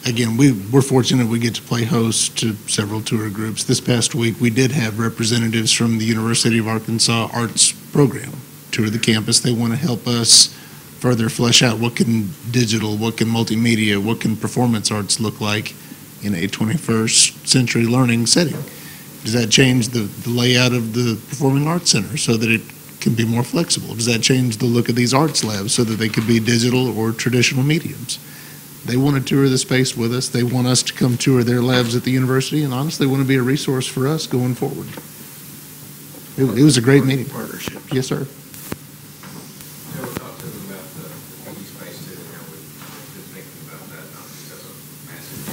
again, we're fortunate we get to play host to several tour groups. This past week, we did have representatives from the University of Arkansas Arts Program tour the campus. They want to help us further flesh out what can digital, what can multimedia, what can performance arts look like in a 21st century learning setting. Does that change the layout of the Performing Arts Center so that it can be more flexible? Does that change the look of these arts labs so that they could be digital or traditional mediums? They want to tour the space with us. They want us to come tour their labs at the university, and honestly, want to be a resource for us going forward. It was a great meeting. Partnership. Yes, sir. We'll talk to them about the PE space too, and how we've been thinking about that, not because of massive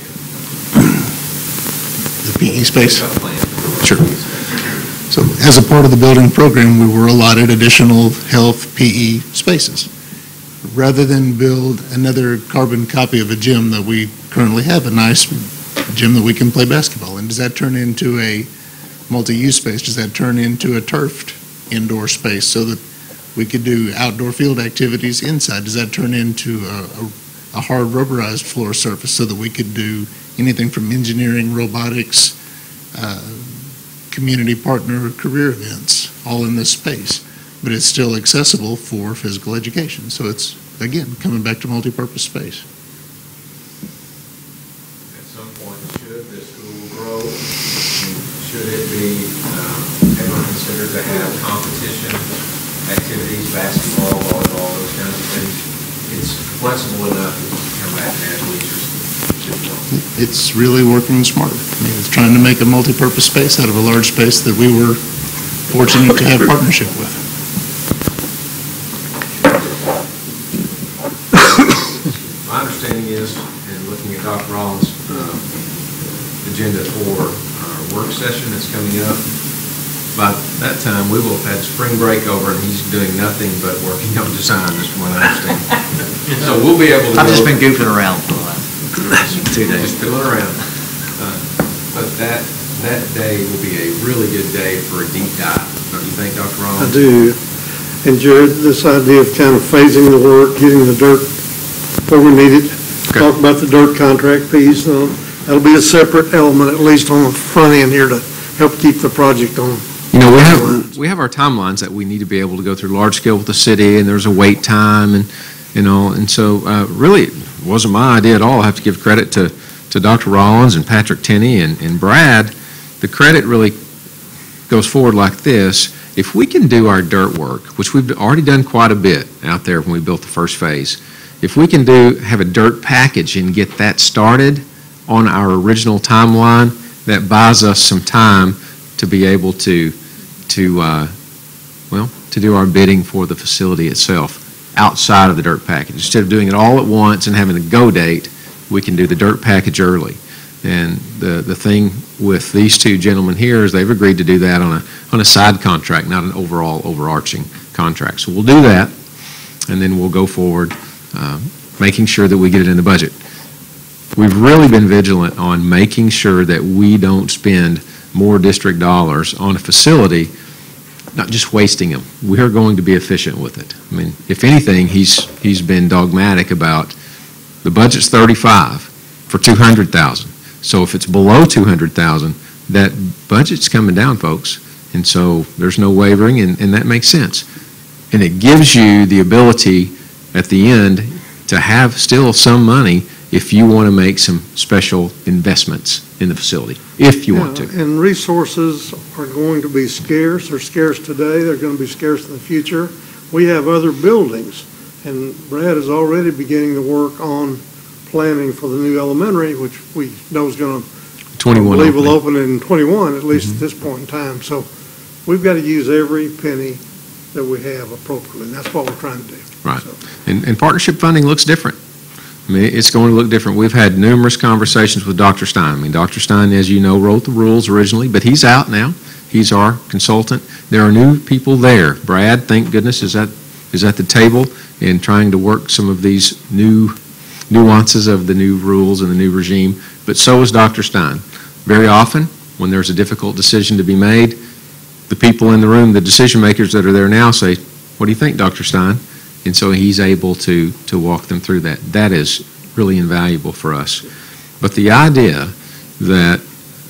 The PE space? plan. Sure. So as a part of the building program, we were allotted additional health PE spaces. Rather than build another carbon copy of a gym that we currently have, a nice gym that we can play basketball in, does that turn into a multi-use space? Does that turn into a turfed indoor space so that we could do outdoor field activities inside? Does that turn into a hard rubberized floor surface so that we could do anything from engineering, robotics, community partner career events, all in this space? But it's still accessible for physical education. So it's, again, coming back to multi-purpose space. At some point, should this school grow, should it be ever considered to have competition activities, basketball, volleyball, those kinds of things? It's flexible enough to come back and add leisure. It's really working smarter. I mean, it's trying to make a multi-purpose space out of a large space that we were fortunate to have partnership with. My understanding is, and looking at Dr. Rollins' agenda for our work session that's coming up, by that time we will have had spring break over and he's doing nothing but working on design, is from what I understand. So we'll be able to I've just been goofing around for the last 2 days. Just fooling around. But that day will be a really good day for a deep dive. Don't you think, Dr. Rollins? I do. And Jared, this idea of kind of phasing the work, getting the dirt where we need it, talk about the dirt contract piece, that'll be a separate element, at least on the front end here, to help keep the project on. You know, we have our timelines that we need to be able to go through large scale with the city, and there's a wait time, and and so really it wasn't my idea at all. I have to give credit to Dr. Rollins and Patrick Tenney and Brad. The credit really goes forward like this. If we can do our dirt work, which we've already done quite a bit out there when we built the first phase, if we can have a dirt package and get that started on our original timeline, that buys us some time to be able to do our bidding for the facility itself outside of the dirt package. Instead of doing it all at once and having a go date, we can do the dirt package early. And the thing with these two gentlemen here is they've agreed to do that on a side contract, not an overall overarching contract. So we'll do that, and then we'll go forward, making sure that we get it in the budget. We've really been vigilant on making sure that we don't spend more district dollars on a facility, not just wasting them. We are going to be efficient with it. I mean, if anything, he's been dogmatic about the budget's 35. for 200,000. So if it's below 200,000, that budget's coming down, folks. And so there's no wavering, and that makes sense. And it gives you the ability at the end to have still some money if you want to make some special investments in the facility, if you want to. And resources are going to be scarce. They're scarce today. They're going to be scarce in the future. We have other buildings, and Brad is already beginning to work on planning for the new elementary, which we know is going to, I believe, will open in 21, at least at this point in time. So we've got to use every penny that we have appropriately, and that's what we're trying to do. Right. So. And partnership funding looks different. I mean, it's going to look different. We've had numerous conversations with Dr. Stein. I mean, Dr. Stein, as you know, wrote the rules originally, but he's out now. He's our consultant. There are new people there. Brad, thank goodness, is at the table in trying to work some of these new nuances of the new rules and the new regime, but so is Dr. Stein. Very often, when there's a difficult decision to be made, the people in the room, the decision makers that are there now say, "What do you think, Dr. Stein?" And so he's able to walk them through that. That is really invaluable for us. But the idea that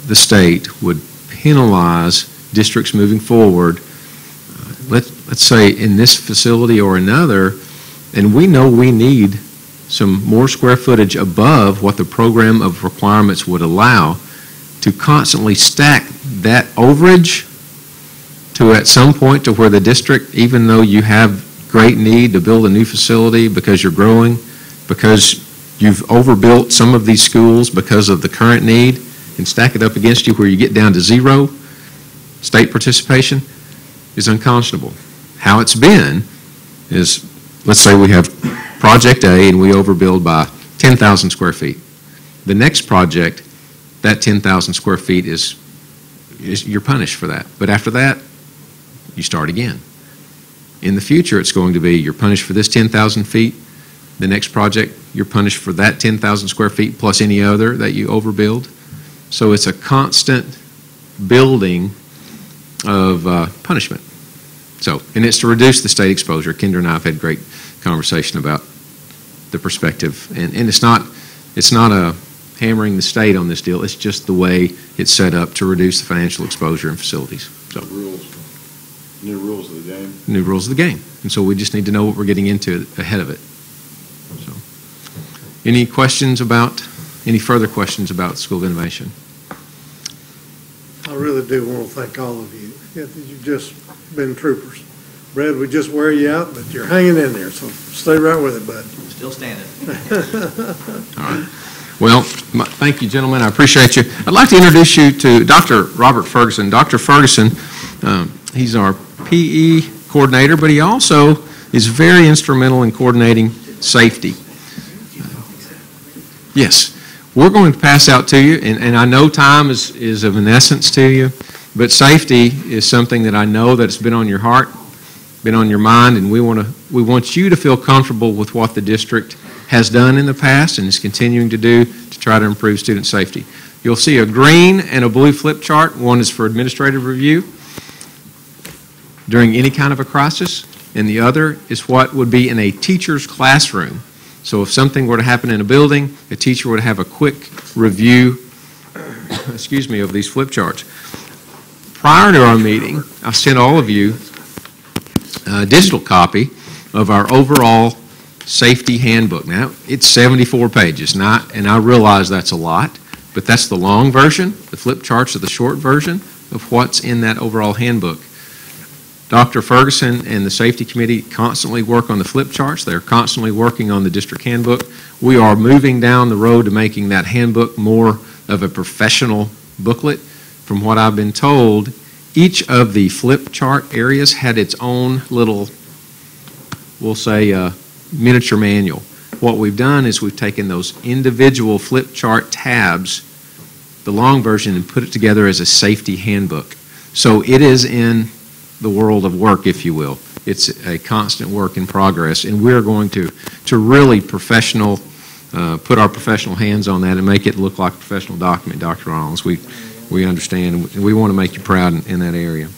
the state would penalize districts moving forward, let's say in this facility or another, and we know we need some more square footage above what the program of requirements would allow, to constantly stack that overage to at some point to where the district, even though you have great need to build a new facility because you're growing, because you've overbuilt some of these schools because of the current need, and stack it up against you where you get down to zero state participation, is unconscionable. How it's been is, let's say we have project A and we overbuild by 10,000 square feet. The next project, that 10,000 square feet is you're punished for that. But after that, you start again. In the future, it's going to be you're punished for this 10,000 feet. The next project, you're punished for that 10,000 square feet plus any other that you overbuild. So it's a constant building of punishment. So, and it's to reduce the state exposure. Kendra and I have had great conversation about the perspective. And it's not a hammering the state on this deal. It's just the way it's set up to reduce the financial exposure in facilities. So. New rules of the game. New rules of the game. And so we just need to know what we're getting into ahead of it. So, any further questions about School of Innovation? I really do want to thank all of you. You've just been troopers. Brad, we just wear you out, but you're hanging in there, so stay right with it, bud. Still standing. All right. Well, thank you, gentlemen. I appreciate you. I'd like to introduce you to Dr. Robert Ferguson. Dr. Ferguson, he's our PE coordinator, but he also is very instrumental in coordinating safety. Yes, we're going to pass out to you, and I know time is of an essence to you, but safety is something that I know that it's been on your heart, been on your mind, and we want you to feel comfortable with what the district has done in the past and is continuing to do to try to improve student safety. You'll see a green and a blue flip chart. One is for administrative review during any kind of a crisis, and the other is what would be in a teacher's classroom. So if something were to happen in a building, a teacher would have a quick review, of these flip charts. Prior to our meeting, I sent all of you a digital copy of our overall safety handbook. Now, it's 74 pages, and I realize that's a lot, but that's the long version. The flip charts are the short version of what's in that overall handbook. Dr. Ferguson and the safety committee constantly work on the flip charts. They're constantly working on the district handbook. We are moving down the road to making that handbook more of a professional booklet. From what I've been told, each of the flip chart areas had its own little, we'll say, miniature manual. What we've done is we've taken those individual flip chart tabs, the long version, and put it together as a safety handbook. So it is in the world of work, if you will. It's a constant work in progress, and we're going to really put our professional hands on that and make it look like a professional document, Dr. Rollins. We understand, and we want to make you proud in that area.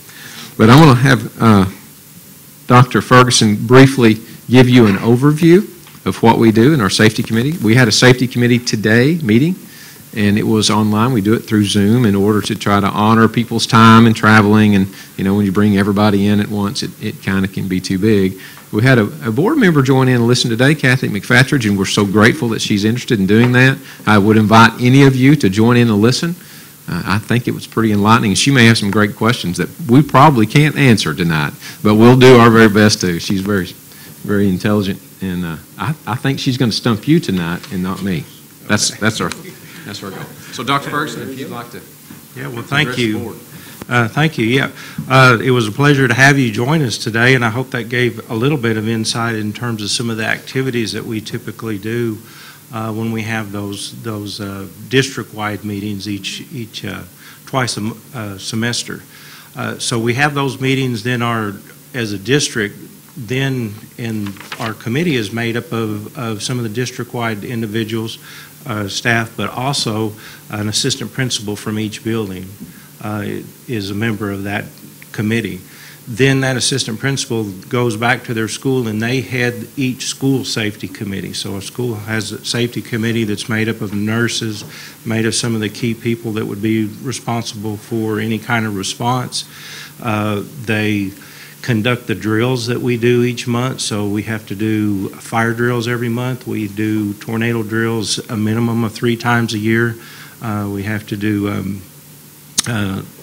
But I'm going to have Dr. Ferguson briefly give you an overview of what we do in our safety committee. We had a safety committee today meeting, and it was online. We do it through Zoom in order to try to honor people's time and traveling. And, you know, when you bring everybody in at once, it kind of can be too big. We had a board member join in and listen today, Kathy McFatridge, and we're so grateful that she's interested in doing that. I would invite any of you to join in and listen. I think it was pretty enlightening. She may have some great questions that we probably can't answer tonight, but we'll do our very best to. She's very, very intelligent, and I think she's going to stump you tonight and not me. That's our goal. So, Dr. Ferguson, if you'd like to. Yeah, well, thank you. Thank you. Yeah, it was a pleasure to have you join us today, and I hope that gave a little bit of insight in terms of some of the activities that we typically do when we have those district-wide meetings twice a semester. So we have those meetings. Then as a district, then our committee is made up of some of the district-wide individuals, staff, but also an assistant principal from each building is a member of that committee. Then that assistant principal goes back to their school and they head each school safety committee. So a school has a safety committee that's made up of nurses, made of some of the key people that would be responsible for any kind of response. They conduct the drills that we do each month. So we have to do fire drills every month. We do tornado drills a minimum of 3 times a year. We have to do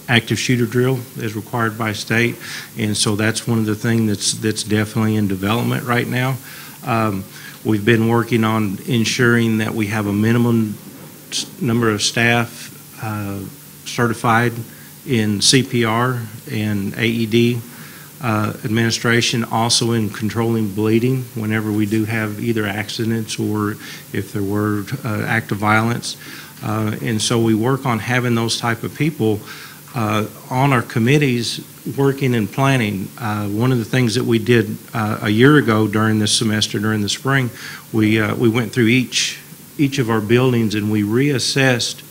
active shooter drill as required by state, and so that's one of the things that's definitely in development right now. We've been working on ensuring that we have a minimum number of staff certified in CPR and AED administration, also in controlling bleeding whenever we do have either accidents or if there were acts of violence. And so we work on having those type of people on our committees working and planning. One of the things that we did a year ago during this semester, during the spring, we went through each of our buildings and we reassessed,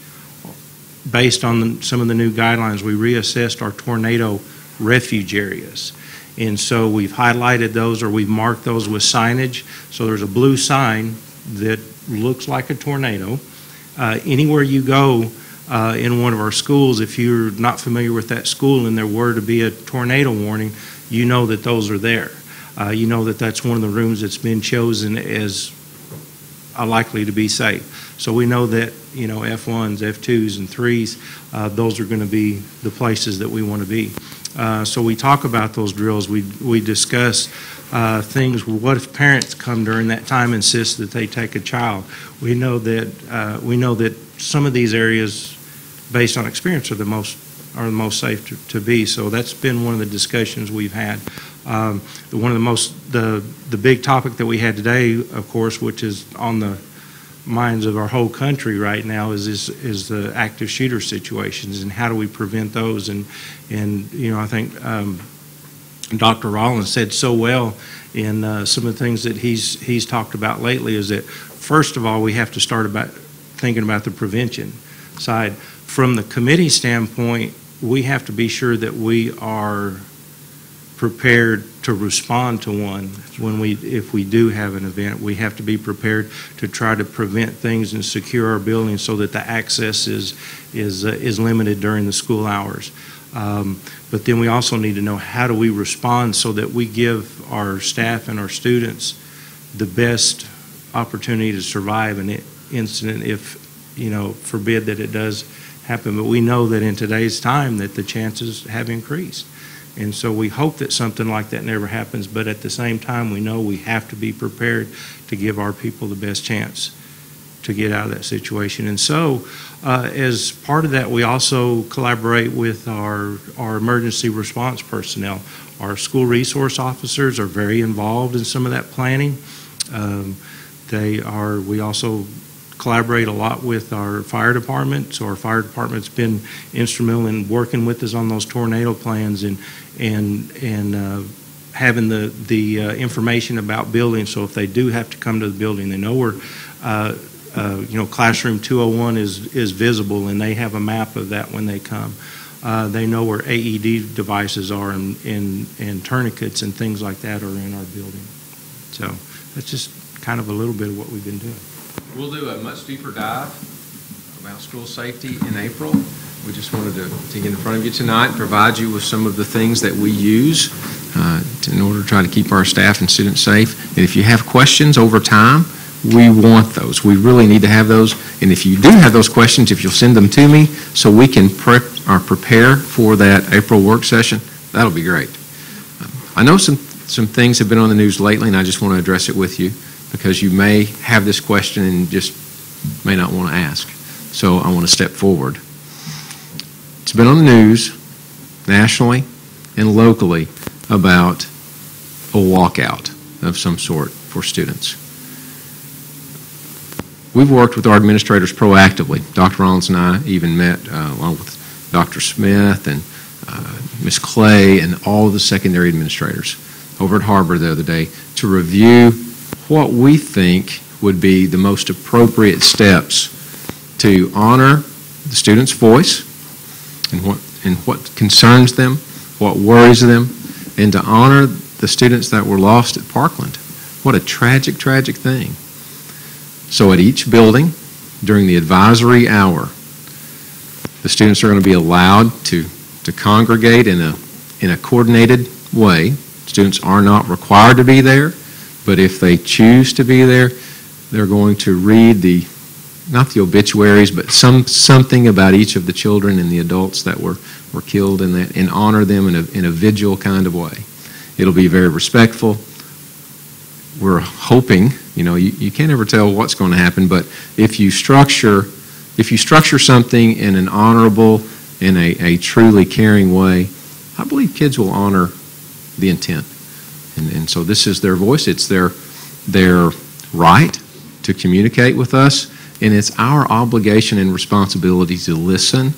based on some of the new guidelines, we reassessed our tornado refuge areas. And so we've highlighted those, or we've marked those with signage. So there's a blue sign that looks like a tornado. Anywhere you go in one of our schools, if you're not familiar with that school and there were to be a tornado warning, you know that those are there. You know that that's one of the rooms that's been chosen as likely to be safe. So we know that, you know, F1s, F2s, and 3s, those are going to be the places that we want to be. So we talk about those drills. We discuss things. What if parents come during that time and insist that they take a child? We know that some of these areas, based on experience, are the most safe to be. So that's been one of the discussions we've had. One of the big topic that we had today, of course, which is on the minds of our whole country right now, is the active shooter situations and how do we prevent those. And you know, I think Dr. Rollins said so well in some of the things that he's talked about lately, is that first of all we have to start thinking about the prevention side. From the committee standpoint, we have to be sure that we are prepared to respond to one if we do have an event. We have to be prepared to try to prevent things and secure our buildings so that the access is limited during the school hours. But then we also need to know, how do we respond so that we give our staff and our students the best opportunity to survive an incident if, you know, forbid that it does happen. But we know that in today's time that the chances have increased. And so we hope that something like that never happens, but at the same time we know we have to be prepared to give our people the best chance to get out of that situation. And so as part of that, we also collaborate with our emergency response personnel. Our school resource officers are very involved in some of that planning. We also collaborate a lot with our fire department. So our fire department's been instrumental in working with us on those tornado plans and having the information about buildings. So if they do have to come to the building, they know where you know, classroom 201 is visible, and they have a map of that when they come. They know where AED devices are and tourniquets and things like that are in our building. So that's just kind of a little bit of what we've been doing. We'll do a much deeper dive about school safety in April. We just wanted to get in front of you tonight and provide you with some of the things that we use in order to try to keep our staff and students safe. And if you have questions over time, we want those. We really need to have those. And if you do have those questions, if you'll send them to me so we can prepare for that April work session, that'll be great. I know some things have been on the news lately, and I just want to address it with you because you may have this question and just may not want to ask. So I want to step forward. It's been on the news nationally and locally about a walkout of some sort for students. We've worked with our administrators proactively. Dr. Rollins and I even met along with Dr. Smith and Ms. Clay and all of the secondary administrators over at HAR-BER the other day to review what we think would be the most appropriate steps to honor the student's voice and what concerns them, what worries them, and to honor the students that were lost at Parkland. What a tragic, tragic thing. So at each building, during the advisory hour, the students are going to be allowed to congregate in a coordinated way. Students are not required to be there, but if they choose to be there, they're going to read not the obituaries, but something about each of the children and the adults that were killed in that, and honor them in a vigil kind of way. It'll be very respectful. We're hoping, you can't ever tell what's going to happen, but if you structure something in an honorable, in a truly caring way, I believe kids will honor the intent. And so this is their voice. It's their right to communicate with us, and it's our obligation and responsibility to listen,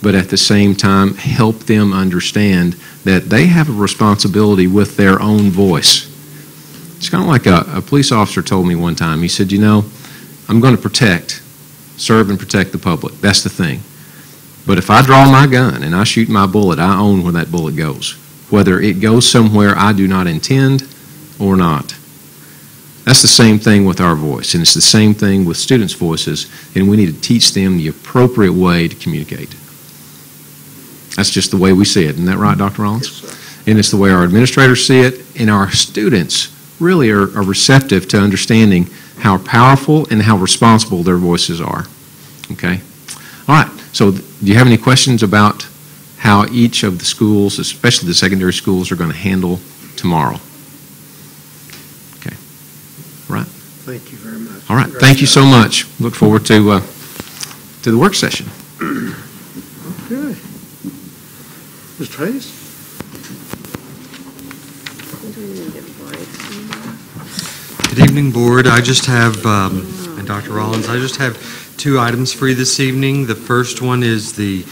but at the same time help them understand that they have a responsibility with their own voice. It's kind of like a police officer told me one time. He said, I'm going to serve and protect the public. That's the thing. But if I draw my gun and I shoot my bullet, I own where that bullet goes, whether it goes somewhere I do not intend or not. That's the same thing with our voice, and it's the same thing with students' voices, and we need to teach them the appropriate way to communicate. That's just the way we see it. Isn't that right, Dr. Rollins? Yes, sir. And it's the way our administrators see it, and our students really are receptive to understanding how powerful and how responsible their voices are. Okay? All right. So do you have any questions about how each of the schools, especially the secondary schools, are going to handle tomorrow? Okay. All right. Thank you very much. All right. Thank you so much. Look forward to the work session. Okay. Mr. Hayes? Good evening, Board. I just have, and Dr. Rollins, I just have 2 items for you this evening. The first one is the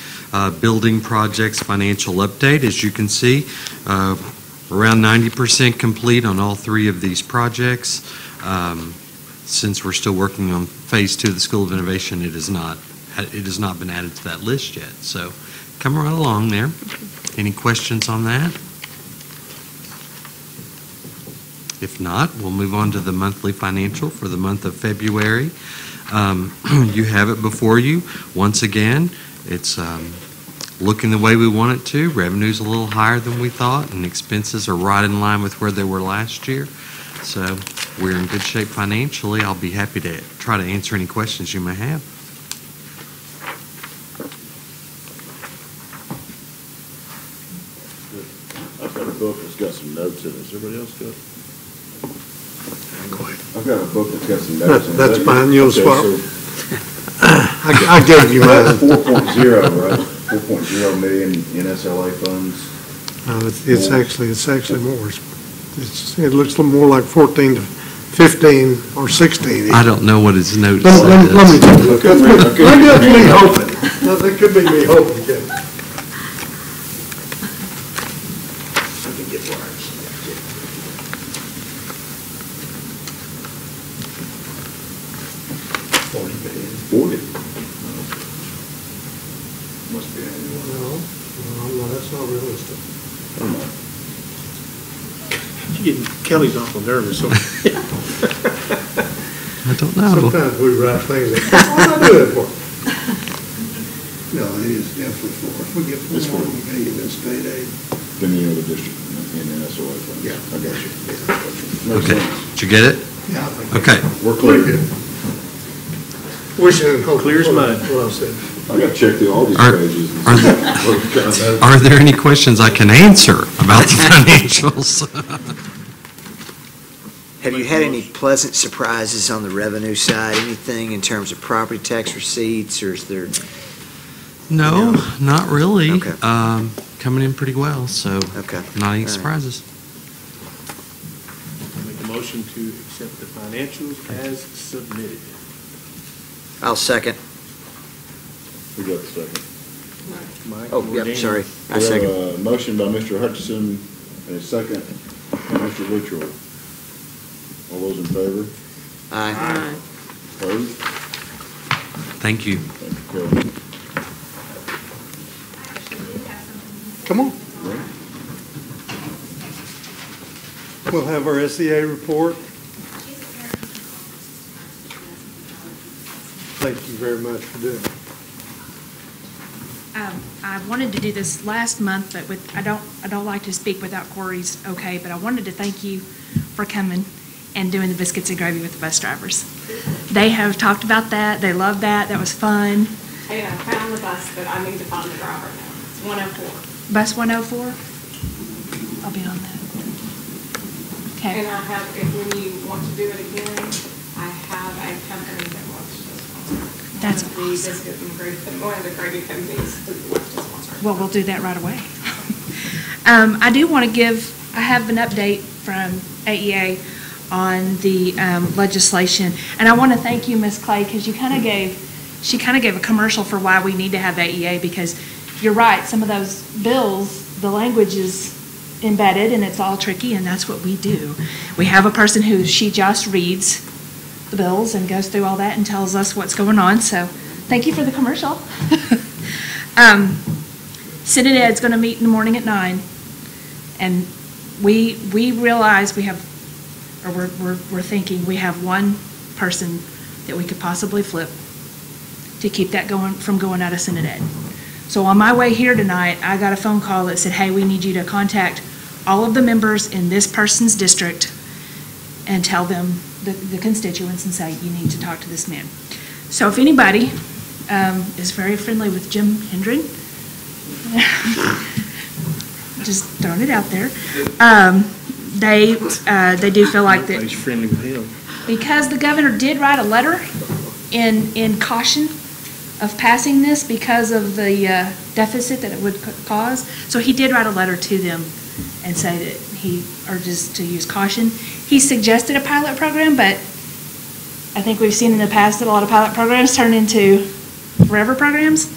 building projects financial update. As you can see, around 90% complete on all 3 of these projects. Since we're still working on phase 2 of the School of Innovation, it has not been added to that list yet. So come right along there. Any questions on that? If not, we'll move on to the monthly financial for the month of February. You have it before you. Once again, it's looking the way we want it to. Revenue's a little higher than we thought, and expenses are right in line with where they were last year. So we're in good shape financially. I'll be happy to try to answer any questions you may have. I've got a book that's got some notes in it. Has everybody else got it? I've got a book that's got some notes in it. That's fine. You'll spot. So I gave you mine. 4.0, right? 4.0 million in SLA funds. It's actually more. It looks more like 14 to 15 or 16. I don't know what his notes Let me take a look. Maybe that's me hoping. That could be me hoping. Let me get where I was. 40 billion. 40. Must be annual. No, that's not realistic. Kelly's awful nervous. No. Sometimes we write things that, why not do that for? No, it is definitely for, if we get It's more, for- we pay you in state aid. Than the other district in the SOA funds. Yeah. I got you. Makes Okay, sense. did you get it? Yeah, I think. Okay. We're clear. Wishing and hoping. Clear as mud. What I said. I got to check through all these Are- pages. and are see there- what kind of- Are there any questions I can answer about the financials? Have you had any pleasant surprises on the revenue side? Anything in terms of property tax receipts, or is there? No, not really. Okay. Coming in pretty well, so Okay. not any All right. surprises. Make a motion to accept the financials as submitted. I'll second. Who got the second? Mike Oh, or yep, Dan? sorry. I We have second. a motion by Mr. Hutchison and a second by Mr. Witcher. All those in favor? Aye. Opposed? Thank you. Thank you, Carol. Come on. We'll have our SEA report. Thank you very much for doing it. I wanted to do this last month, but I don't like to speak without Corey's okay, but I wanted to thank you for coming and doing the biscuits and gravy with the bus drivers. They have talked about that. They love that. That was fun. Hey, I found the bus, but I need to find the driver now. It's 104. Bus 104? I'll be on that. Okay. And I have, if when you want to do it again, I have a company that wants to sponsor. That's One of the biscuit and gravy, one of the gravy companies who wants to sponsor. Well, we'll do that right away. I do want to I have an update from AEA on the legislation. And I want to thank you, Ms. Clay, because she kind of gave a commercial for why we need to have AEA, because you're right, some of those bills, the language is embedded and it's all tricky, and that's what we do. We have a person she just reads the bills and goes through all that and tells us what's going on, so thank you for the commercial. Senate Ed's going to meet in the morning at 9, and we realize we're thinking we have one person that we could possibly flip to keep that from going out of Senate Ed. So on my way here tonight, I got a phone call that said, hey, we need you to contact all of the members in this person's district and tell them, the constituents, and say, you need to talk to this man. So if anybody is very friendly with Jim Hendren, just throwing it out there, they do feel like that. Everybody's friendly with him. Because the governor did write a letter in caution of passing this because of the deficit that it would cause. So he did write a letter to them and say that he urges to use caution. He suggested a pilot program, but I think we've seen in the past that a lot of pilot programs turn into forever programs.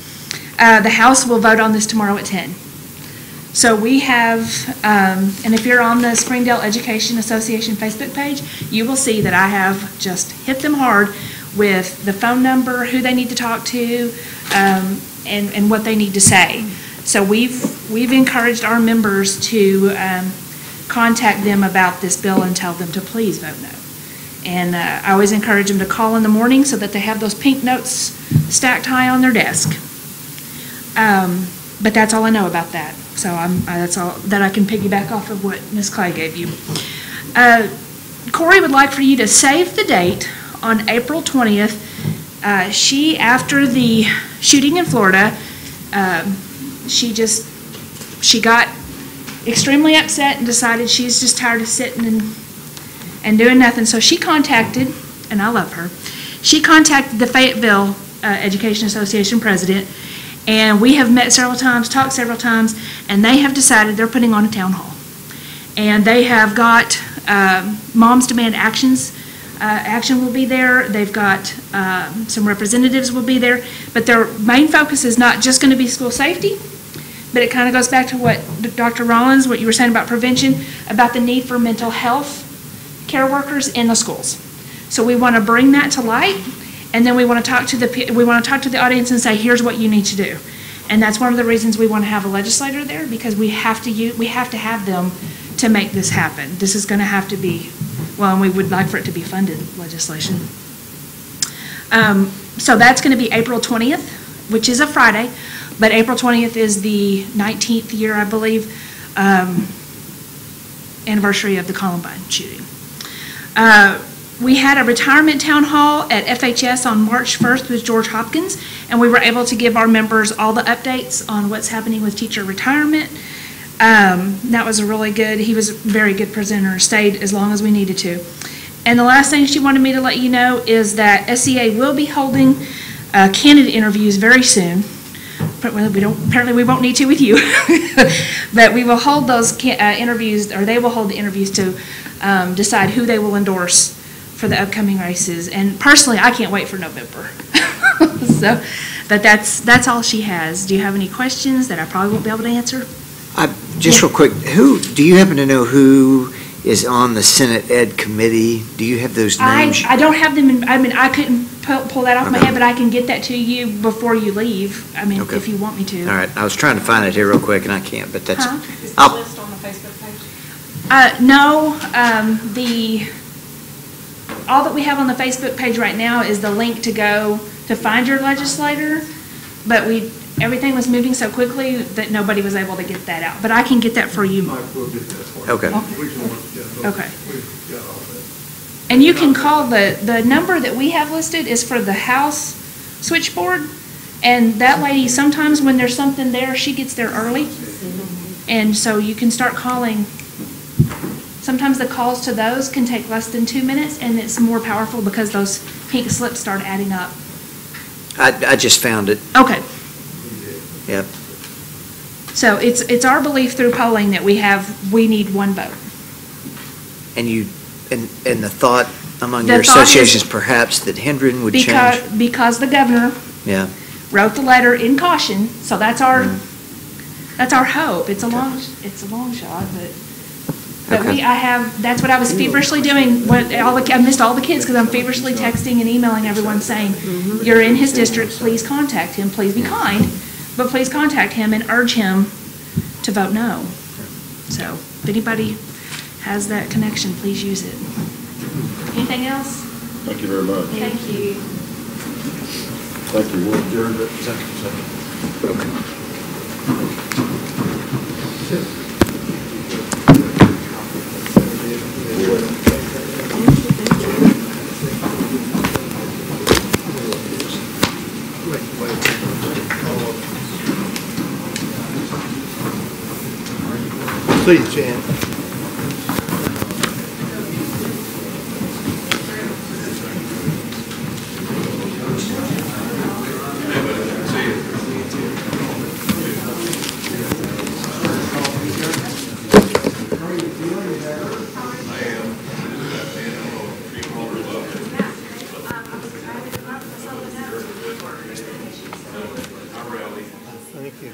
The House will vote on this tomorrow at 10. So we have, and if you're on the Springdale Education Association Facebook page, you will see that I have just hit them hard with the phone number, who they need to talk to, and what they need to say. So we've encouraged our members to contact them about this bill and tell them to please vote no. And I always encourage them to call in the morning so that they have those pink notes stacked high on their desk. But that's all I know about that. So that's all that I can piggyback off of what Ms. Clay gave you. Corey would like for you to save the date on April 20th. After the shooting in Florida, she got extremely upset and decided she's just tired of sitting and doing nothing. So she contacted, and I love her, she contacted the Fayetteville Education Association president, and we have met several times, talked several times, and they have decided they're putting on a town hall. And they have got Moms Demand Action will be there. They've got some representatives will be there. But their main focus is not just going to be school safety, but it kind of goes back to what Dr. Rollins, what you were saying about prevention, about the need for mental health care workers in the schools. So we want to bring that to light, and then we want to talk to the audience and say, here's what you need to do. And that's one of the reasons we want to have a legislator there, because we have to have them to make this happen. This is going to have to be, well, and we would like for it to be funded legislation. So that's going to be April 20th, which is a Friday, but April 20th is the 19th year, I believe, anniversary of the Columbine shooting. We had a retirement town hall at FHS on March 1st with George Hopkins, and we were able to give our members all the updates on what's happening with teacher retirement. That was a really good, he was a very good presenter, stayed as long as we needed to. And the last thing she wanted me to let you know is that SEA will be holding candidate interviews very soon. Apparently we won't need to with you, but we will hold those interviews, or they will hold the interviews to decide who they will endorse for the upcoming races. And personally, I can't wait for November. So, but that's all she has. Do you have any questions that I probably won't be able to answer? Just real quick, do you happen to know who is on the Senate Ed Committee? Do you have those names? I don't have them I couldn't pull that off my head, but I can get that to you before you leave, if you want me to. All right, I was trying to find it here real quick, and I can't, but that's... Is the list on the Facebook page? No, all that we have on the Facebook page right now is the link to go to find your legislator, but everything was moving so quickly that nobody was able to get that out. But I can get that for you. Okay. Okay. And you can call the number that we have listed is for the House switchboard, and that lady, sometimes when there's something there, she gets there early, and so you can start calling. Sometimes the calls to those can take less than 2 minutes, and it's more powerful because those pink slips start adding up. I just found it. Okay. Yep. So it's our belief through polling that we need one vote. And the thought among your associations perhaps that Hendren would change? Because the governor wrote the letter in caution, so that's our hope. It's a long shot, but that's what I was feverishly doing. I missed all the kids because I'm feverishly texting and emailing everyone saying, you're in his district, please contact him, please be kind, but please contact him and urge him to vote no. So if anybody has that connection, please use it. Anything else? Thank you very much. Thank you. Thank you. We'll adjourn it. See you, Jan. Thank you.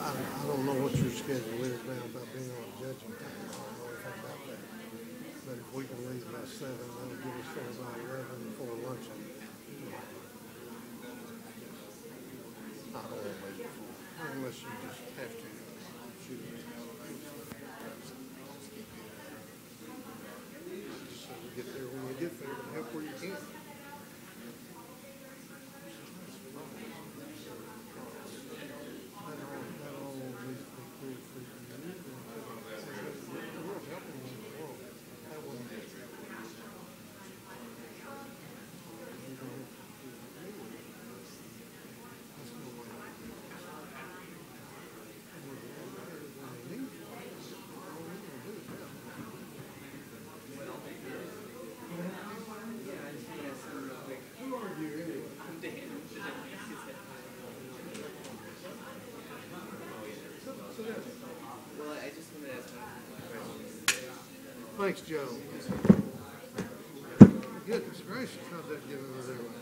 I don't know what your schedule is now about being on a judging panel. I don't know anything about that. But if we can leave by 7, that'll give us till about 11 before lunch. I don't want to wait before, unless you just have to shoot it. So we get there when you get there, and help where you can. Thanks, Joe. Goodness gracious, how'd that get over there?